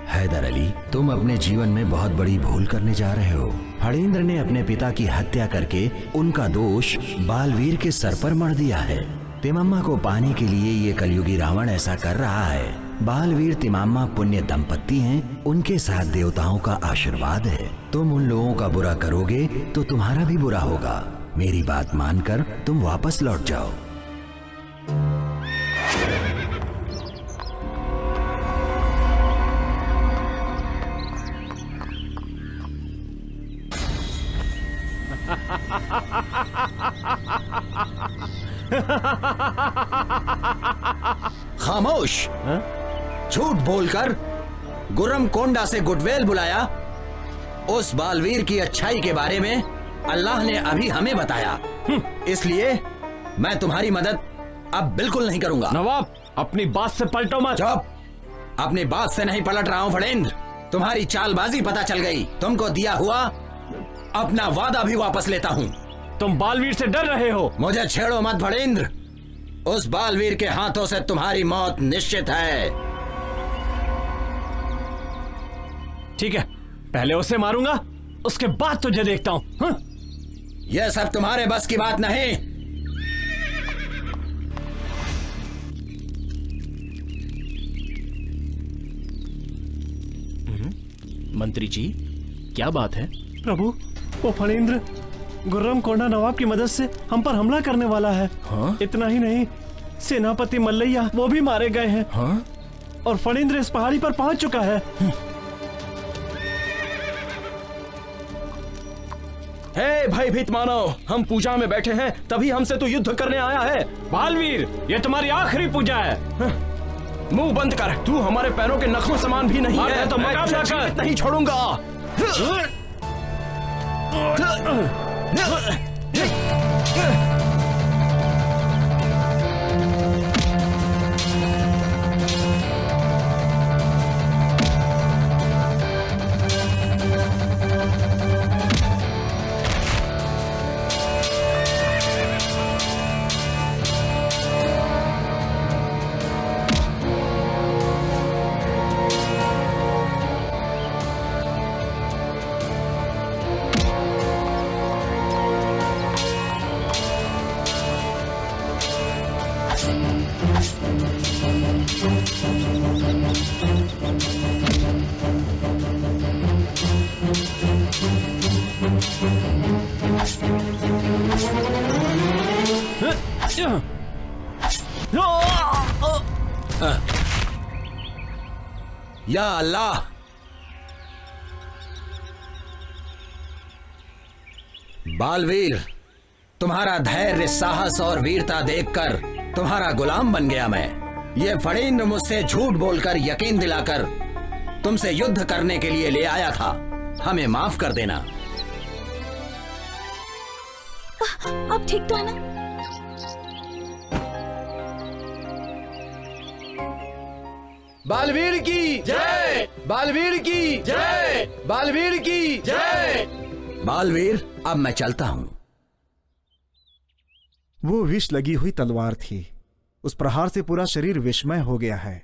हैदर अली, तुम अपने जीवन में बहुत बड़ी भूल करने जा रहे हो। फणींद्र ने अपने पिता की हत्या करके उनका दोष बालवीर के सर पर मढ़ दिया है। तिमम्मा को पाने के लिए ये कलयुगी रावण ऐसा कर रहा है। बालवीर तिमम्मा पुण्य दंपत्ति हैं, उनके साथ देवताओं का आशीर्वाद है। तुम उन लोगों का बुरा करोगे तो तुम्हारा भी बुरा होगा। मेरी बात मानकर तुम वापस लौट जाओ। खामोश। झूठ बोलकर गुर्रम कोंडा से गुडवेल बुलाया। उस बालवीर की अच्छाई के बारे में अल्लाह ने अभी हमें बताया, इसलिए मैं तुम्हारी मदद अब बिल्कुल नहीं करूंगा। नवाब, अपनी बात से पलटो मत। चुप। अपनी बात से नहीं पलट रहा हूं फणींद्र। तुम्हारी चालबाजी पता चल गई। तुमको दिया हुआ अपना वादा भी वापस लेता हूं। तुम बालवीर से डर रहे हो। मुझे छेड़ो मत फणींद्र। उस बालवीर के हाथों से तुम्हारी मौत निश्चित है। ठीक है, पहले उसे मारूंगा, उसके बाद तुझे देखता हूं। हाँ? यह सब तुम्हारे बस की बात नहीं। मंत्री जी, क्या बात है? प्रभु, वो फणींद्र गुर्रम कोंडा नवाब की मदद से हम पर हमला करने वाला है। हाँ? इतना ही नहीं, सेनापति मल्लैया वो भी मारे गए हैं। हाँ? और फणींद्र इस पहाड़ी पर पहुंच चुका है। हे भयभीत मानव, हम पूजा में बैठे हैं, तभी हमसे तो युद्ध करने आया है। बालवीर, ये तुम्हारी आखिरी पूजा है। मुंह बंद कर। तू हमारे पैरों के नखों समान भी नहीं है। तो मुकाबला कर। जीवित नहीं छोड़ूंगा। या अल्लाह, बालवीर, तुम्हारा धैर्य, साहस और वीरता देखकर तुम्हारा गुलाम बन गया मैं। ये फणींद्र मुझसे झूठ बोलकर यकीन दिलाकर तुमसे युद्ध करने के लिए ले आया था। हमें माफ कर देना। अब ठीक तो है ना? बालवीर की जय, बालवीर की जय, बालवीर की जय। बालवीर, अब मैं चलता हूं। वो विष लगी हुई तलवार थी। उस प्रहार से पूरा शरीर विषमय हो गया है।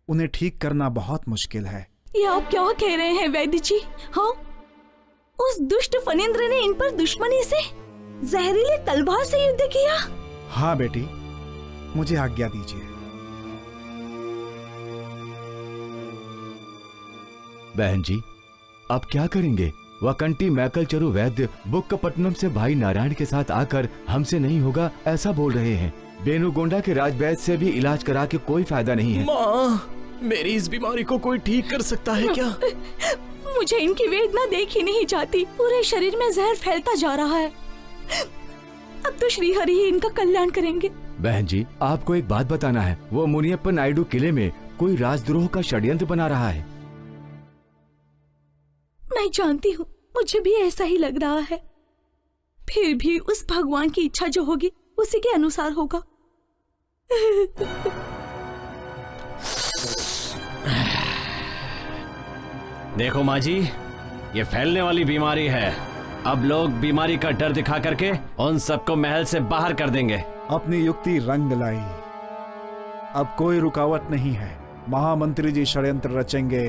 उन्हें ठीक करना बहुत मुश्किल है। ये आप क्या कह रहे हैं वैद्य जी? हाँ, उस दुष्ट फणींद्र ने इन पर दुश्मनी से जहरीली तलवार से युद्ध किया। हाँ बेटी, मुझे आज्ञा दीजिए। बहन जी, अब क्या करेंगे? वकंटी मैकल चरु वैद्य बुक्कपट्टनम से भाई नारायण के साथ आकर हमसे नहीं होगा ऐसा बोल रहे हैं। बेनुगोंडा के राजवैद्य से भी इलाज करा के कोई फायदा नहीं है। माँ, मेरी इस बीमारी को कोई ठीक कर सकता है क्या? मुझे इनकी वेदना देखी नहीं जाती। पूरे शरीर में जहर फैलता जा रहा है। अब तो श्री हरि ही इनका कल्याण करेंगे। बहन जी, आपको एक बात बताना है। वो मुनियप्पा नायडू किले में कोई राजद्रोह का षड्यंत्र बना रहा है। मैं जानती हूँ, मुझे भी ऐसा ही लग रहा है। फिर भी उस भगवान की इच्छा जो होगी उसी के अनुसार होगा। देखो माँ जी, ये फैलने वाली बीमारी है। अब लोग बीमारी का डर दिखा करके उन सबको महल से बाहर कर देंगे। अपनी युक्ति रंग लाई। अब कोई रुकावट नहीं है। महामंत्री जी षड्यंत्र रचेंगे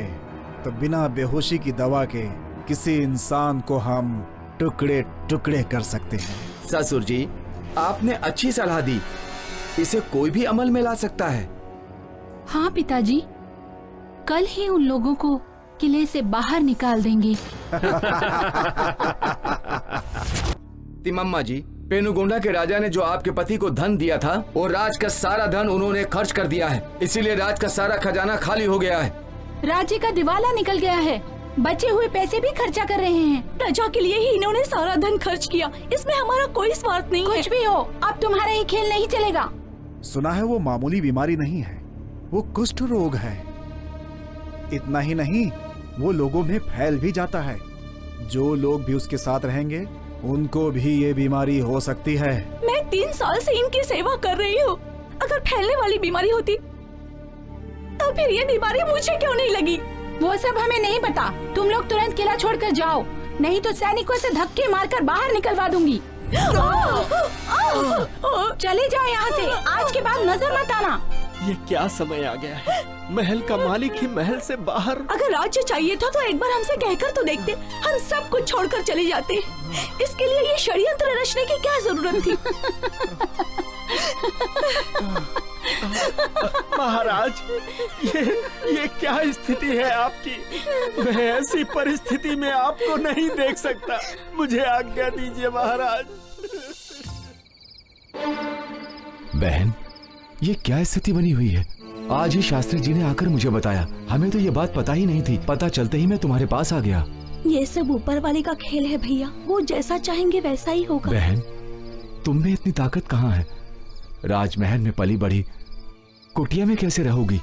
तो बिना बेहोशी की दवा के किसी इंसान को हम टुकड़े टुकड़े कर सकते हैं। ससुर जी, आपने अच्छी सलाह दी। इसे कोई भी अमल में ला सकता है। हाँ पिताजी, कल ही उन लोगों को किले से बाहर निकाल देंगे। तिमम्मा जी, पेनुगोंडा के राजा ने जो आपके पति को धन दिया था, वो राज का सारा धन उन्होंने खर्च कर दिया है। इसीलिए राज का सारा खजाना खाली हो गया है। राज्य का दिवाला निकल गया है। बचे हुए पैसे भी खर्चा कर रहे हैं। प्रजा के लिए ही इन्होंने सारा धन खर्च किया। इसमें हमारा कोई स्वार्थ नहीं है। कुछ भी हो, अब तुम्हारा ये खेल नहीं चलेगा। सुना है वो मामूली बीमारी नहीं है, वो कुष्ठ रोग है। इतना ही नहीं, वो लोगों में फैल भी जाता है। जो लोग भी उसके साथ रहेंगे उनको भी ये बीमारी हो सकती है। मैं 3 साल से इनकी सेवा कर रही हूँ। अगर फैलने वाली बीमारी होती तो फिर ये बीमारी मुझे क्यों नहीं लगी? वो सब हमें नहीं पता। तुम लोग तुरंत किला छोड़कर जाओ, नहीं तो सैनिकों से धक्के मारकर बाहर निकलवा दूंगी। चले जाओ यहाँ से। आज के बाद नजर मत आना। ये क्या समय आ गया है? महल का मालिक ही महल से बाहर। अगर राज्य चाहिए था तो एक बार हमसे कहकर तो देखते। हम सब कुछ छोड़कर चले जाते। इसके लिए ये षड्यंत्र रचने की क्या जरूरत थी? महाराज, ये क्या स्थिति है आपकी? मैं ऐसी परिस्थिति में आपको नहीं देख सकता। मुझे आज्ञा दीजिए महाराज। बहन, ये क्या स्थिति बनी हुई है? आज ही शास्त्री जी ने आकर मुझे बताया। हमें तो ये बात पता ही नहीं थी। पता चलते ही मैं तुम्हारे पास आ गया। ये सब ऊपर वाले का खेल है भैया। वो जैसा चाहेंगे वैसा ही होगा। बहन, तुम में इतनी ताकत कहाँ है? राजमहल में पली बढ़ी, कुटिया में कैसे रहोगी?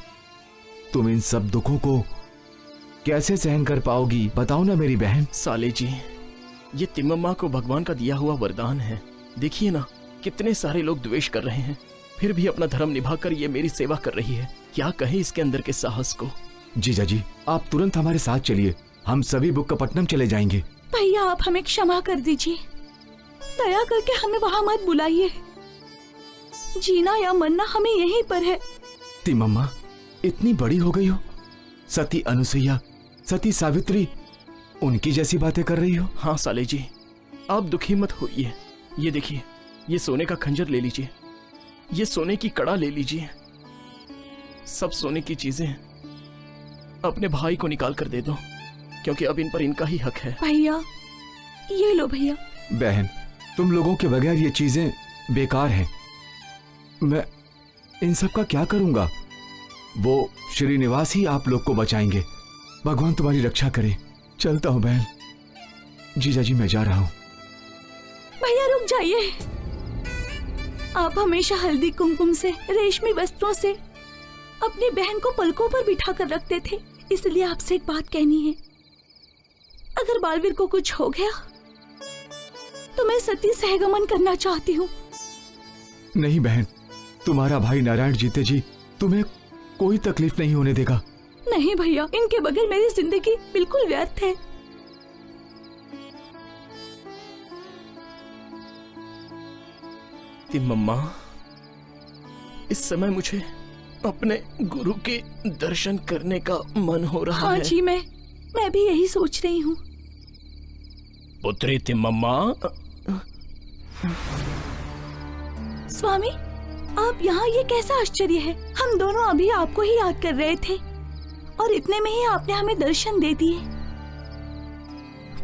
तुम इन सब दुखों को कैसे सहन कर पाओगी? बताओ ना मेरी बहन। साले जी, ये तिम्मम्मा को भगवान का दिया हुआ वरदान है। देखिए ना, कितने सारे लोग द्वेष कर रहे हैं, फिर भी अपना धर्म निभाकर ये मेरी सेवा कर रही है। क्या कहे इसके अंदर के साहस को। जीजा जी, आप तुरंत हमारे साथ चलिए। हम सभी बुक्कापट्टनम चले जाएंगे। भैया, आप हमें क्षमा कर दीजिए। दया करके हमें वहाँ मत बुलाइए। जीना या मरना हमें यहीं पर है। तिम्मम्मा, इतनी बड़ी हो गई हो, सती अनुसुईया, सती सावित्री, उनकी जैसी बातें कर रही हो। हाँ साले जी, आप दुखी मत होइए। ये देखिए, ये सोने का खंजर ले लीजिए, ये सोने की कड़ा ले लीजिए। सब सोने की चीजें अपने भाई को निकाल कर दे दो, क्योंकि अब इन पर इनका ही हक है। भैया, ये लो भैया। बहन, तुम लोगों के बगैर ये चीजें बेकार हैं। मैं इन सब का क्या करूंगा? वो श्रीनिवास ही आप लोग को बचाएंगे। भगवान तुम्हारी रक्षा करे। चलता हूँ बहन। जीजा जी, मैं जा रहा हूँ। भैया रुक जाइए। आप हमेशा हल्दी कुमकुम से, रेशमी वस्त्रों से अपनी बहन को पलकों पर बिठा कर रखते थे। इसलिए आपसे एक बात कहनी है। अगर बालवीर को कुछ हो गया तो मैं सती सहगमन करना चाहती हूँ। नहीं बहन, तुम्हारा भाई नारायण जीते जी तुम्हें कोई तकलीफ नहीं होने देगा। नहीं भैया, इनके बगैर मेरी जिंदगी बिल्कुल व्यर्थ है। तिम्मम्मा, इस समय मुझे अपने गुरु के दर्शन करने का मन हो रहा है। हाँ जी, मैं भी यही सोच रही हूँ। पुत्री तिम्मम्मा। स्वामी, आप यहाँ, ये कैसा आश्चर्य है। हम दोनों अभी आपको ही याद कर रहे थे और इतने में ही आपने हमें दर्शन दे दिए।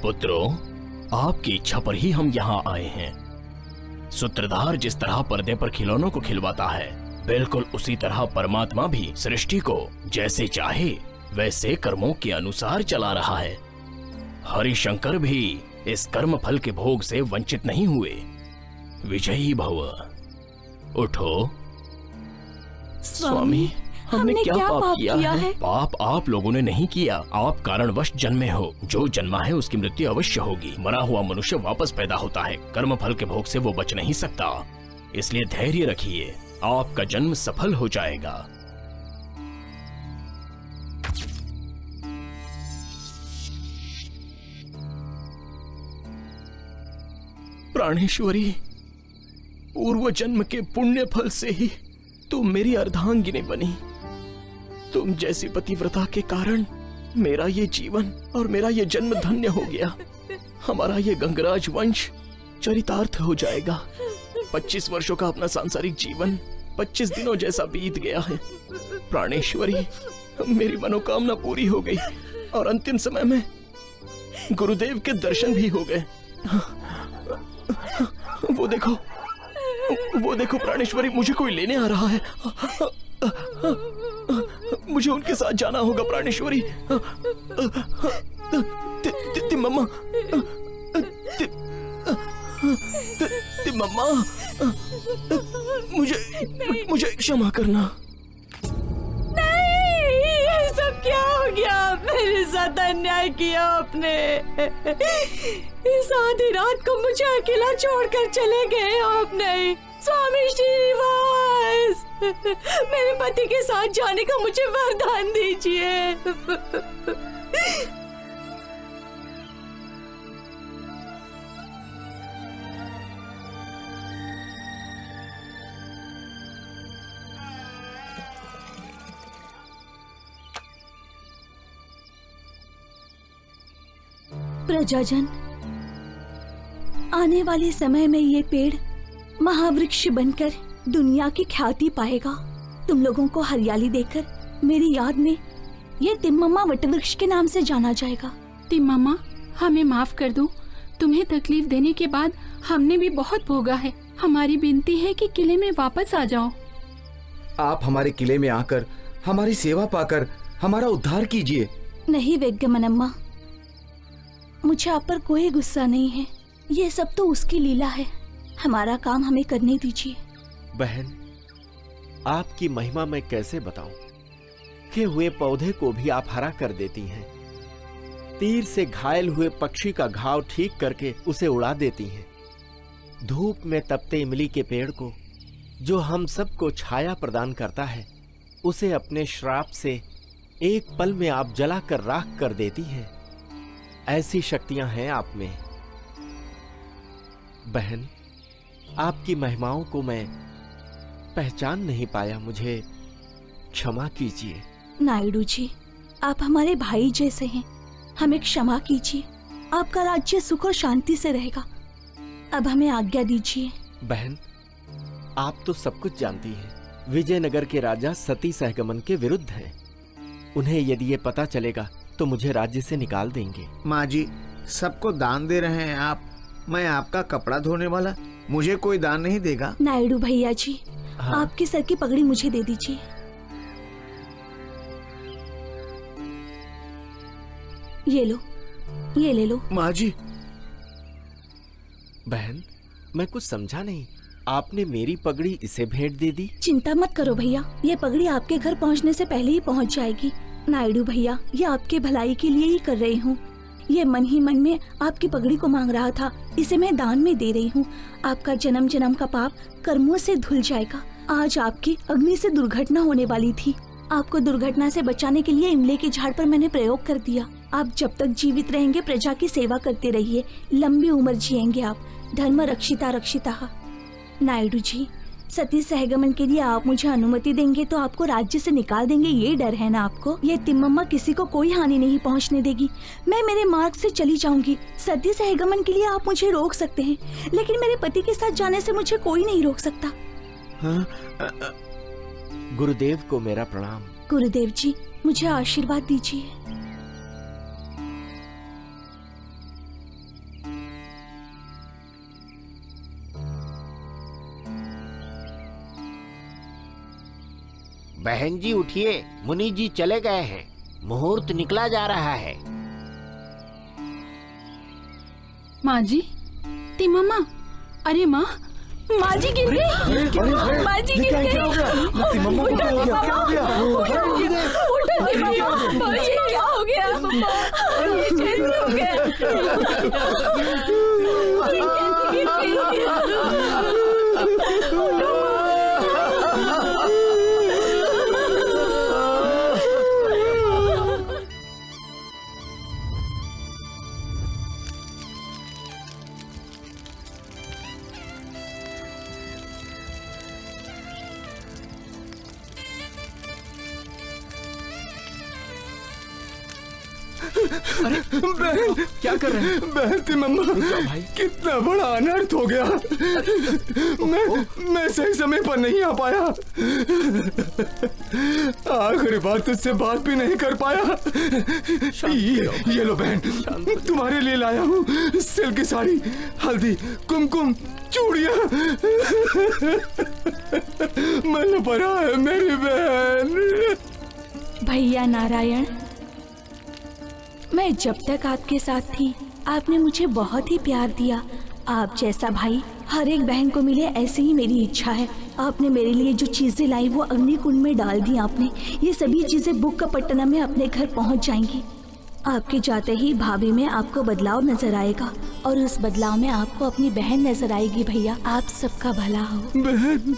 पुत्रो, आपकी इच्छा पर ही हम यहाँ आए हैं। सूत्रधार जिस तरह पर्दे पर खिलौनों को खिलवाता है, बिल्कुल उसी तरह परमात्मा भी सृष्टि को जैसे चाहे वैसे कर्मों के अनुसार चला रहा है। हरिशंकर भी इस कर्म फल के भोग से वंचित नहीं हुए। विजयी भव। उठो स्वामी, हमने क्या पाप किया है? पाप आप लोगों ने नहीं किया, आप कारणवश जन्मे हो। जो जन्मा है उसकी मृत्यु अवश्य होगी। मरा हुआ मनुष्य वापस पैदा होता है, कर्म फल के भोग से वो बच नहीं सकता। इसलिए धैर्य रखिए, आपका जन्म सफल हो जाएगा। प्राणेश्वरी, पूर्व जन्म के पुण्य फल से ही तुम मेरी अर्धांगिनी बनी। तुम जैसी पतिव्रता के कारण मेरा ये जीवन और मेरा ये जन्म धन्य हो गया। हमारा ये गंगराज वंश चरितार्थ हो जाएगा। 25 वर्षों का अपना सांसारिक जीवन 25 दिनों जैसा बीत गया है। प्राणेश्वरी, मेरी मनोकामना पूरी हो गई और अंतिम समय में गुरुदेव के दर्शन भी हो गए। वो देखो प्राणेश्वरी, मुझे कोई लेने आ रहा है। मुझे उनके साथ जाना होगा प्राणेश्वरी। मम्मा, मम्मा, मुझे क्षमा करना। ये सब क्या हो गया? मेरे साथ अन्याय किया आपने। इस आधी रात को मुझे अकेला छोड़कर चले गए आपने। स्वामी श्रीनिवास, मेरे पति के साथ जाने का मुझे वरदान दीजिए। प्रजाजन, आने वाले समय में ये पेड़ महावृक्ष बनकर दुनिया की ख्याति पाएगा। तुम लोगों को हरियाली देकर मेरी याद में ये तिम्मम्मा वटवृक्ष के नाम से जाना जाएगा। तिम्मम्मा, हमें माफ कर दो। तुम्हें तकलीफ देने के बाद हमने भी बहुत भोगा है। हमारी विनती है कि किले में वापस आ जाओ। आप हमारे किले में आकर हमारी सेवा पाकर हमारा उद्धार कीजिए। नहीं वैद्यमनम्मा, मुझे आप पर कोई गुस्सा नहीं है। ये सब तो उसकी लीला है। हमारा काम हमें करने दीजिए। बहन, आपकी महिमा मैं कैसे बताऊं कि हुए पौधे को भी आप हरा कर देती हैं। तीर से घायल हुए पक्षी का घाव ठीक करके उसे उड़ा देती हैं। धूप में तपते इमली के पेड़ को, जो हम सबको छाया प्रदान करता है, उसे अपने श्राप से एक पल में आप जलाकर राख कर देती हैं। ऐसी शक्तियां हैं आप में। बहन, आपकी महिमाओं को मैं पहचान नहीं पाया, मुझे क्षमा कीजिए। नायडू जी, आप हमारे भाई जैसे हैं, हमें क्षमा कीजिए। आपका राज्य सुख और शांति से रहेगा। अब हमें आज्ञा दीजिए। बहन, आप तो सब कुछ जानती हैं। विजयनगर के राजा सती सहगमन के विरुद्ध हैं। उन्हें यदि ये पता चलेगा तो मुझे राज्य से निकाल देंगे। माँ जी, सबको दान दे रहे हैं आप। मैं आपका कपड़ा धोने वाला, मुझे कोई दान नहीं देगा। नायडू भैया जी, हाँ? आपके सर की पगड़ी मुझे दे दीजिए। ये लो, ये ले लो। माँ जी। बहन, मैं कुछ समझा नहीं। आपने मेरी पगड़ी इसे भेंट दे दी? चिंता मत करो भैया, ये पगड़ी आपके घर पहुंचने से पहले ही पहुंच जाएगी। नायडू भैया, ये आपके भलाई के लिए ही कर रही हूँ। ये मन ही मन में आपकी पगड़ी को मांग रहा था, इसे मैं दान में दे रही हूँ। आपका जन्म जन्म का पाप कर्मों से धुल जाएगा। आज आपकी अग्नि से दुर्घटना होने वाली थी। आपको दुर्घटना से बचाने के लिए इमली के झाड़ पर मैंने प्रयोग कर दिया। आप जब तक जीवित रहेंगे प्रजा की सेवा करते रहिए, लंबी उम्र जिएंगे आप। धर्म रक्षिता रक्षिता। नायडू जी, सती सहगमन के लिए आप मुझे अनुमति देंगे तो आपको राज्य से निकाल देंगे, ये डर है ना आपको? ये तिम्मम्मा किसी को कोई हानि नहीं पहुंचने देगी। मैं मेरे मार्ग से चली जाऊंगी। सती सहगमन के लिए आप मुझे रोक सकते हैं, लेकिन मेरे पति के साथ जाने से मुझे कोई नहीं रोक सकता। गुरुदेव को मेरा प्रणाम। गुरुदेव जी, मुझे आशीर्वाद दीजिए। बहन जी उठिए, मुनि जी चले गए हैं। मुहूर्त निकला जा रहा है। माँ जी, तिम्मम्मा, अरे माँ, माँ जी गिर गई, माँ जी गिर गई। मम्मा को क्या हो गया? क्या हो गया? मम्मा, ये क्या हो गया? मम्मा, ये कैसे हो गया? ये कैसे गिर गई? बहन, क्या कर रहे हैं? बहन तिम्मम्मा, कितना बड़ा अनर्थ हो गया। मैं सही समय पर नहीं आ पाया। आखिरी बार तुझसे बात भी नहीं कर पाया। ये लो बहन, तुम्हारे लिए लाया हूँ सिल्क की साड़ी, हल्दी, कुमकुम, चूड़ियाँ। मन पड़ा है मेरी बहन। भैया नारायण, मैं जब तक आपके साथ थी आपने मुझे बहुत ही प्यार दिया। आप जैसा भाई हर एक बहन को मिले, ऐसे ही मेरी इच्छा है। आपने मेरे लिए जो चीजें लाई वो अग्निकुंड में डाल दी आपने। ये सभी चीजें बुक्कापट्टनम में अपने घर पहुंच जाएंगी। आपके जाते ही भाभी में आपको बदलाव नजर आएगा और उस बदलाव में आपको अपनी बहन नजर आएगी। भैया आप सबका भला हो। बहन